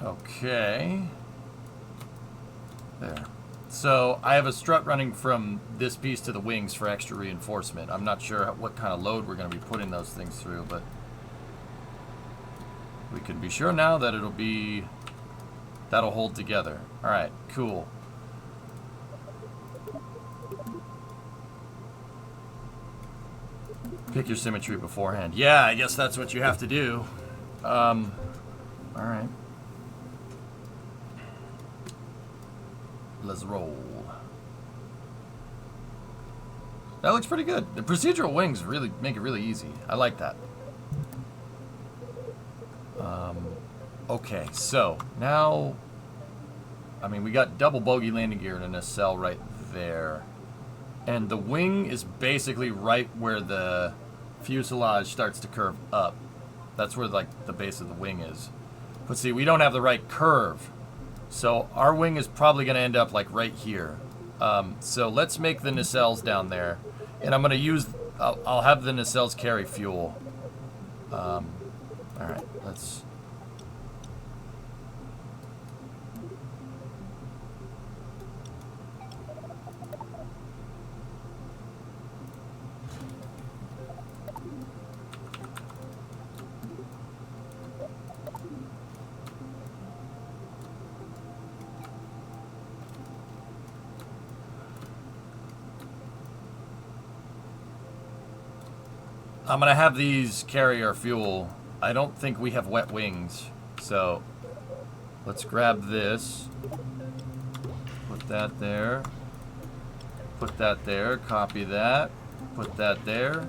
Okay. There. So I have a strut running from this piece to the wings for extra reinforcement. I'm not sure what kind of load we're going to be putting those things through, but we can be sure now that that'll hold together. All right, cool. Pick your symmetry beforehand. Yeah, I guess that's what you have to do. All right. Let's roll. That looks pretty good. The procedural wings really make it really easy. I like that. Okay, so now, I mean, we got double bogey landing gear and a nacelle right there. And the wing is basically right where the fuselage starts to curve up. That's where, like, the base of the wing is. But see, we don't have the right curve. So our wing is probably going to end up, like, right here. So let's make the nacelles down there. And I'm going to use, I'll have the nacelles carry fuel. All right, let's... I'm going to have these carry our fuel. I don't think we have wet wings. So let's grab this. Put that there. Put that there. Copy that. Put that there.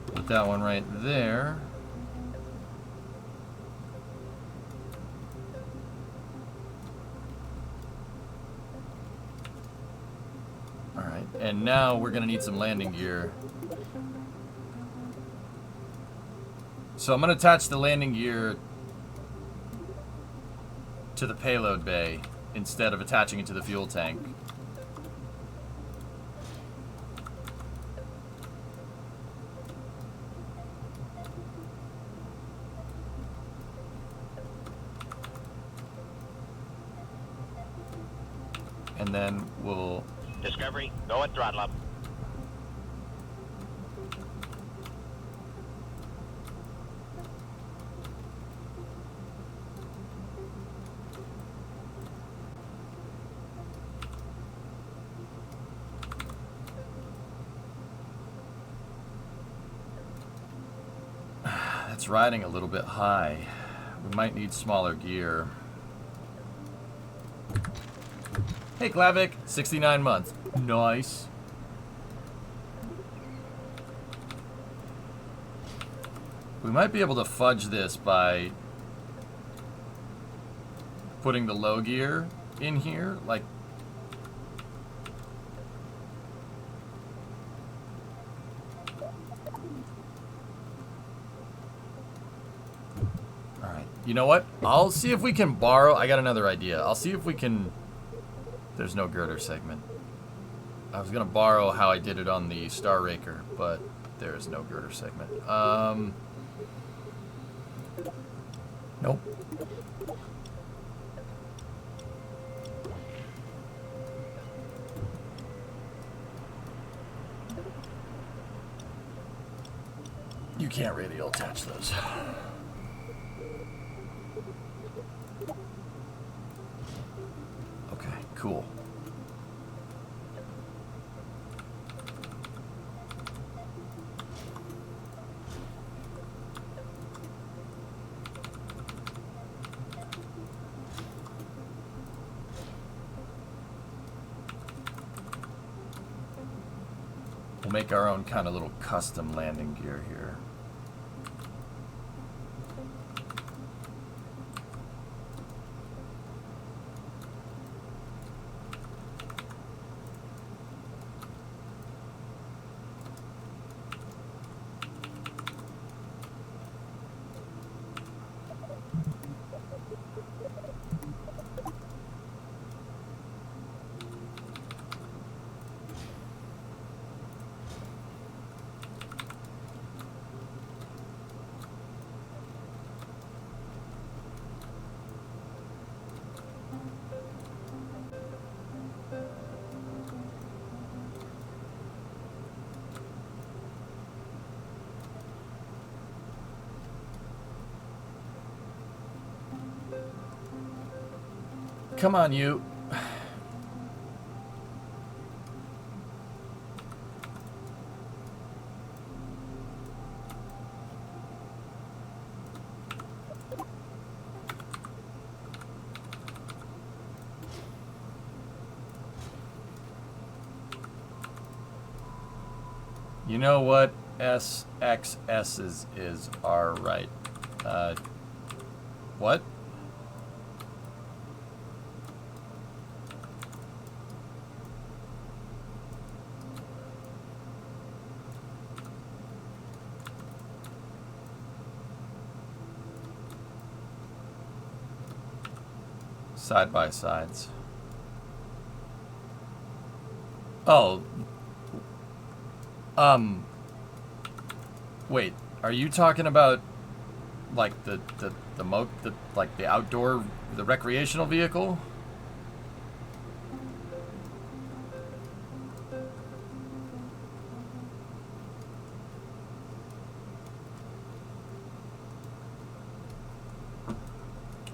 Put that one right there. All right. And now we're going to need some landing gear. So I'm going to attach the landing gear to the payload bay instead of attaching it to the fuel tank. And then we'll... Discovery, go at throttle up. It's riding a little bit high. We might need smaller gear. Hey, Glavik, 69 months. Nice. We might be able to fudge this by putting the low gear in here, like. Alright, you know what? I'll see if we can borrow. I got another idea. I'll see if we can. There's no girder segment. I was gonna borrow how I did it on the Star Raker, but there is no girder segment. Nope. You can't radial attach those. Okay, cool. We'll make our own kind of little custom landing gear here. Come on, you. You know what? SXS's are right. What? Side by sides. Oh. Wait, are you talking about like the outdoor, the recreational vehicle?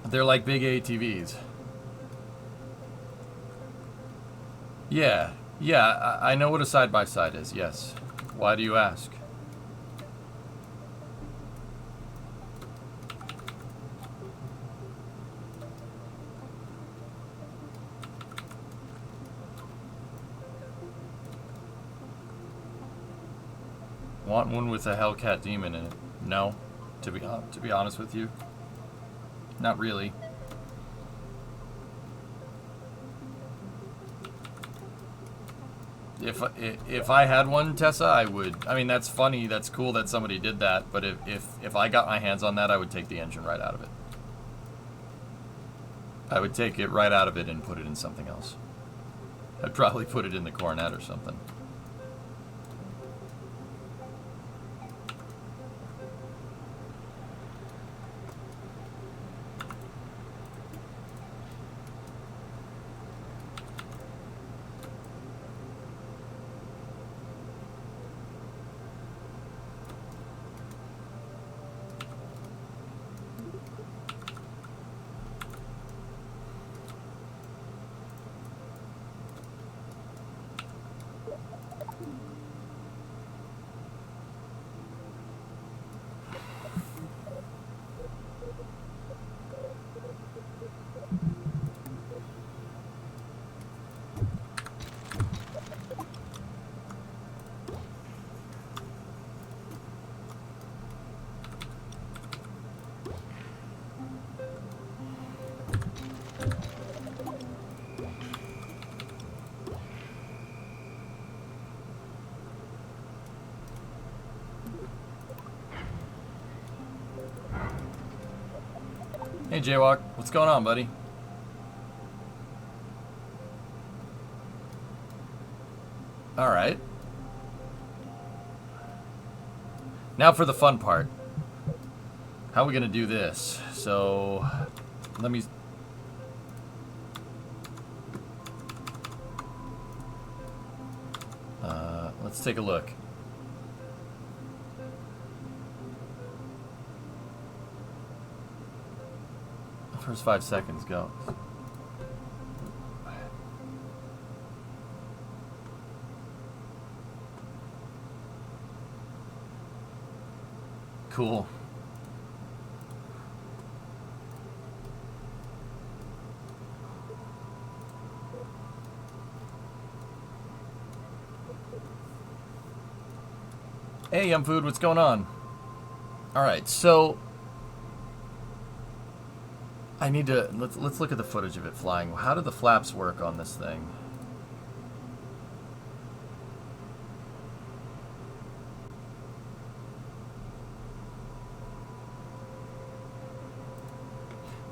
They're like big ATVs. Yeah, I know what a side-by-side is, yes. Why do you ask? Want one with a Hellcat Demon in it? No, to be honest with you. Not really. If I had one, Tessa, I would. I mean, that's funny. That's cool that somebody did that. But if I got my hands on that, I would take the engine right out of it. I would take it right out of it and put it in something else. I'd probably put it in the Coronet or something. Hey, Jaywalk. What's going on, buddy? All right. Now for the fun part. How are we going to do this? So, let me... let's take a look. First 5 seconds, go. Cool. Hey, Yum Food, what's going on? Alright, so I need to let's look at the footage of it flying. How do the flaps work on this thing?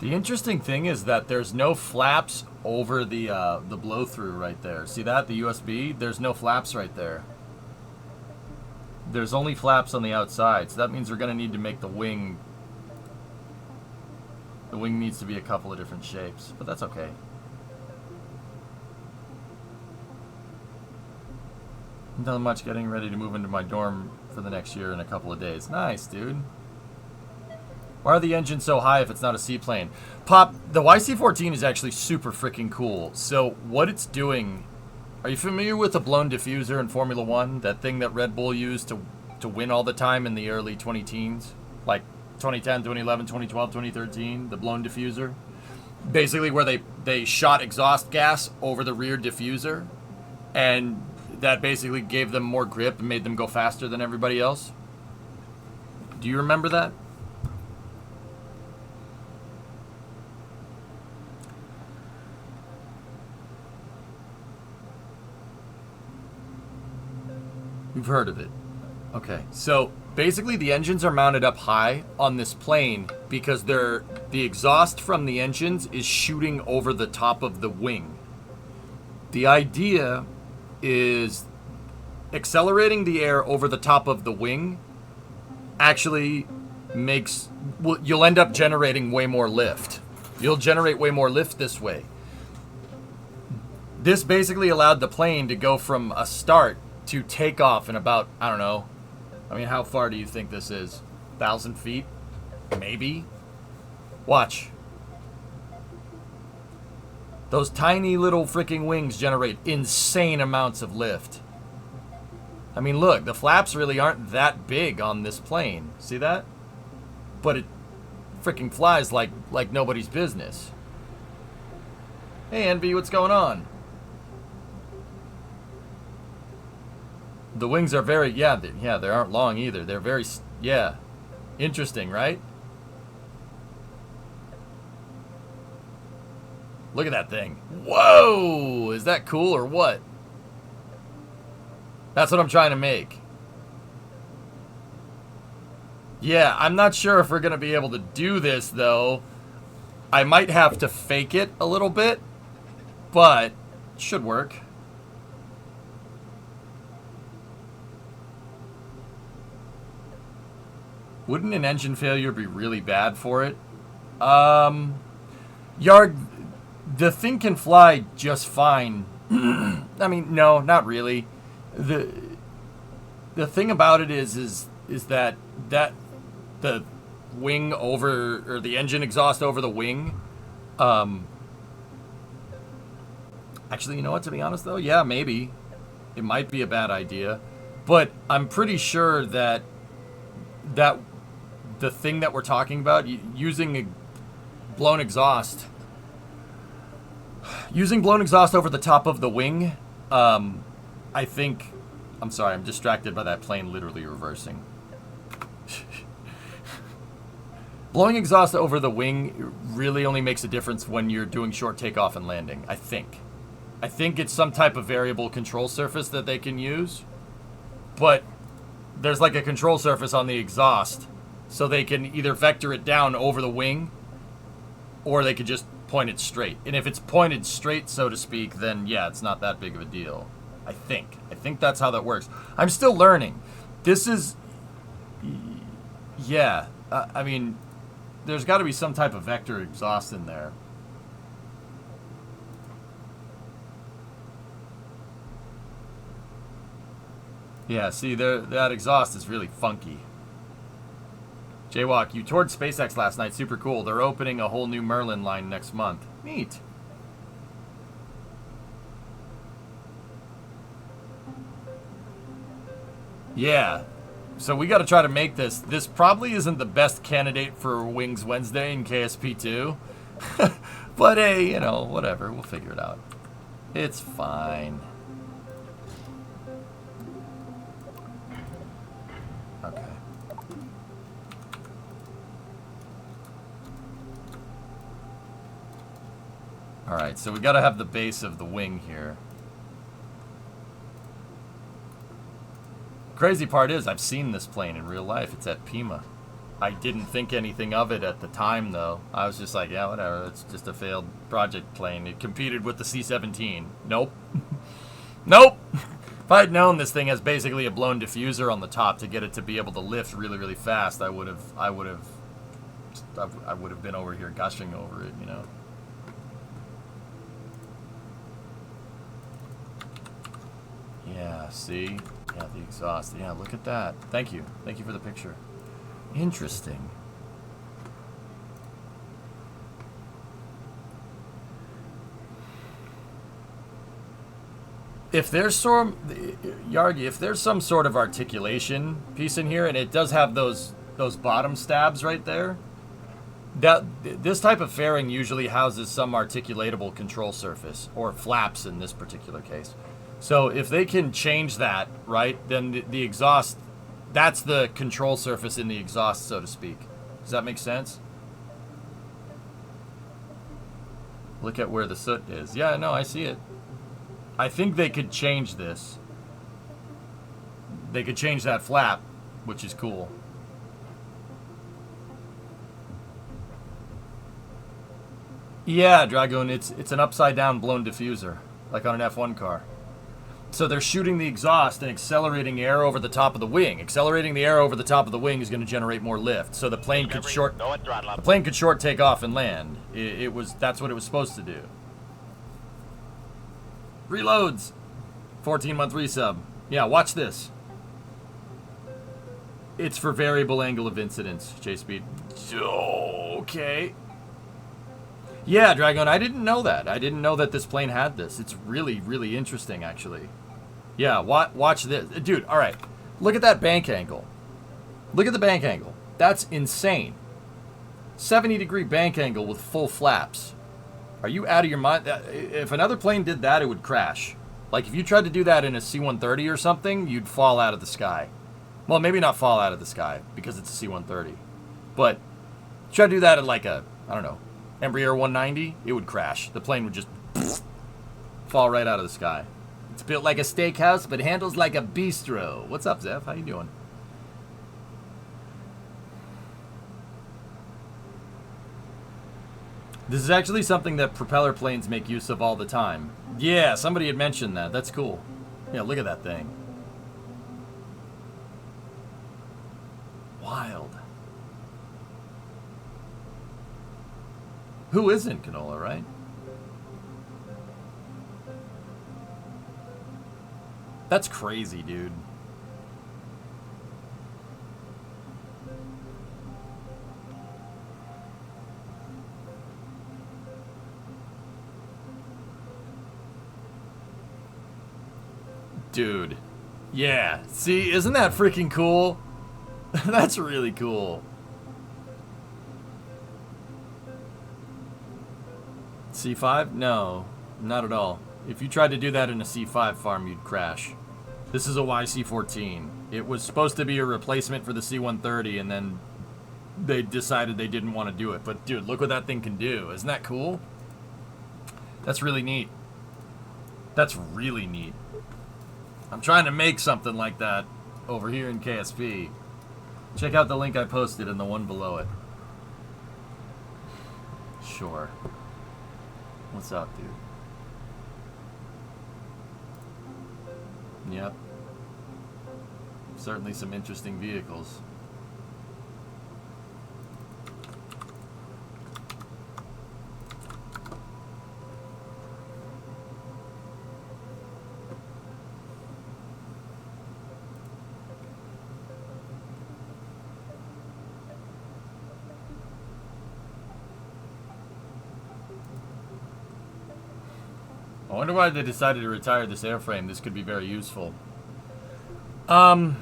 The interesting thing is that there's no flaps over the blow through right there. See that? The USB? There's no flaps right there. There's only flaps on the outside, so that means we're going to need to make the wing... The wing needs to be a couple of different shapes, but that's okay. Not much, getting ready to move into my dorm for the next year in a couple of days. Nice, dude. Why are the engines so high if it's not a seaplane? Pop, the YC-14 is actually super freaking cool. So what it's doing... Are you familiar with the blown diffuser in Formula 1? That thing that Red Bull used to win all the time in the early 20-teens? Like 2010, 2011, 2012, 2013? The blown diffuser? Basically where they shot exhaust gas over the rear diffuser. And that basically gave them more grip and made them go faster than everybody else. Do you remember that? You've heard of it. Okay, so basically the engines are mounted up high on this plane because the exhaust from the engines is shooting over the top of the wing. The idea is accelerating the air over the top of the wing actually makes... Well, you'll end up generating way more lift. You'll generate way more lift this way. This basically allowed the plane to go from a start to take off in about, I don't know, I mean, how far do you think this is? 1,000 feet? Maybe? Watch. Those tiny little freaking wings generate insane amounts of lift. I mean, look, the flaps really aren't that big on this plane. See that? But it freaking flies like nobody's business. Hey, Envy, what's going on? The wings are very, yeah, they aren't long either. They're very, yeah, interesting, right? Look at that thing. Whoa! Is that cool or what? That's what I'm trying to make. Yeah, I'm not sure if we're going to be able to do this, though. I might have to fake it a little bit, but it should work. Wouldn't an engine failure be really bad for it? Yarg, the thing can fly just fine. I mean, no, not really. The thing about it is that the wing over, or the engine exhaust over the wing, actually, you know what, to be honest though, yeah, maybe. It might be a bad idea. But I'm pretty sure that the thing that we're talking about, using a blown exhaust over the top of the wing, I think, I'm sorry, I'm distracted by that plane literally reversing. Blowing exhaust over the wing really only makes a difference when you're doing short takeoff and landing, I think. I think it's some type of variable control surface that they can use, but there's like a control surface on the exhaust, so they can either vector it down over the wing or they could just point it straight. And if it's pointed straight, so to speak, then yeah, it's not that big of a deal. I think that's how that works. I'm still learning. This is, yeah. I mean, there's got to be some type of vector exhaust in there. Yeah, see, that exhaust is really funky. Jaywalk, you toured SpaceX last night. Super cool. They're opening a whole new Merlin line next month. Neat. Yeah. So we got to try to make this. This probably isn't the best candidate for Wings Wednesday in KSP2. But hey, you know, whatever. We'll figure it out. It's fine. Okay. Alright, so we gotta have the base of the wing here. Crazy part is, I've seen this plane in real life. It's at Pima. I didn't think anything of it at the time, though. I was just like, yeah, whatever. It's just a failed project plane. It competed with the C-17. Nope. Nope! If I'd known this thing has basically a blown diffuser on the top to get it to be able to lift really, really fast, I would have been over here gushing over it, you know. Yeah, see? Yeah, the exhaust. Yeah, look at that. Thank you. Thank you for the picture. Interesting. If there's some, Yargi, if there's some sort of articulation piece in here, and it does have those bottom stabs right there, this type of fairing usually houses some articulatable control surface, or flaps in this particular case. So if they can change that, right, then the exhaust, that's the control surface in the exhaust, so to speak. Does that make sense? Look at where the soot is. Yeah, no, I see it. I think they could change this. They could change that flap, which is cool. Yeah, Dragoon, it's an upside down blown diffuser, like on an F1 car. So they're shooting the exhaust and accelerating air over the top of the wing. Accelerating the air over the top of the wing is going to generate more lift. So the plane could short take off and land. That's what it was supposed to do. Reloads. 14-month resub. Yeah, watch this. It's for variable angle of incidence, J-Speed. Okay. Yeah, Dragon, I didn't know that. I didn't know that this plane had this. It's really, really interesting, actually. Yeah, watch this. Dude, all right. Look at that bank angle. Look at the bank angle. That's insane. 70-degree bank angle with full flaps. Are you out of your mind? If another plane did that, it would crash. Like, if you tried to do that in a C-130 or something, you'd fall out of the sky. Well, maybe not fall out of the sky, because it's a C-130. But, try to do that at like a, I don't know, Embraer 190, it would crash. The plane would just fall right out of the sky. It's built like a steakhouse, but handles like a bistro. What's up, Zeph? How you doing? This is actually something that propeller planes make use of all the time. Yeah, somebody had mentioned that. That's cool. Yeah, look at that thing. Wild. Who isn't Canola, right? That's crazy, dude. Dude. Yeah. See, isn't that freaking cool? That's really cool. C5? No, not at all. If you tried to do that in a C5 farm, you'd crash. This is a YC-14. It was supposed to be a replacement for the C-130, and then they decided they didn't want to do it. But, dude, look what that thing can do. Isn't that cool? That's really neat. That's really neat. I'm trying to make something like that over here in KSP. Check out the link I posted and the one below it. Sure. What's up, dude? Yep. Certainly some interesting vehicles. I wonder why they decided to retire this airframe. This could be very useful. The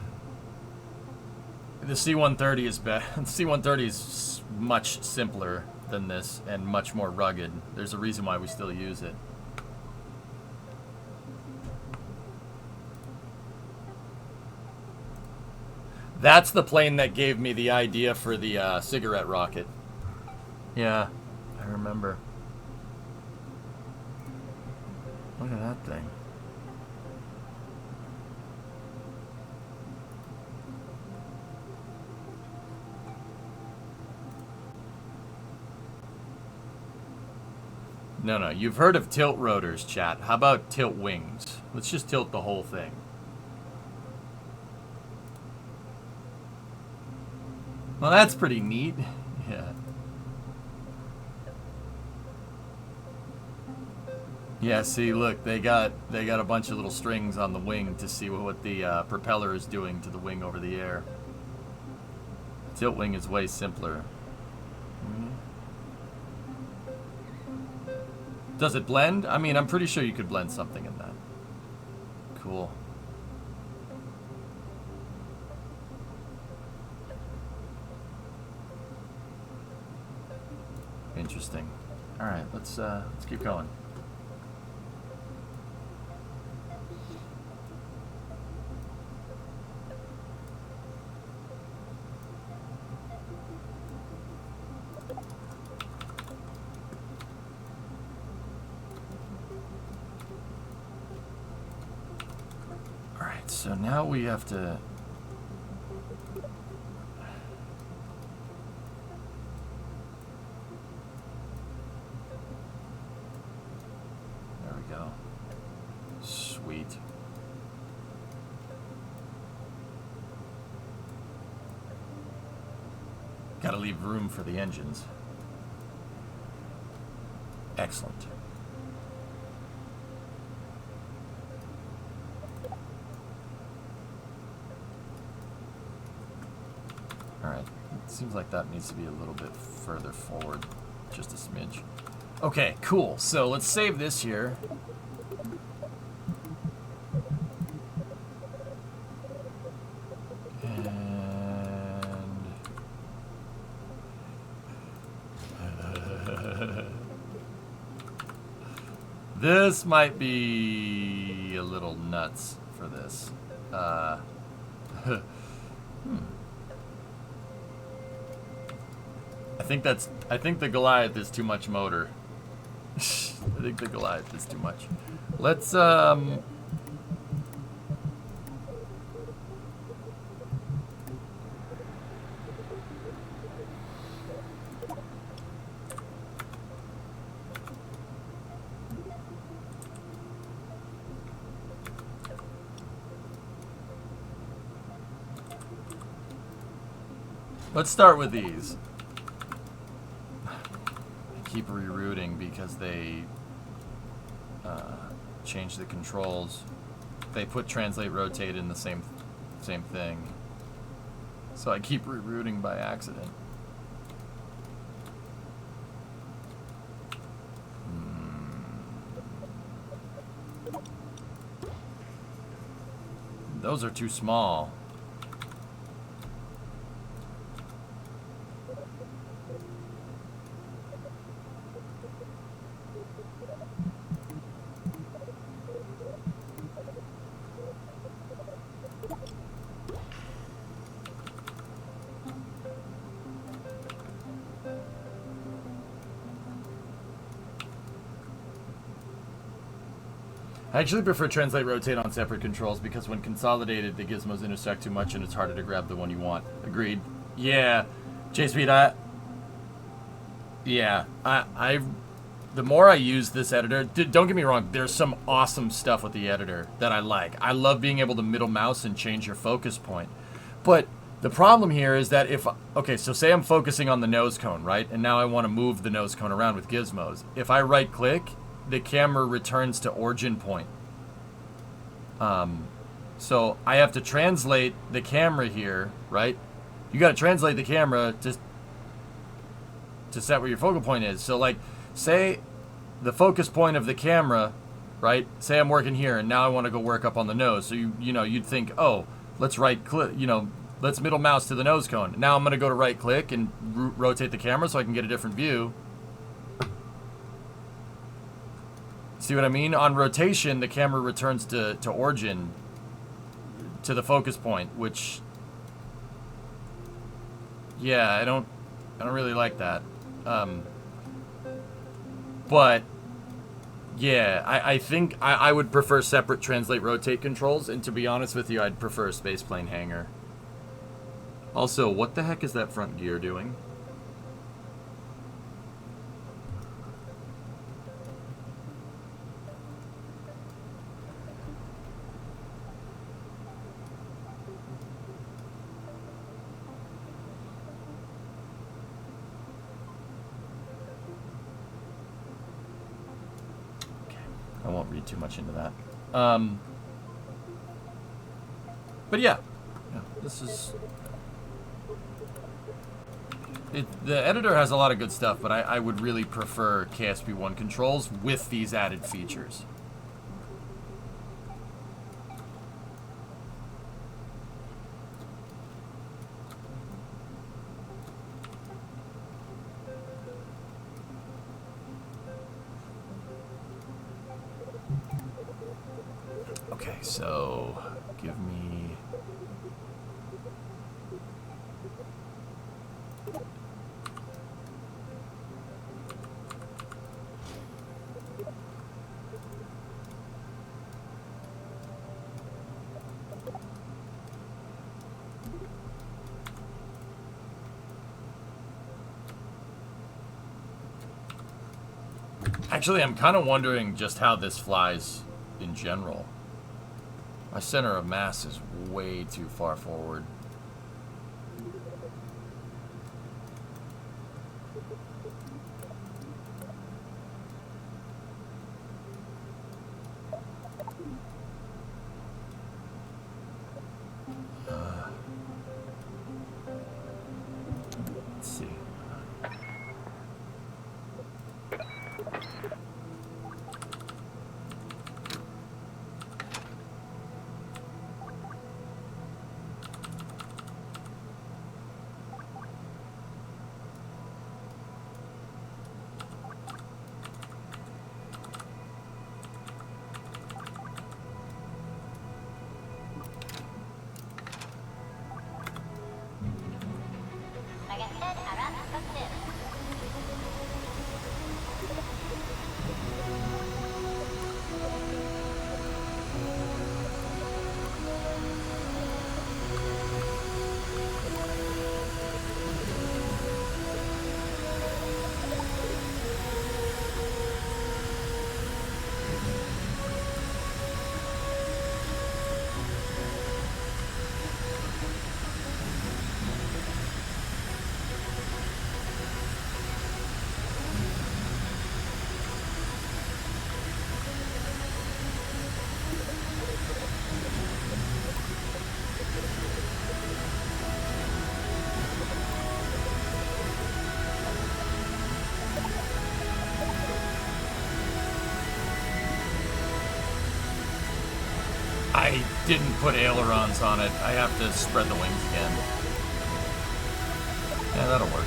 C-130 is better. The C-130 is much simpler than this and much more rugged. There's a reason why we still use it. That's the plane that gave me the idea for the cigarette rocket. Yeah, I remember. Look at that thing. No, you've heard of tilt rotors, chat. How about tilt wings? Let's just tilt the whole thing. Well, that's pretty neat. Yeah. Yeah, see, look, they got a bunch of little strings on the wing to see what the propeller is doing to the wing over the air. Tilt wing is way simpler. Does it blend? I mean, I'm pretty sure you could blend something in that. Cool. Interesting. All right, let's keep going. So now we have to... There we go. Sweet. Gotta leave room for the engines. Excellent. Seems like that needs to be a little bit further forward, just a smidge. Okay, cool. So let's save this here. And this might be a little nuts for this. I think the Goliath is too much motor. I think the Goliath is too much. Let's start with these. Keep rerouting because they change the controls. They put translate rotate in the same thing, so I keep rerouting by accident. Those are too small. I actually prefer translate rotate on separate controls because when consolidated, the gizmos intersect too much and it's harder to grab the one you want. Agreed. Yeah. JSpeed, Yeah, the more I use this editor, don't get me wrong, there's some awesome stuff with the editor that I like. I love being able to middle mouse and change your focus point. But the problem here is that okay, so say I'm focusing on the nose cone, right? And now I want to move the nose cone around with gizmos. If I right click, the camera returns to origin point. So I have to translate the camera here, right? You got to translate the camera to set where your focal point is. So like, say the focus point of the camera, right? Say I'm working here and now I want to go work up on the nose. So you'd think, oh, let's right click, let's middle mouse to the nose cone. Now I'm going to go to right click and rotate the camera so I can get a different view. See what I mean? On rotation, the camera returns to origin, to the focus point, which, yeah, I don't really like that. But yeah, I think I would prefer separate translate rotate controls, and to be honest with you, I'd prefer a spaceplane hanger. Also, what the heck is that front gear doing? I won't read too much into that. But yeah, this is... the editor has a lot of good stuff, but I would really prefer KSP1 controls with these added features. Okay, so give me... Actually, I'm kind of wondering just how this flies in general. My center of mass is way too far forward. Let's see. I didn't put ailerons on it. I have to spread the wings again. Yeah, that'll work.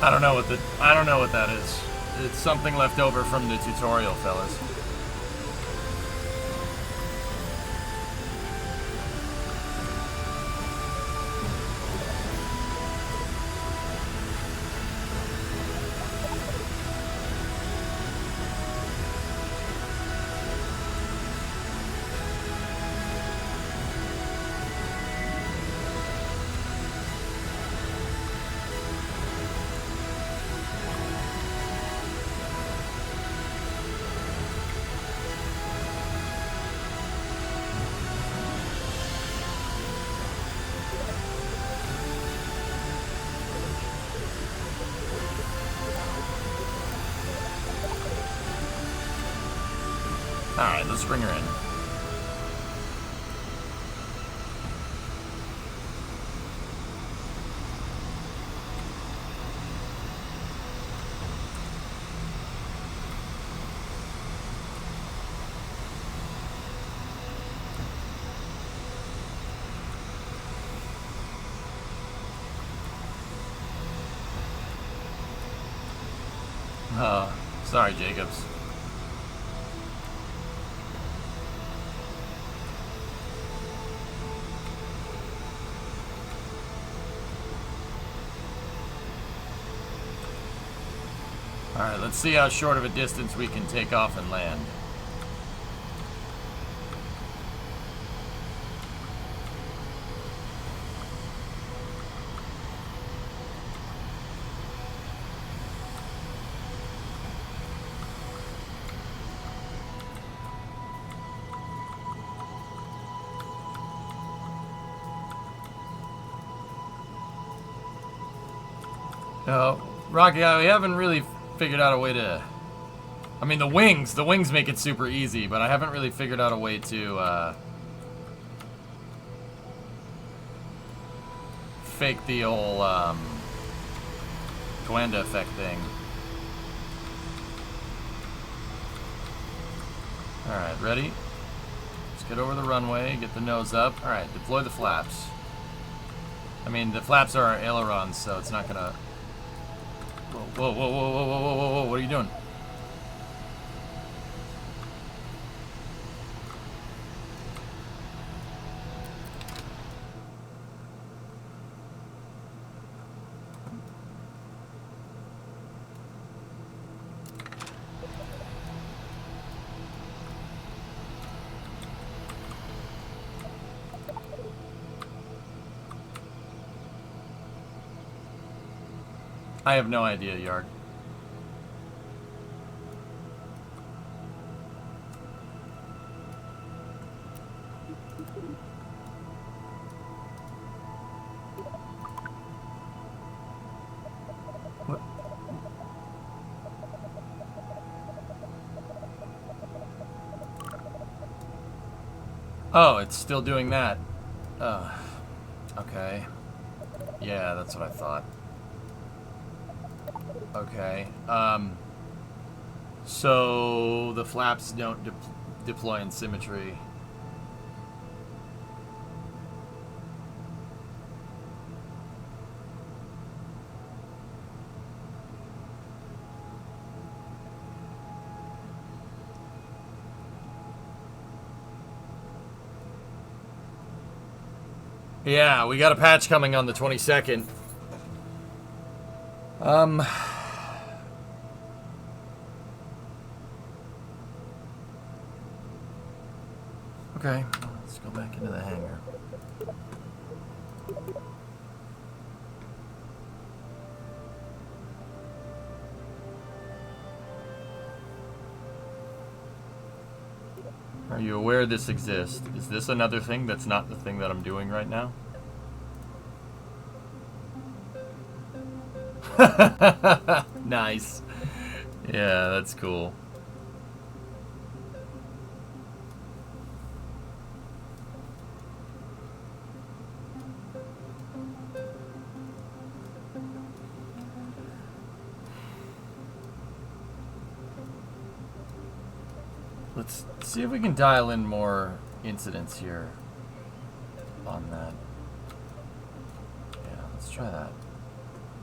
I don't know what that is. It's something left over from the tutorial, fellas. Alright, let's bring her in. Oh, sorry, Jacobs. Alright, let's see how short of a distance we can take off and land. No, Rocky, we haven't really figured out a way to... I mean, the wings make it super easy, but I haven't really figured out a way to, fake the old, Coanda effect thing. Alright, ready? Let's get over the runway, get the nose up. Alright, deploy the flaps. I mean, the flaps are our ailerons, so it's not gonna... Whoa, whoa, whoa, whoa, whoa, whoa, whoa, whoa, what are you doing? I have no idea, Yard. What? Oh, it's still doing that. Okay. Yeah, that's what I thought. Okay, so the flaps don't deploy in symmetry. Yeah, we got a patch coming on the 22nd. Okay, let's go back into the hangar. Are you aware this exists? Is this another thing that's not the thing that I'm doing right now? Nice. Yeah, that's cool. Let's see if we can dial in more incidents here on that. Yeah, let's try that.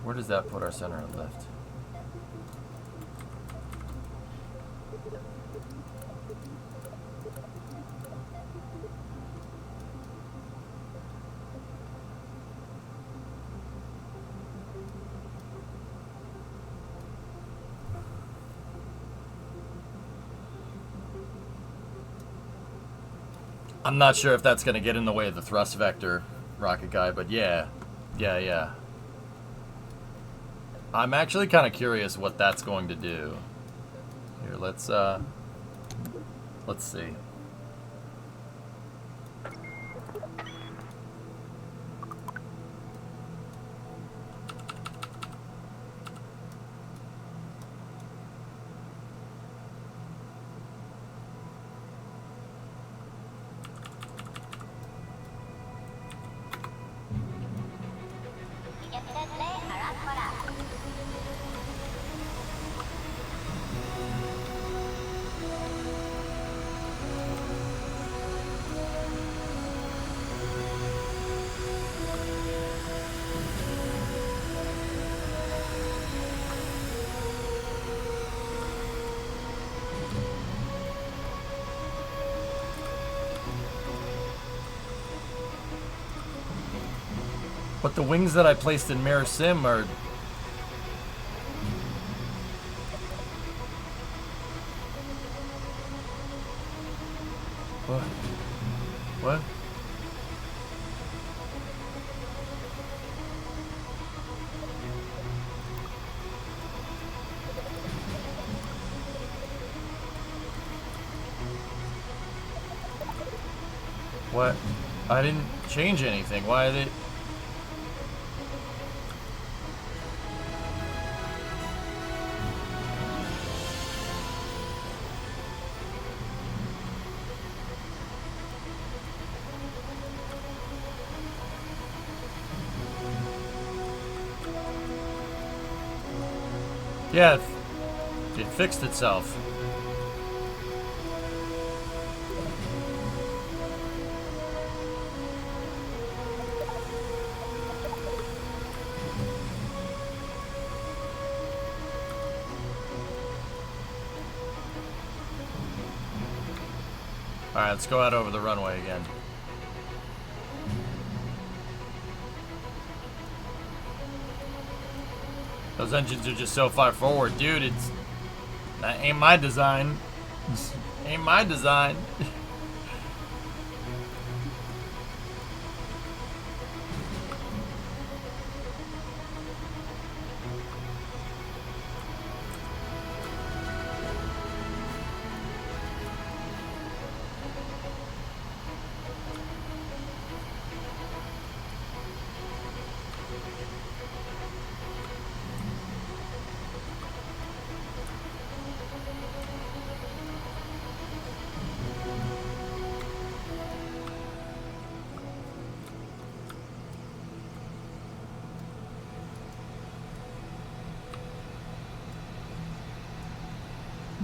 Where does that put our center of lift? I'm not sure if that's going to get in the way of the thrust vector, Rocket Guy, but yeah. Yeah. I'm actually kind of curious what that's going to do. Here, let's see. But the wings that I placed in Mirror Sim are... What? What? What? I didn't change anything. Why are they... Yeah, it fixed itself. Alright, let's go out over the runway again. Those engines are just so far forward, dude. That ain't my design. Ain't my design.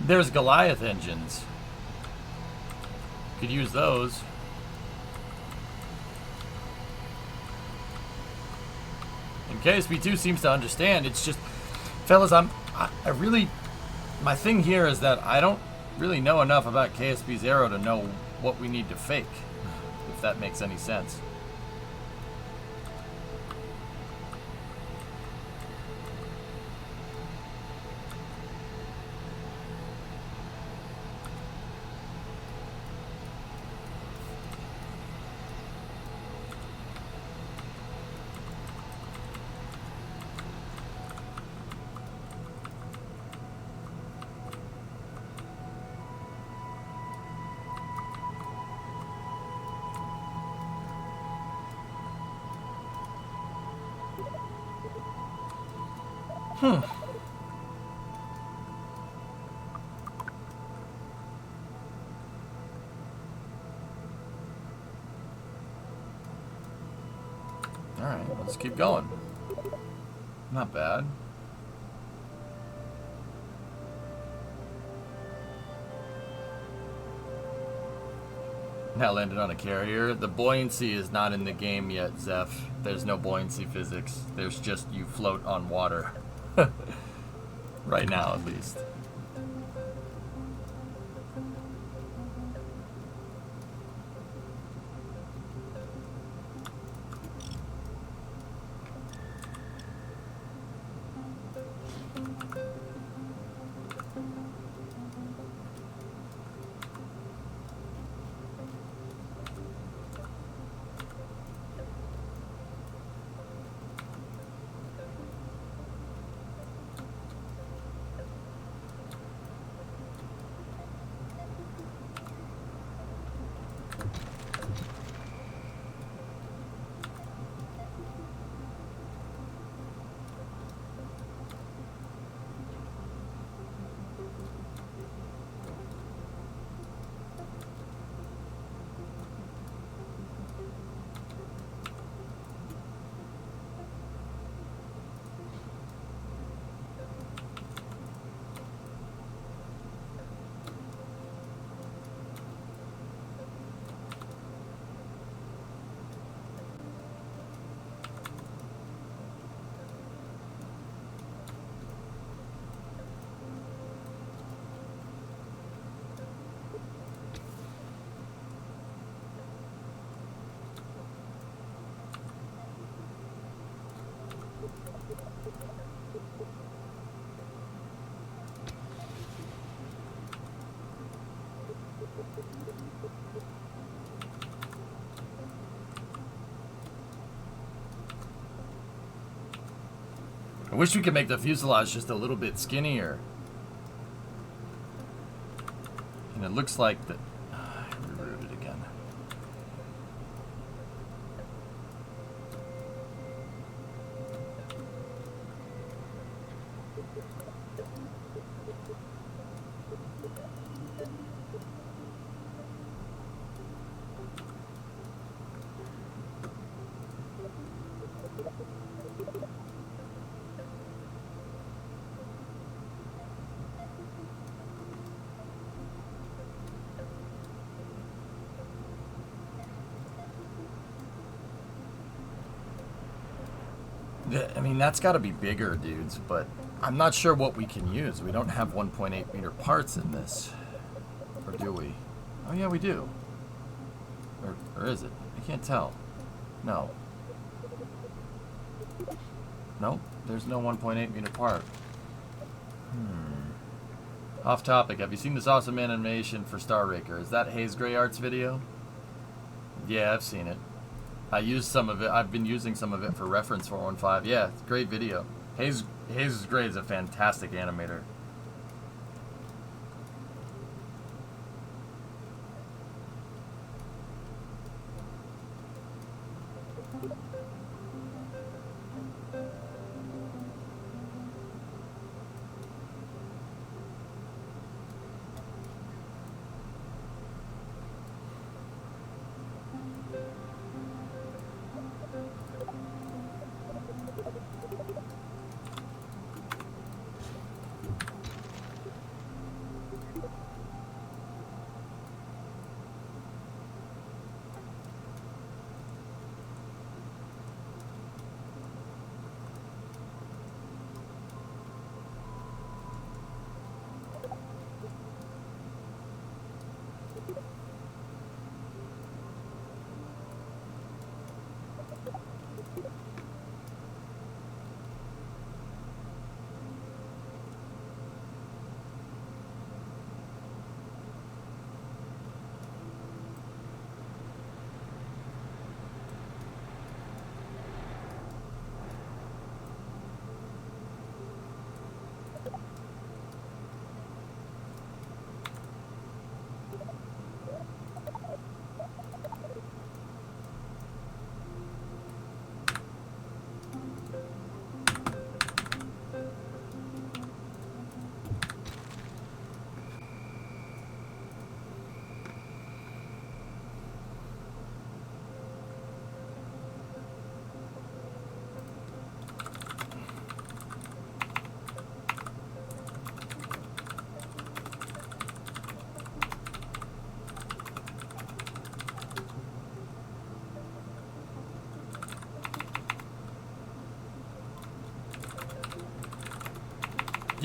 There's Goliath engines. Could use those. And KSP2 seems to understand. It's just, fellas, I really, my thing here is that I don't really know enough about KSP's Aero to know what we need to fake, if that makes any sense. Alright, let's keep going. Not bad. somehow landed on a carrier. The buoyancy is not in the game yet, Zeph. There's no buoyancy physics. There's just you float on water. Right now, at least. I wish we could make the fuselage just a little bit skinnier. And it looks like the... I rerouted it again. I mean, that's got to be bigger, dudes, but I'm not sure what we can use. We don't have 1.8 meter parts in this. Or do we? Oh, yeah, we do. Or is it? I can't tell. No. Nope, there's no 1.8 meter part. Off topic, have you seen this awesome animation for Star Raker? Is that Hayes Gray Art's video? Yeah, I've seen it. I used some of it. I've been using some of it for reference 415. Yeah, it's a great video. Hayes Gray is a fantastic animator.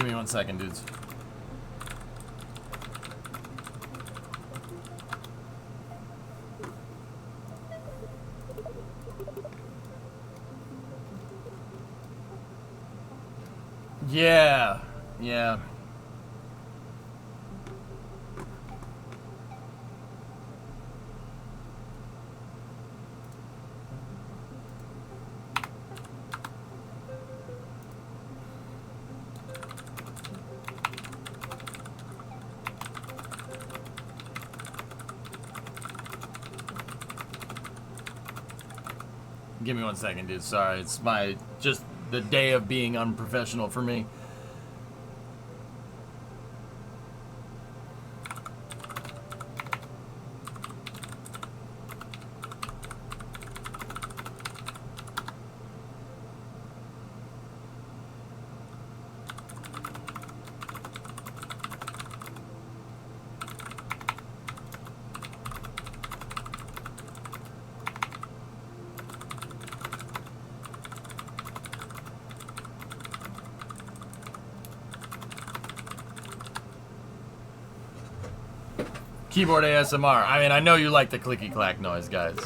me 1 second, dudes. Yeah. Yeah. Give me 1 second, dude. Sorry, it's just the day of being unprofessional for me. Keyboard ASMR. I mean, I know you like the clicky clack noise, guys.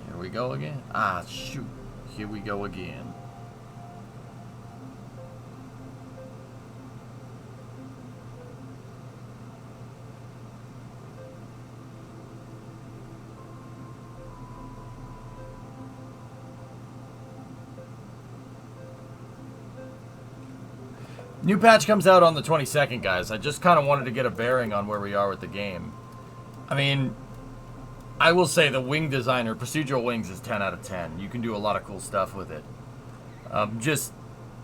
Here we go again. Ah, shoot. Here we go again. New patch comes out on the 22nd, guys. I just kind of wanted to get a bearing on where we are with the game. I mean, I will say the wing designer, procedural wings, is 10 out of 10. You can do a lot of cool stuff with it. Just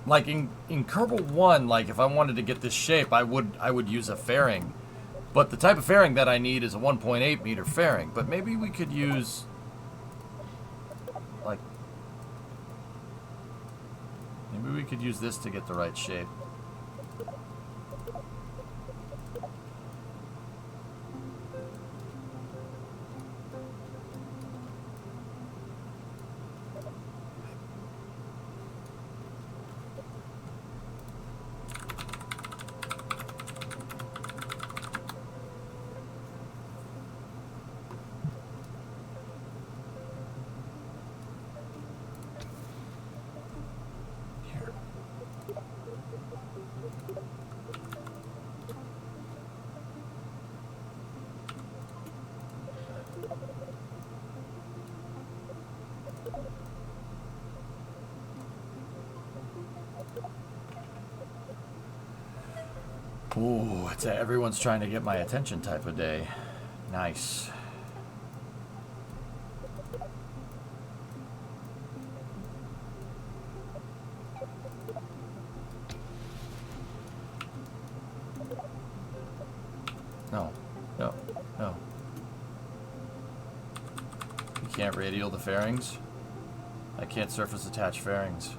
like in Kerbal 1, like if I wanted to get this shape, I would use a fairing. But the type of fairing that I need is a 1.8 meter fairing. But maybe we could use like maybe we could use this to get the right shape. Ooh, it's a everyone's trying to get my attention type of day. Nice. No, no, no. You can't radial the fairings? I can't surface attach fairings.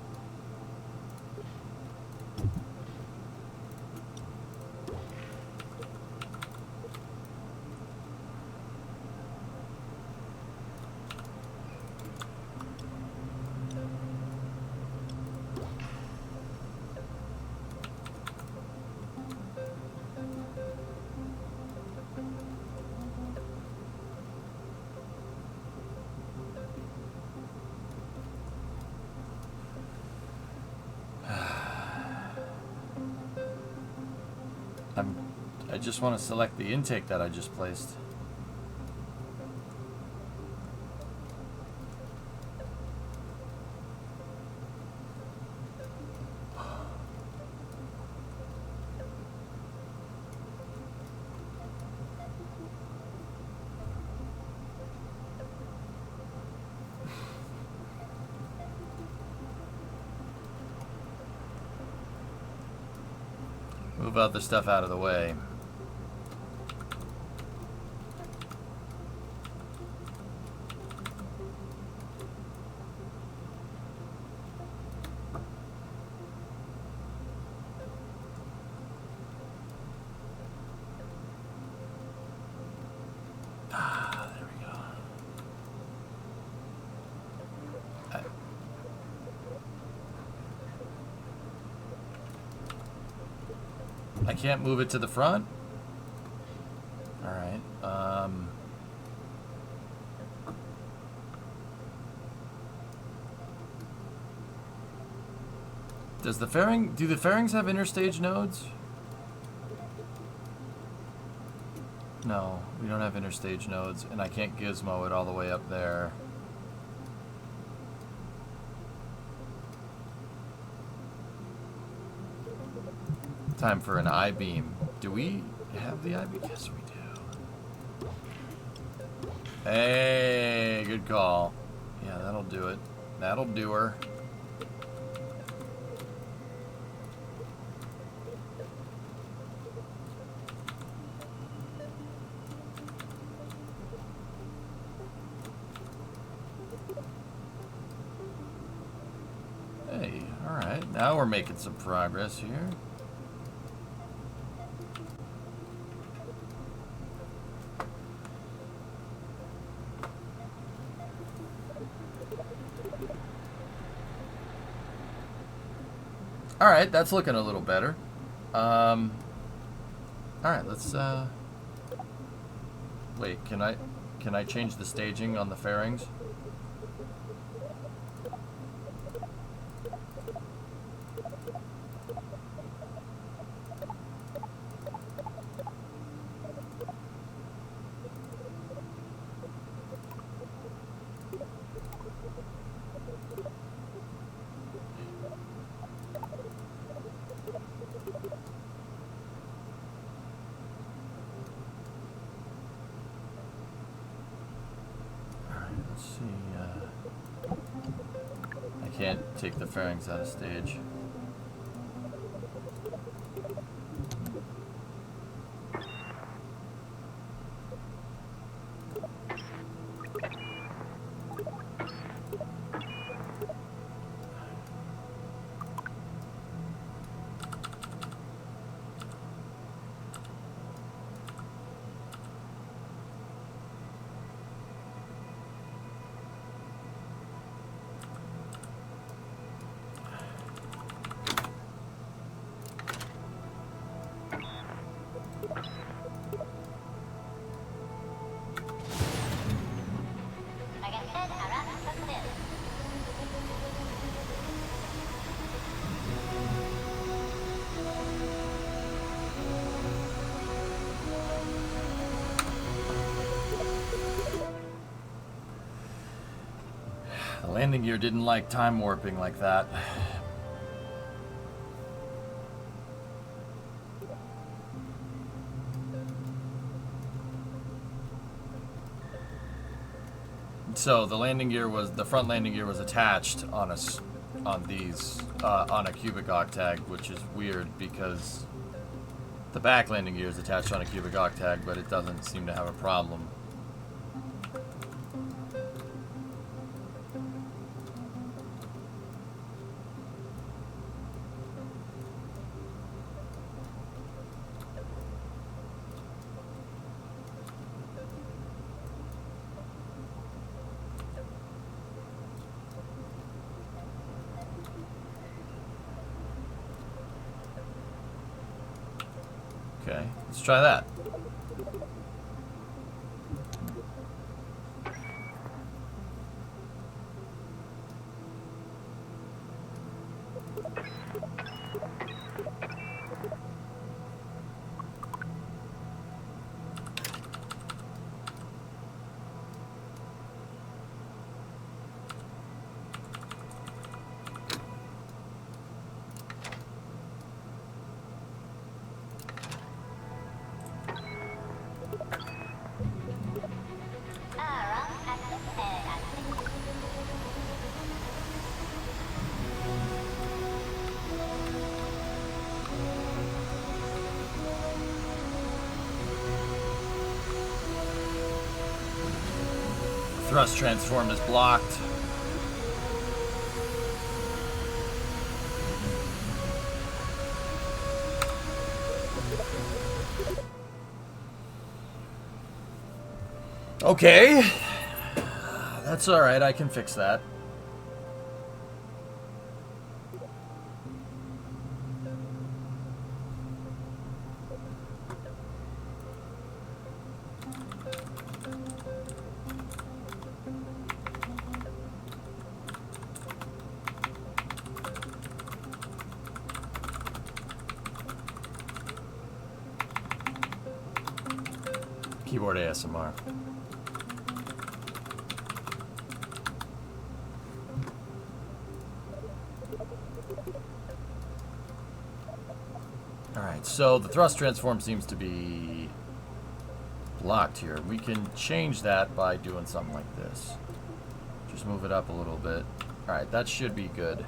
I just want to select the intake that I just placed. Move other stuff out of the way. I can't move it to the front? Alright. Does the fairing... Do the fairings have interstage nodes? No, we don't have interstage nodes, and I can't gizmo it all the way up there. Time for an I-beam. Do we have the I-beam? Yes, we do. Hey, good call. Yeah, that'll do it. That'll do her. Hey, alright. Now we're making some progress here. Alright, that's looking a little better. Alright, let's, wait, can I change the staging on the fairings? Take the fairings out of stage. Landing gear didn't like time warping like that. So the landing gear was, the front landing gear was attached on a cubic octag, which is weird because the back landing gear is attached on a cubic octag, but it doesn't seem to have a problem. Okay, let's try that. Thrust transform is blocked. Okay. That's alright, I can fix that. Keyboard ASMR. Alright, so the thrust transform seems to be blocked here. We can change that by doing something like this. Just move it up a little bit. Alright, that should be good.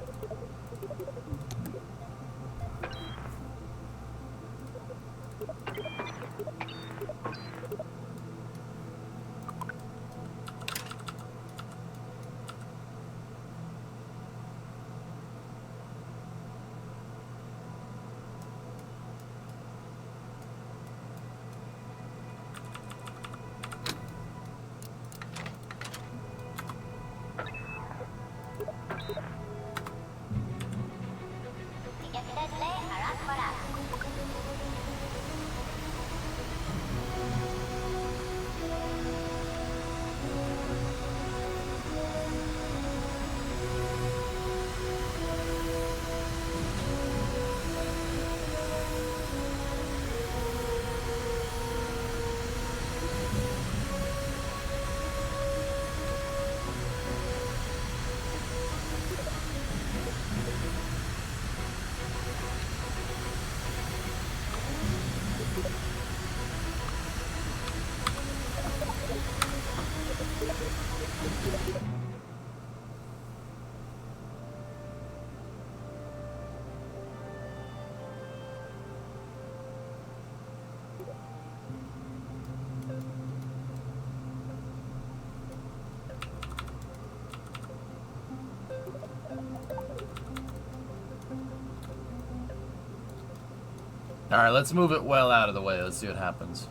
Alright, let's move it well out of the way. Let's see what happens.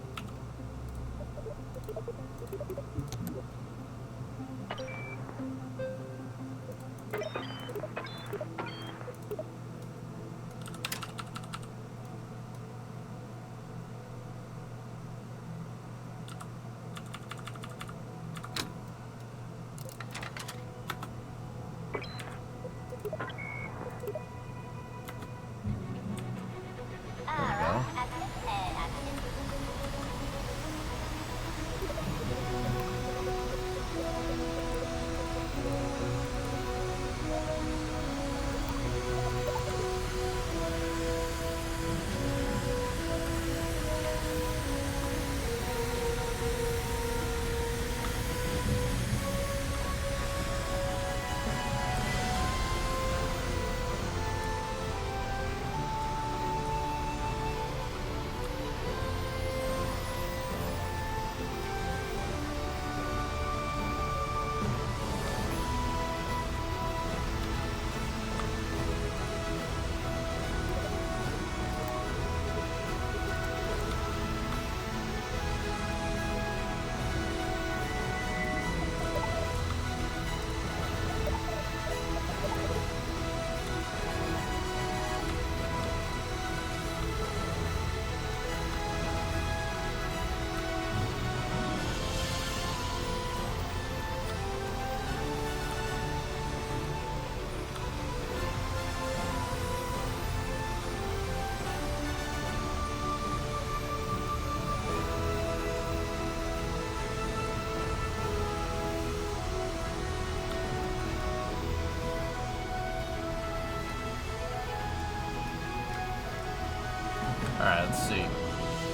Alright, let's see.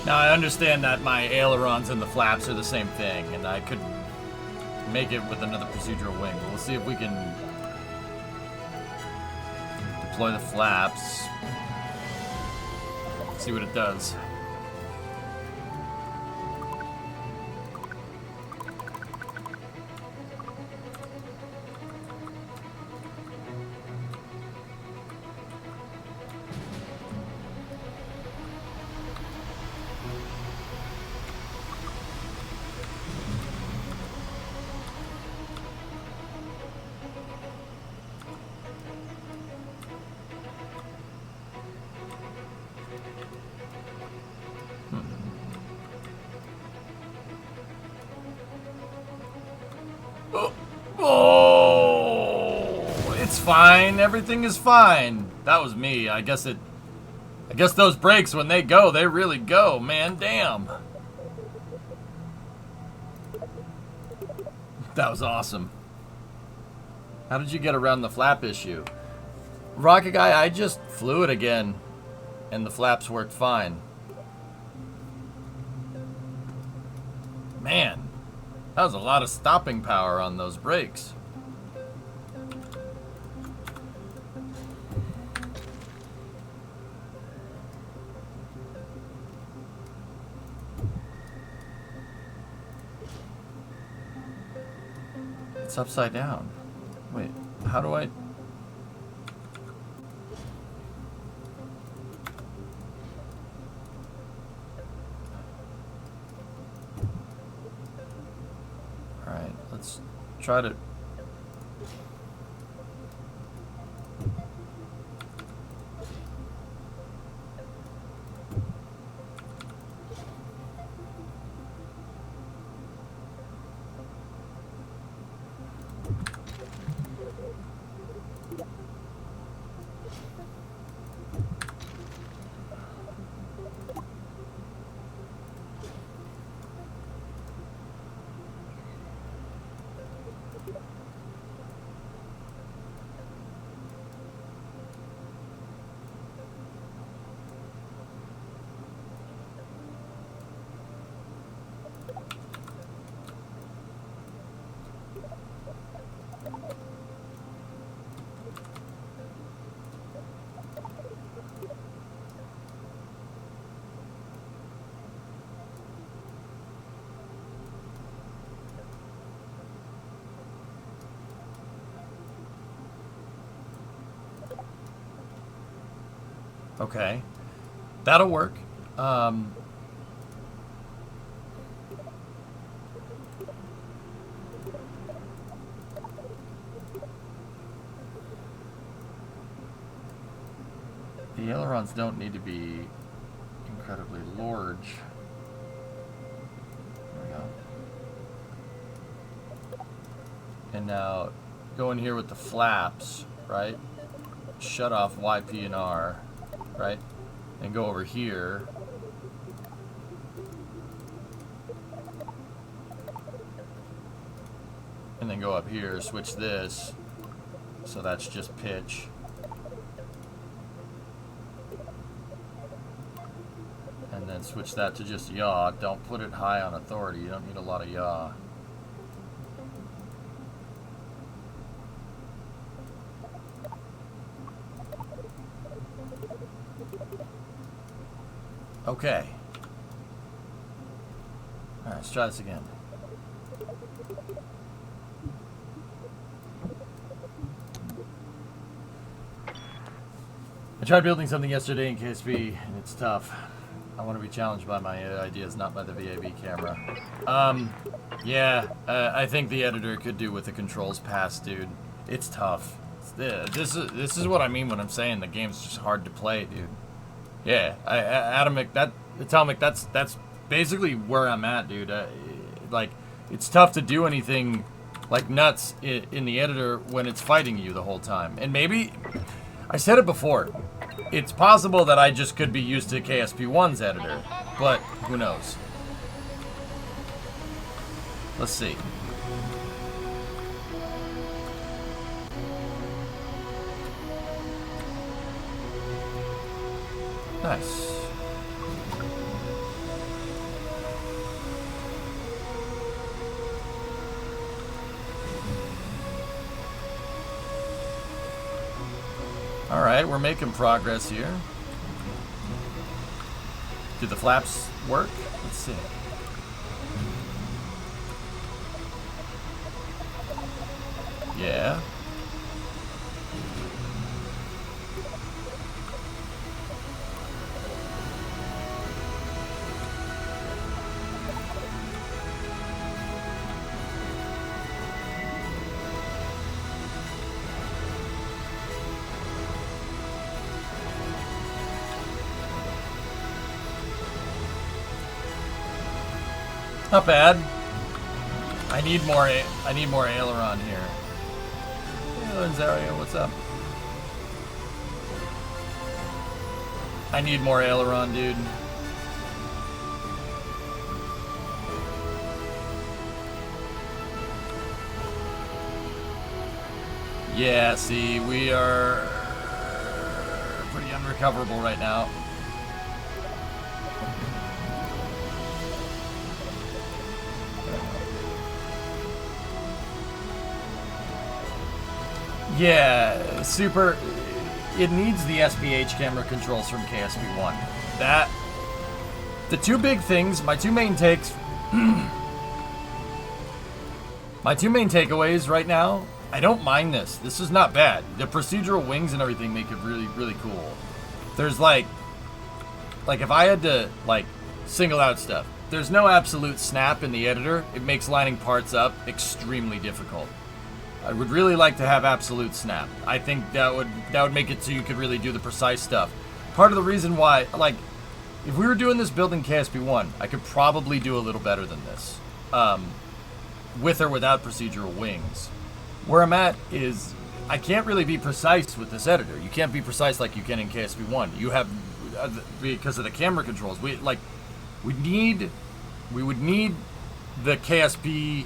Now I understand that my ailerons and the flaps are the same thing, and I could make it with another procedural wing. But we'll see if we can deploy the flaps. See what it does. Fine, everything is fine. That was me. I guess those brakes, when they go, they really go, man. Damn. That was awesome. How did you get around the flap issue? Rocket Guy, I just flew it again, and the flaps worked fine. Man, that was a lot of stopping power on those brakes. It's upside down. Wait, how do I... Alright, let's try to... Okay, that'll work. The ailerons don't need to be incredibly large. There we go. And now go in here with the flaps, right? Shut off Y, P, and R. Right? And go over here. And then go up here, switch this. So that's just pitch. And then switch that to just yaw. Don't put it high on authority. You don't need a lot of yaw. Okay. Alright, let's try this again. I tried building something yesterday in KSP, and it's tough. I want to be challenged by my ideas, not by the VAB camera. Yeah, I think the editor could do with the controls pass, dude. It's tough. This is what I mean when I'm saying the game's just hard to play, dude. Yeah, Atomic, that's basically where I'm at, dude. Like, it's tough to do anything like nuts in the editor when it's fighting you the whole time. And maybe, I said it before, it's possible that I just could be used to KSP1's editor, but who knows. Let's see. Nice. All right, we're making progress here. Do the flaps work? Let's see. Yeah. Not bad. I need more aileron here. Hey, Zaria, what's up? I need more aileron, dude. Yeah, see, we are pretty unrecoverable right now. Yeah, super. It needs the SPH camera controls from KSP1. The two big things, my two main takeaways right now. I don't mind this. This is not bad. The procedural wings and everything make it really, really cool. There's like if I had to single out stuff, there's no absolute snap in the editor. It makes lining parts up extremely difficult. I would really like to have absolute snap. I think that would make it so you could really do the precise stuff. Part of the reason why, if we were doing this build in KSP1, I could probably do a little better than this, with or without procedural wings. Where I'm at is I can't really be precise with this editor. You can't be precise like you can in KSP1. You have because of the camera controls. We would need the KSP1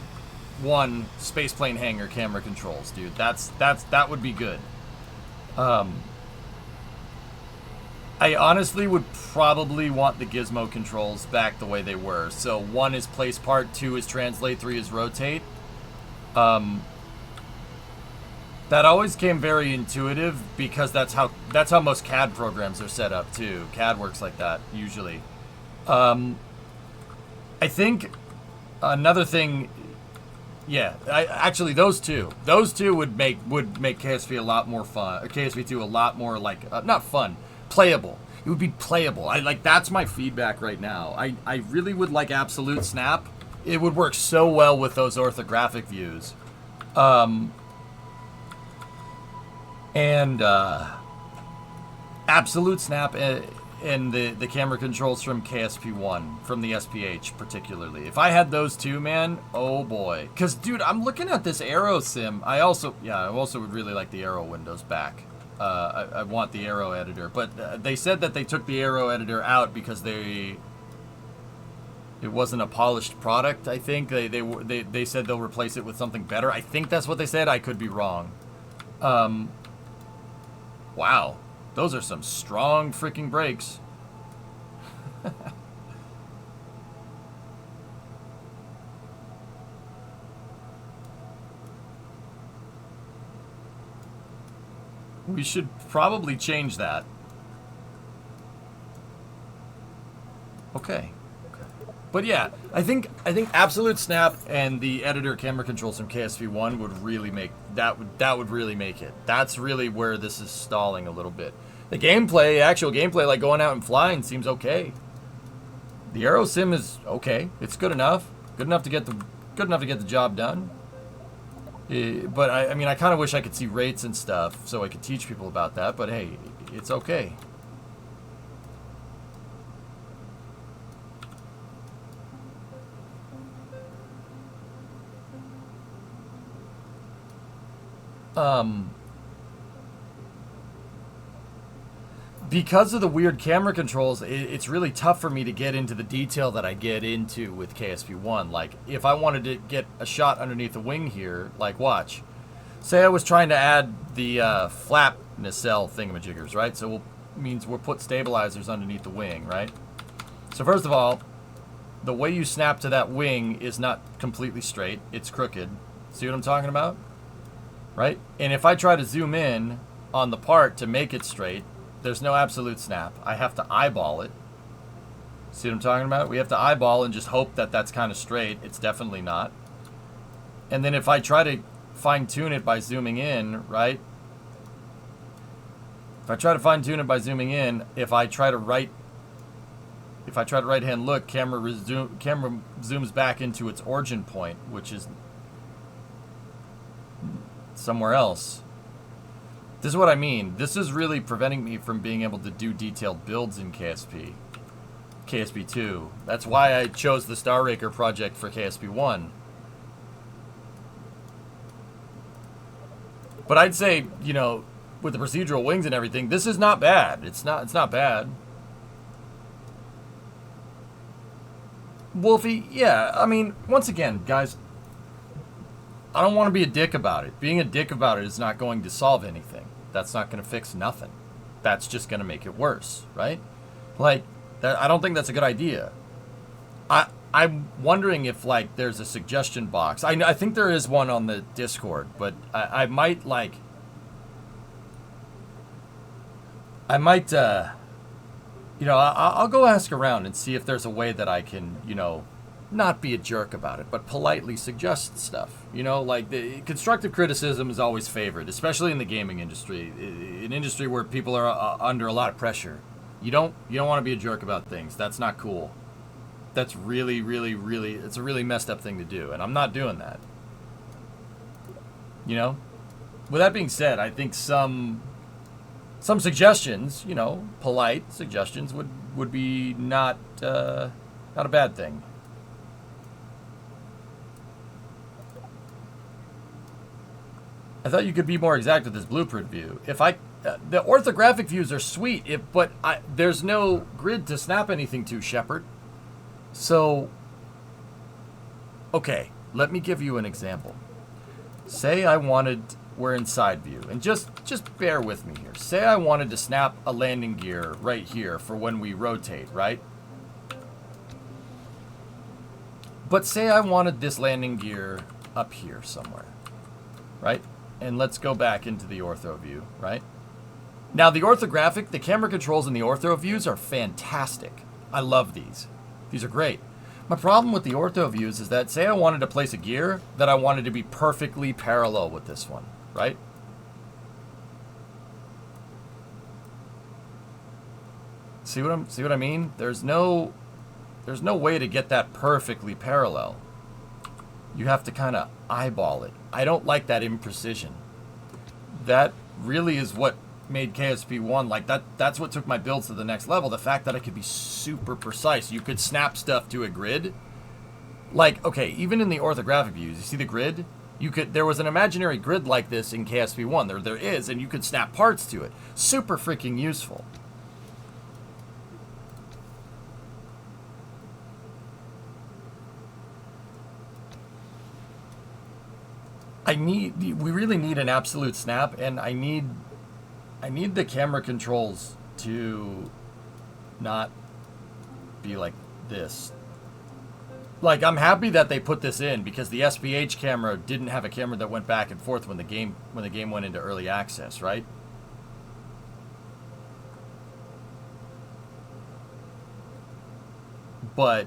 spaceplane hangar camera controls, dude. That would be good. I honestly would probably want the gizmo controls back the way they were. So 1 is place part, 2 is translate, 3 is rotate. That always came very intuitive because that's how most CAD programs are set up too. CAD works like that usually. I think another thing, yeah, actually those two would make KSP a lot more fun. Or KSP2 a lot more not fun, playable. It would be playable. That's my feedback right now. I really would like absolute snap. It would work so well with those orthographic views. And absolute snap and the camera controls from KSP1, from the SPH particularly. If I had those two, man, oh boy. Because, dude, I'm looking at this Aero sim. I also would really like the Aero windows back. I want the Aero editor. But they said that they took the Aero editor out because it wasn't a polished product, I think. They said they'll replace it with something better. I think that's what they said. I could be wrong. Wow, those are some strong freaking brakes. We should probably change that. Okay. But yeah, I think absolute snap and the editor camera controls from KSP1 would really make that would really make it. That's really where this is stalling a little bit. The gameplay, actual gameplay, like going out and flying, seems okay. The Aero sim is okay. It's good enough. Good enough to get the job done. But I mean, I kind of wish I could see rates and stuff so I could teach people about that. But hey, it's okay. Because of the weird camera controls, it's really tough for me to get into the detail that I get into with KSP1. Like, if I wanted to get a shot underneath the wing here, like, watch. Say I was trying to add the flap nacelle thingamajiggers, right? So means we'll put stabilizers underneath the wing, right? So first of all, the way you snap to that wing is not completely straight. It's crooked. See what I'm talking about? Right? And if I try to zoom in on the part to make it straight, there's no absolute snap. I have to eyeball it. See what I'm talking about? We have to eyeball and just hope that that's kind of straight. It's definitely not. And then if I try to fine-tune it by zooming in, right? If I try to fine-tune it by zooming in, if I try to right-hand look, camera zooms back into its origin point, which is somewhere else. This is what I mean. This is really preventing me from being able to do detailed builds in KSP2. That's why I chose the Star Raker project for KSP1. But I'd say, you know, with the procedural wings and everything, this is not bad. It's not bad. Wolfie, yeah, I mean, once again, guys, I don't want to be a dick about it. Being a dick about it is not going to solve anything. That's not going to fix nothing. That's just going to make it worse, right? Like, that, I don't think that's a good idea. I'm wondering if, like, there's a suggestion box. I think there is one on the Discord, but I might, like... I might, you know, I'll go ask around and see if there's a way that I can, you know, not be a jerk about it, but politely suggest stuff. You know, like, the constructive criticism is always favored, especially in the gaming industry, an industry where people are under a lot of pressure. You don't want to be a jerk about things. That's not cool. That's really, really, really, it's a really messed up thing to do, and I'm not doing that. You know? With that being said, I think some suggestions, you know, polite suggestions would be not a bad thing. I thought you could be more exact with this blueprint view. If the orthographic views are sweet, but there's no grid to snap anything to, Shepard. So, okay, let me give you an example. Say we're in side view, and just bear with me here. Say I wanted to snap a landing gear right here for when we rotate, right? But say I wanted this landing gear up here somewhere, right? And let's go back into the ortho view, right? Now the orthographic, the camera controls in the ortho views are fantastic. I love these. These are great. My problem with the ortho views is that, say I wanted to place a gear that I wanted to be perfectly parallel with this one, right? See what I mean? There's no way to get that perfectly parallel. You have to kind of eyeball it. I don't like that imprecision. That really is what made KSP1 like that. That's what took my builds to the next level. The fact that I could be super precise. You could snap stuff to a grid. Like, okay, even in the orthographic views, you see the grid? There was an imaginary grid like this in KSP1. There is, and you could snap parts to it. Super freaking useful. We really need an absolute snap, and I need the camera controls to not be like this. Like, I'm happy that they put this in, because the SPH camera didn't have a camera that went back and forth when the game went into early access, right? But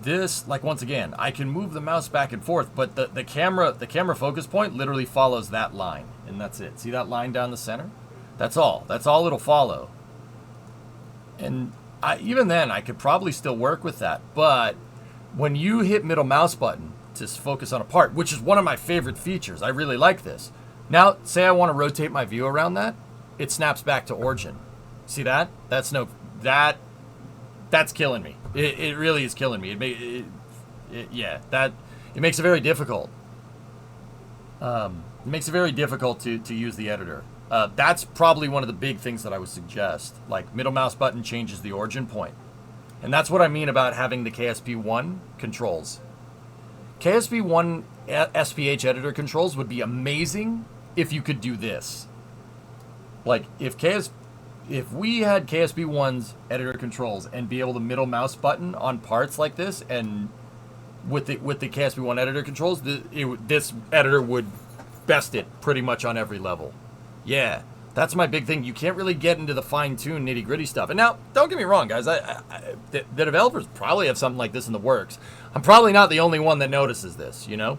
this, like, once again, I can move the mouse back and forth, but the camera focus point literally follows that line, and that's it. See that line down the center? That's all it'll follow. And even then, I could probably still work with that, but when you hit middle mouse button to focus on a part, which is one of my favorite features, I really like this. Now, say I want to rotate my view around that, it snaps back to origin. See that? That's killing me. It really is killing me. It makes it very difficult. It makes it very difficult to use the editor. That's probably one of the big things that I would suggest. Like, middle mouse button changes the origin point. And that's what I mean about having the KSP1 controls. KSP1 SPH editor controls would be amazing if you could do this. Like, if we had KSP1's editor controls and be able to middle mouse button on parts like this, and with the KSP1 editor controls, this editor would best it pretty much on every level. Yeah, that's my big thing. You can't really get into the fine-tuned nitty-gritty stuff. And now, don't get me wrong, guys. The developers probably have something like this in the works. I'm probably not the only one that notices this, you know?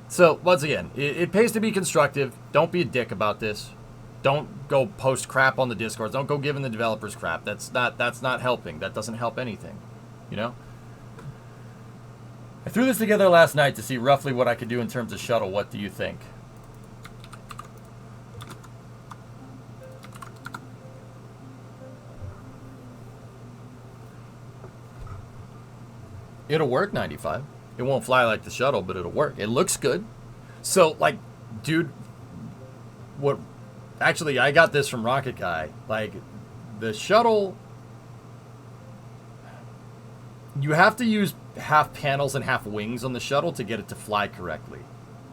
So, once again, it pays to be constructive. Don't be a dick about this. Don't go post crap on the Discord. Don't go giving the developers crap. That's not helping. That doesn't help anything, you know? I threw this together last night to see roughly what I could do in terms of shuttle. What do you think? It'll work 95. It won't fly like the shuttle, but it'll work. It looks good. So, like, dude, actually, I got this from Rocket Guy. Like, the shuttle, you have to use half panels and half wings on the shuttle to get it to fly correctly.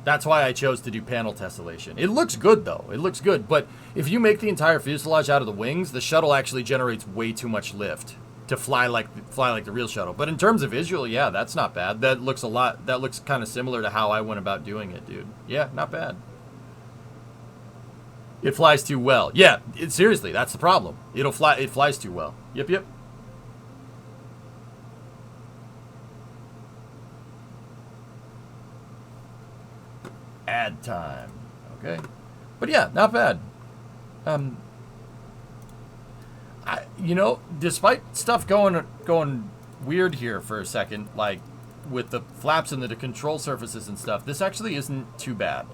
That's why I chose to do panel tessellation. It looks good, though. It looks good. But if you make the entire fuselage out of the wings, the shuttle actually generates way too much lift to fly like the real shuttle. But in terms of visual, yeah, that's not bad. That looks kind of similar to how I went about doing it, dude. Yeah, not bad. It flies too well. Yeah, seriously, that's the problem. It flies too well. Yep. Add time. Okay. But yeah, not bad. Despite stuff going weird here for a second, like with the flaps and the control surfaces and stuff, this actually isn't too bad.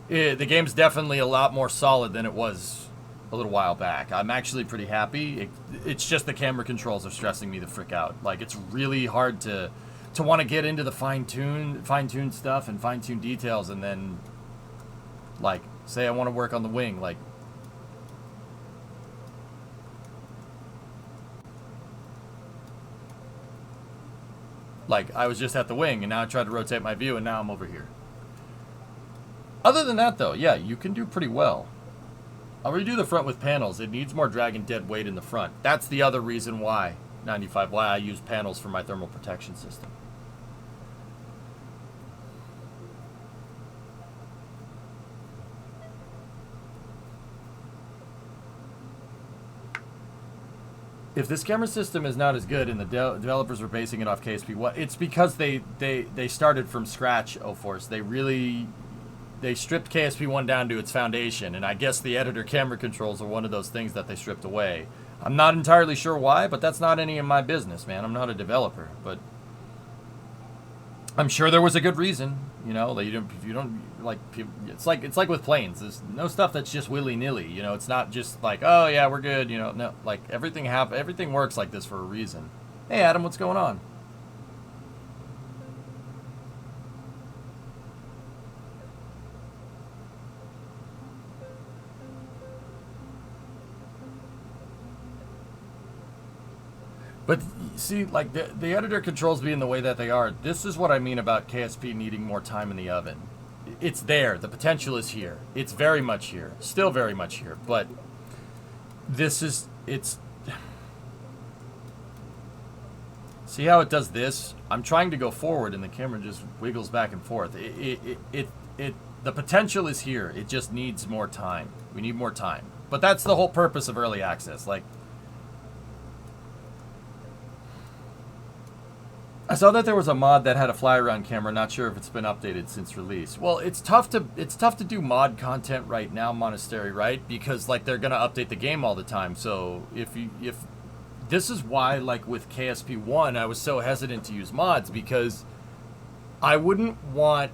The game's definitely a lot more solid than it was a little while back. I'm actually pretty happy. It's just the camera controls are stressing me the frick out. Like, it's really hard to want to get into the fine-tune stuff and fine-tune details, and then, like, say I want to work on the wing, like, I was just at the wing, and now I tried to rotate my view, and now I'm over here. Other than that, though, yeah, you can do pretty well. I'll redo the front with panels. It needs more drag and dead weight in the front. That's the other reason why, 95, why I use panels for my thermal protection system. If this camera system is not as good and the developers are basing it off KSP1, it's because they started from scratch, O-Force. They stripped KSP1 down to its foundation, and I guess the editor camera controls are one of those things that they stripped away. I'm not entirely sure why, but that's not any of my business, man. I'm not a developer, but I'm sure there was a good reason. You know, like you don't like. It's like with planes. There's no stuff that's just willy-nilly. You know, it's not just like, oh yeah, we're good. You know, no, like everything works like this for a reason. Hey, Adam, what's going on? But see, like the editor controls being the way that they are, this is what I mean about KSP needing more time in the oven. It's there. The potential is here. It's very much here. Still very much here. But it's... See how it does this? I'm trying to go forward and the camera just wiggles back and forth. The potential is here. It just needs more time. We need more time. But that's the whole purpose of early access. Like, I saw that there was a mod that had a fly-around camera. Not sure if it's been updated since release. Well, it's tough to do mod content right now, Monastery, right? Because like they're gonna update the game all the time. So if this is why, like with KSP1, I was so hesitant to use mods, because I wouldn't want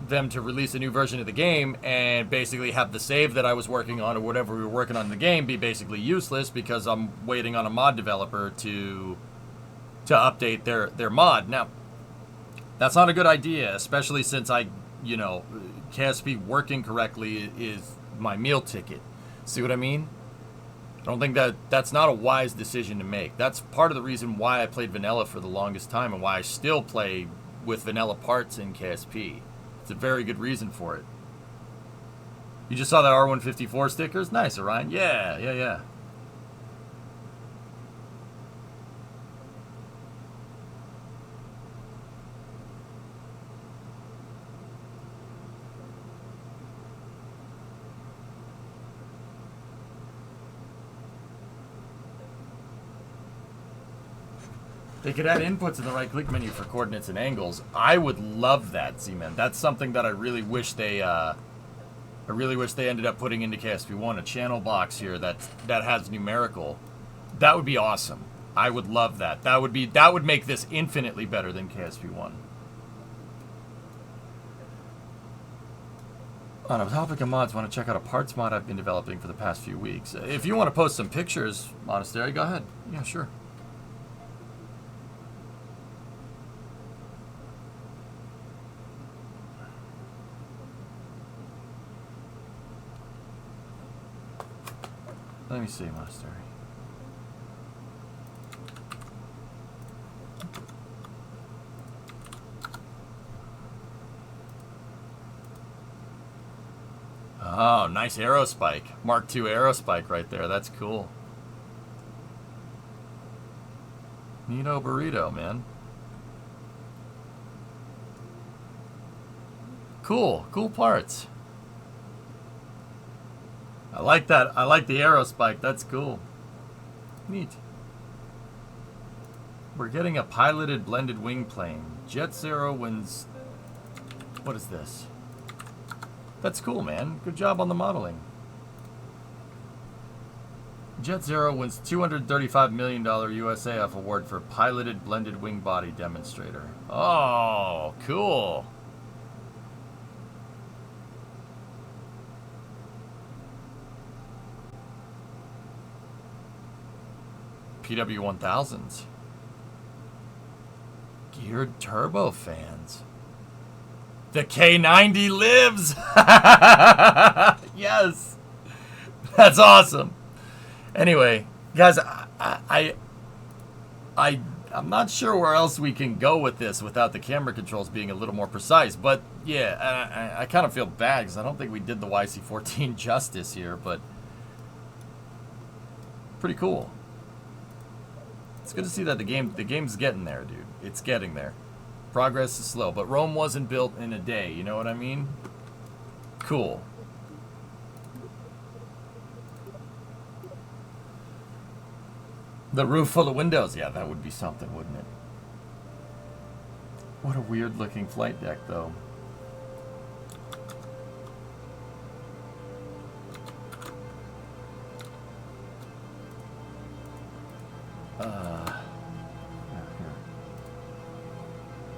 them to release a new version of the game and basically have the save that I was working on or whatever we were working on in the game be basically useless because I'm waiting on a mod developer to update their mod. Now, that's not a good idea, especially since KSP working correctly is my meal ticket. See what I mean? I don't think that's not a wise decision to make. That's part of the reason why I played vanilla for the longest time and why I still play with vanilla parts in KSP. It's a very good reason for it. You just saw that R154 stickers? Nice, Orion. Yeah. They could add inputs in the right-click menu for coordinates and angles. I would love that, Z-Man. That's something that I really wish they ended up putting into KSP1. A channel box here that has numerical. That would be awesome. I would love that. That would make this infinitely better than KSP1. On a topic of mods, want to check out a parts mod I've been developing for the past few weeks. If you want to post some pictures, Monastery, go ahead. Yeah, sure. Let me see, Monastery. Oh, nice arrow spike. Mark II arrow spike right there. That's cool. Neato burrito, man. Cool. Cool parts. I like that. I like the arrow spike. That's cool. Neat. We're getting a piloted blended wing plane. Jet Zero wins... What is this? That's cool, man. Good job on the modeling. Jet Zero wins $235 million USAF award for piloted blended wing body demonstrator. Oh, cool. PW1000s. Geared turbofans. The K90 lives! Yes! That's awesome. Anyway, guys, I'm not sure where else we can go with this without the camera controls being a little more precise. But, yeah, I kind of feel bad because I don't think we did the YC-14 justice here, but pretty cool. It's good to see that the game's getting there, dude. It's getting there. Progress is slow, but Rome wasn't built in a day, you know what I mean? Cool. The roof full of windows. Yeah, that would be something, wouldn't it? What a weird looking flight deck, though.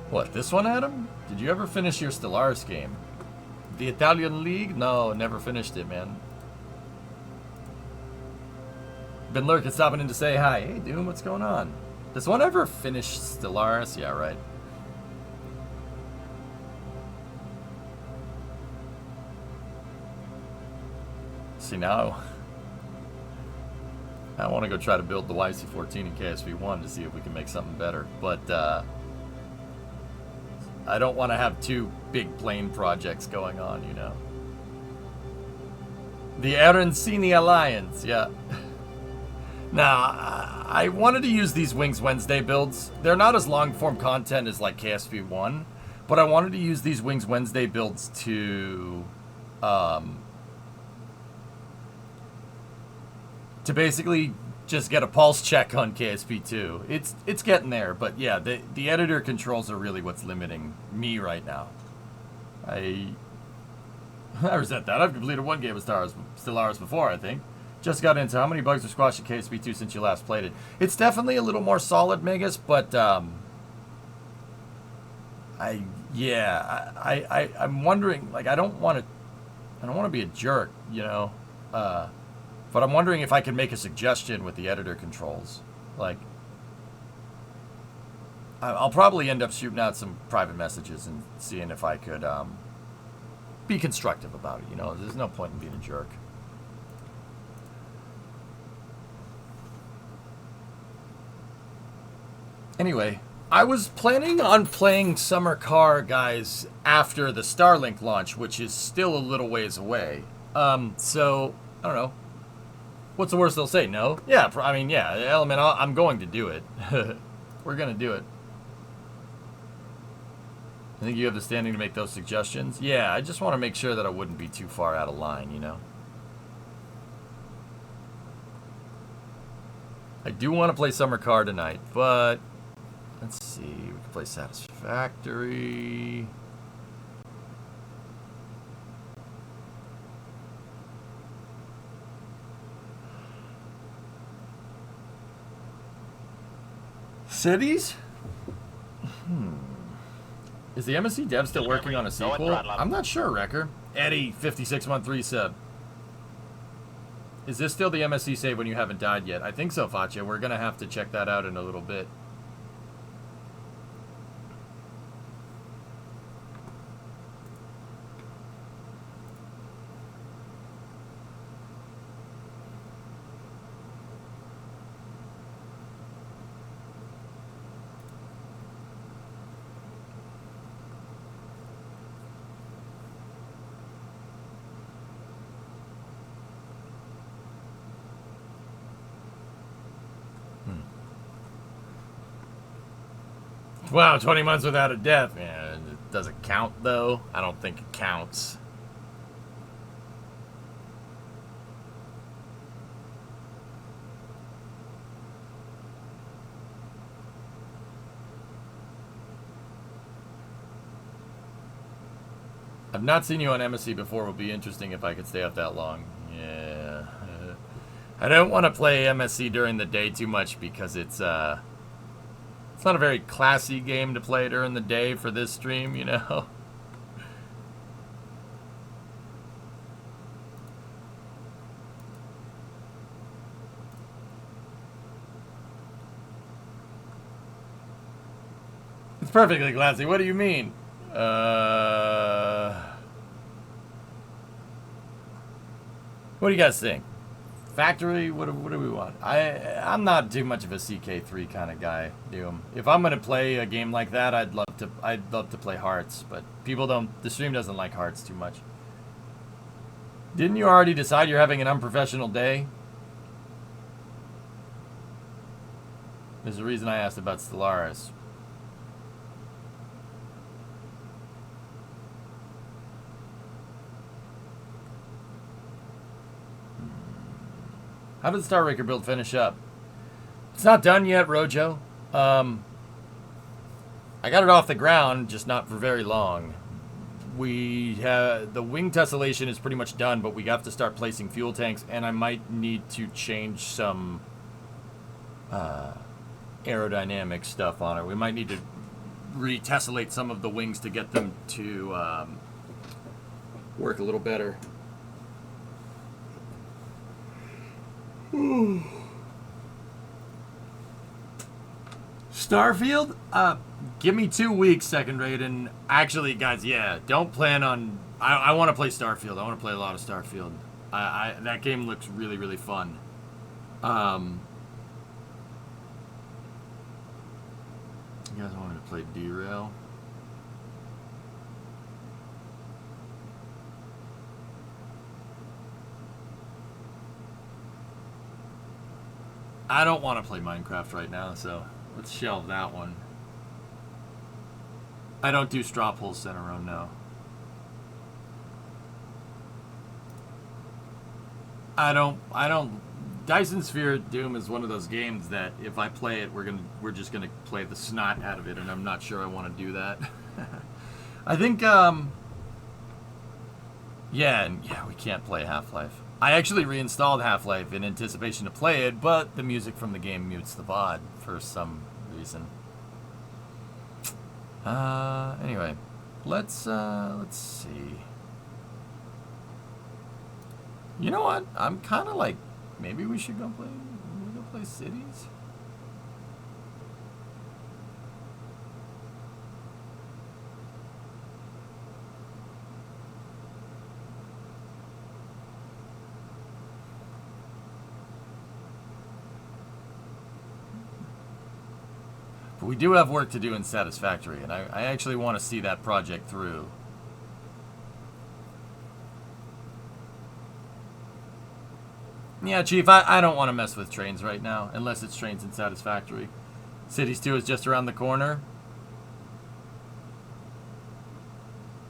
What, this one, Adam? Did you ever finish your Stellaris game? The Italian League? No, never finished it, man. Been lurking, stopping in to say hi. Hey, Doom, what's going on? Does one ever finish Stellaris? Yeah, right. See, now I want to go try to build the YC-14 and KSV-1 to see if we can make something better. But, I don't want to have two big plane projects going on, you know. The Arancini Alliance, yeah. Now, I wanted to use these Wings Wednesday builds. They're not as long-form content as, like, KSV-1, but I wanted to use these Wings Wednesday builds to basically just get a pulse check on KSP2. It's getting there, but yeah, the editor controls are really what's limiting me right now. I resent that. I've completed one game of Stellaris before, I think. Just got into how many bugs are squashed in KSP2 since you last played it. It's definitely a little more solid, Megas, but I'm wondering, like, I don't want to be a jerk, you know. But I'm wondering if I can make a suggestion with the editor controls. Like, I'll probably end up shooting out some private messages and seeing if I could be constructive about it. You know, there's no point in being a jerk. Anyway, I was planning on playing Summer Car, guys, after the Starlink launch, which is still a little ways away. So, I don't know. What's the worst they'll say? No? Yeah, I mean, yeah, Element, I'm going to do it. We're going to do it. I think you have the standing to make those suggestions. Yeah, I just want to make sure that I wouldn't be too far out of line, you know? I do want to play Summer Car tonight, but let's see. We can play Satisfactory. Cities? Is the MSC dev still working on a sequel? I'm not sure, Wrecker. Eddie, 5613 sub. Is this still the MSC save when you haven't died yet? I think so, Facha. We're going to have to check that out in a little bit. Wow, 20 months without a death. Yeah, it doesn't count, though. I don't think it counts. I've not seen you on MSC before. It would be interesting if I could stay up that long. Yeah. I don't want to play MSC during the day too much because it's not a very classy game to play during the day for this stream, you know? It's perfectly classy. What do you mean? What do you guys think? Factory? What do we want? I'm not too much of a CK3 kind of guy, Doom. If I'm gonna play a game like that, I'd love to play Hearts, but people don't. The stream doesn't like Hearts too much. Didn't you already decide you're having an unprofessional day? There's a reason I asked about Stellaris. How did the Star Raker build finish up? It's not done yet, Rojo. I got it off the ground, just not for very long. The wing tessellation is pretty much done, but we have to start placing fuel tanks, and I might need to change some aerodynamic stuff on it. We might need to retessellate some of the wings to get them to work a little better. Starfield? Give me 2 weeks, second rate, and actually, guys, yeah, don't plan on... I want to play Starfield. I want to play a lot of Starfield. That game looks really, really fun. You guys want me to play Derail? I don't want to play Minecraft right now, so let's shelve that one. I don't do straw pulls center row, no. I don't. Dyson Sphere Doom is one of those games that if I play it, we're just gonna play the snot out of it, and I'm not sure I want to do that. I think, yeah, we can't play Half-Life. I actually reinstalled Half-Life in anticipation to play it, but the music from the game mutes the VOD for some reason. Anyway, let's see. You know what? I'm kind of like, maybe we should go play Cities. But we do have work to do in Satisfactory, and I actually want to see that project through. Yeah, Chief, I don't want to mess with trains right now, unless it's trains in Satisfactory. Cities 2 is just around the corner.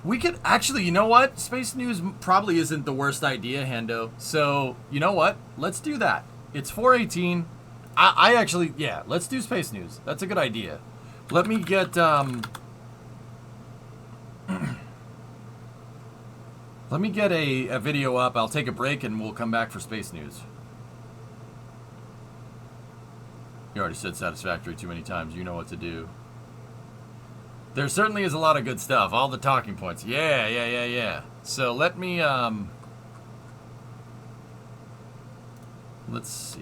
We could, actually, you know what? Space News probably isn't the worst idea, Hendo. So, you know what? Let's do that. It's 4:18. I actually, yeah, let's do Space News. That's a good idea. Let me get, let me get a video up. I'll take a break and we'll come back for Space News. You already said Satisfactory too many times. You know what to do. There certainly is a lot of good stuff. All the talking points. Yeah. So let me, let's see.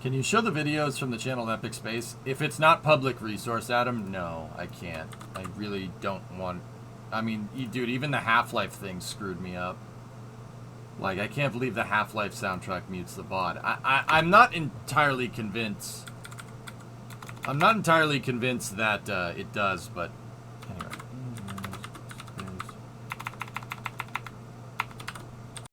Can you show the videos from the channel Epic Space? If it's not public resource, Adam, no, I can't. I really don't want I mean, dude, even the Half-Life thing screwed me up. Like, I can't believe the Half-Life soundtrack mutes the bot. I'm not entirely convinced. I'm not entirely convinced that it does, but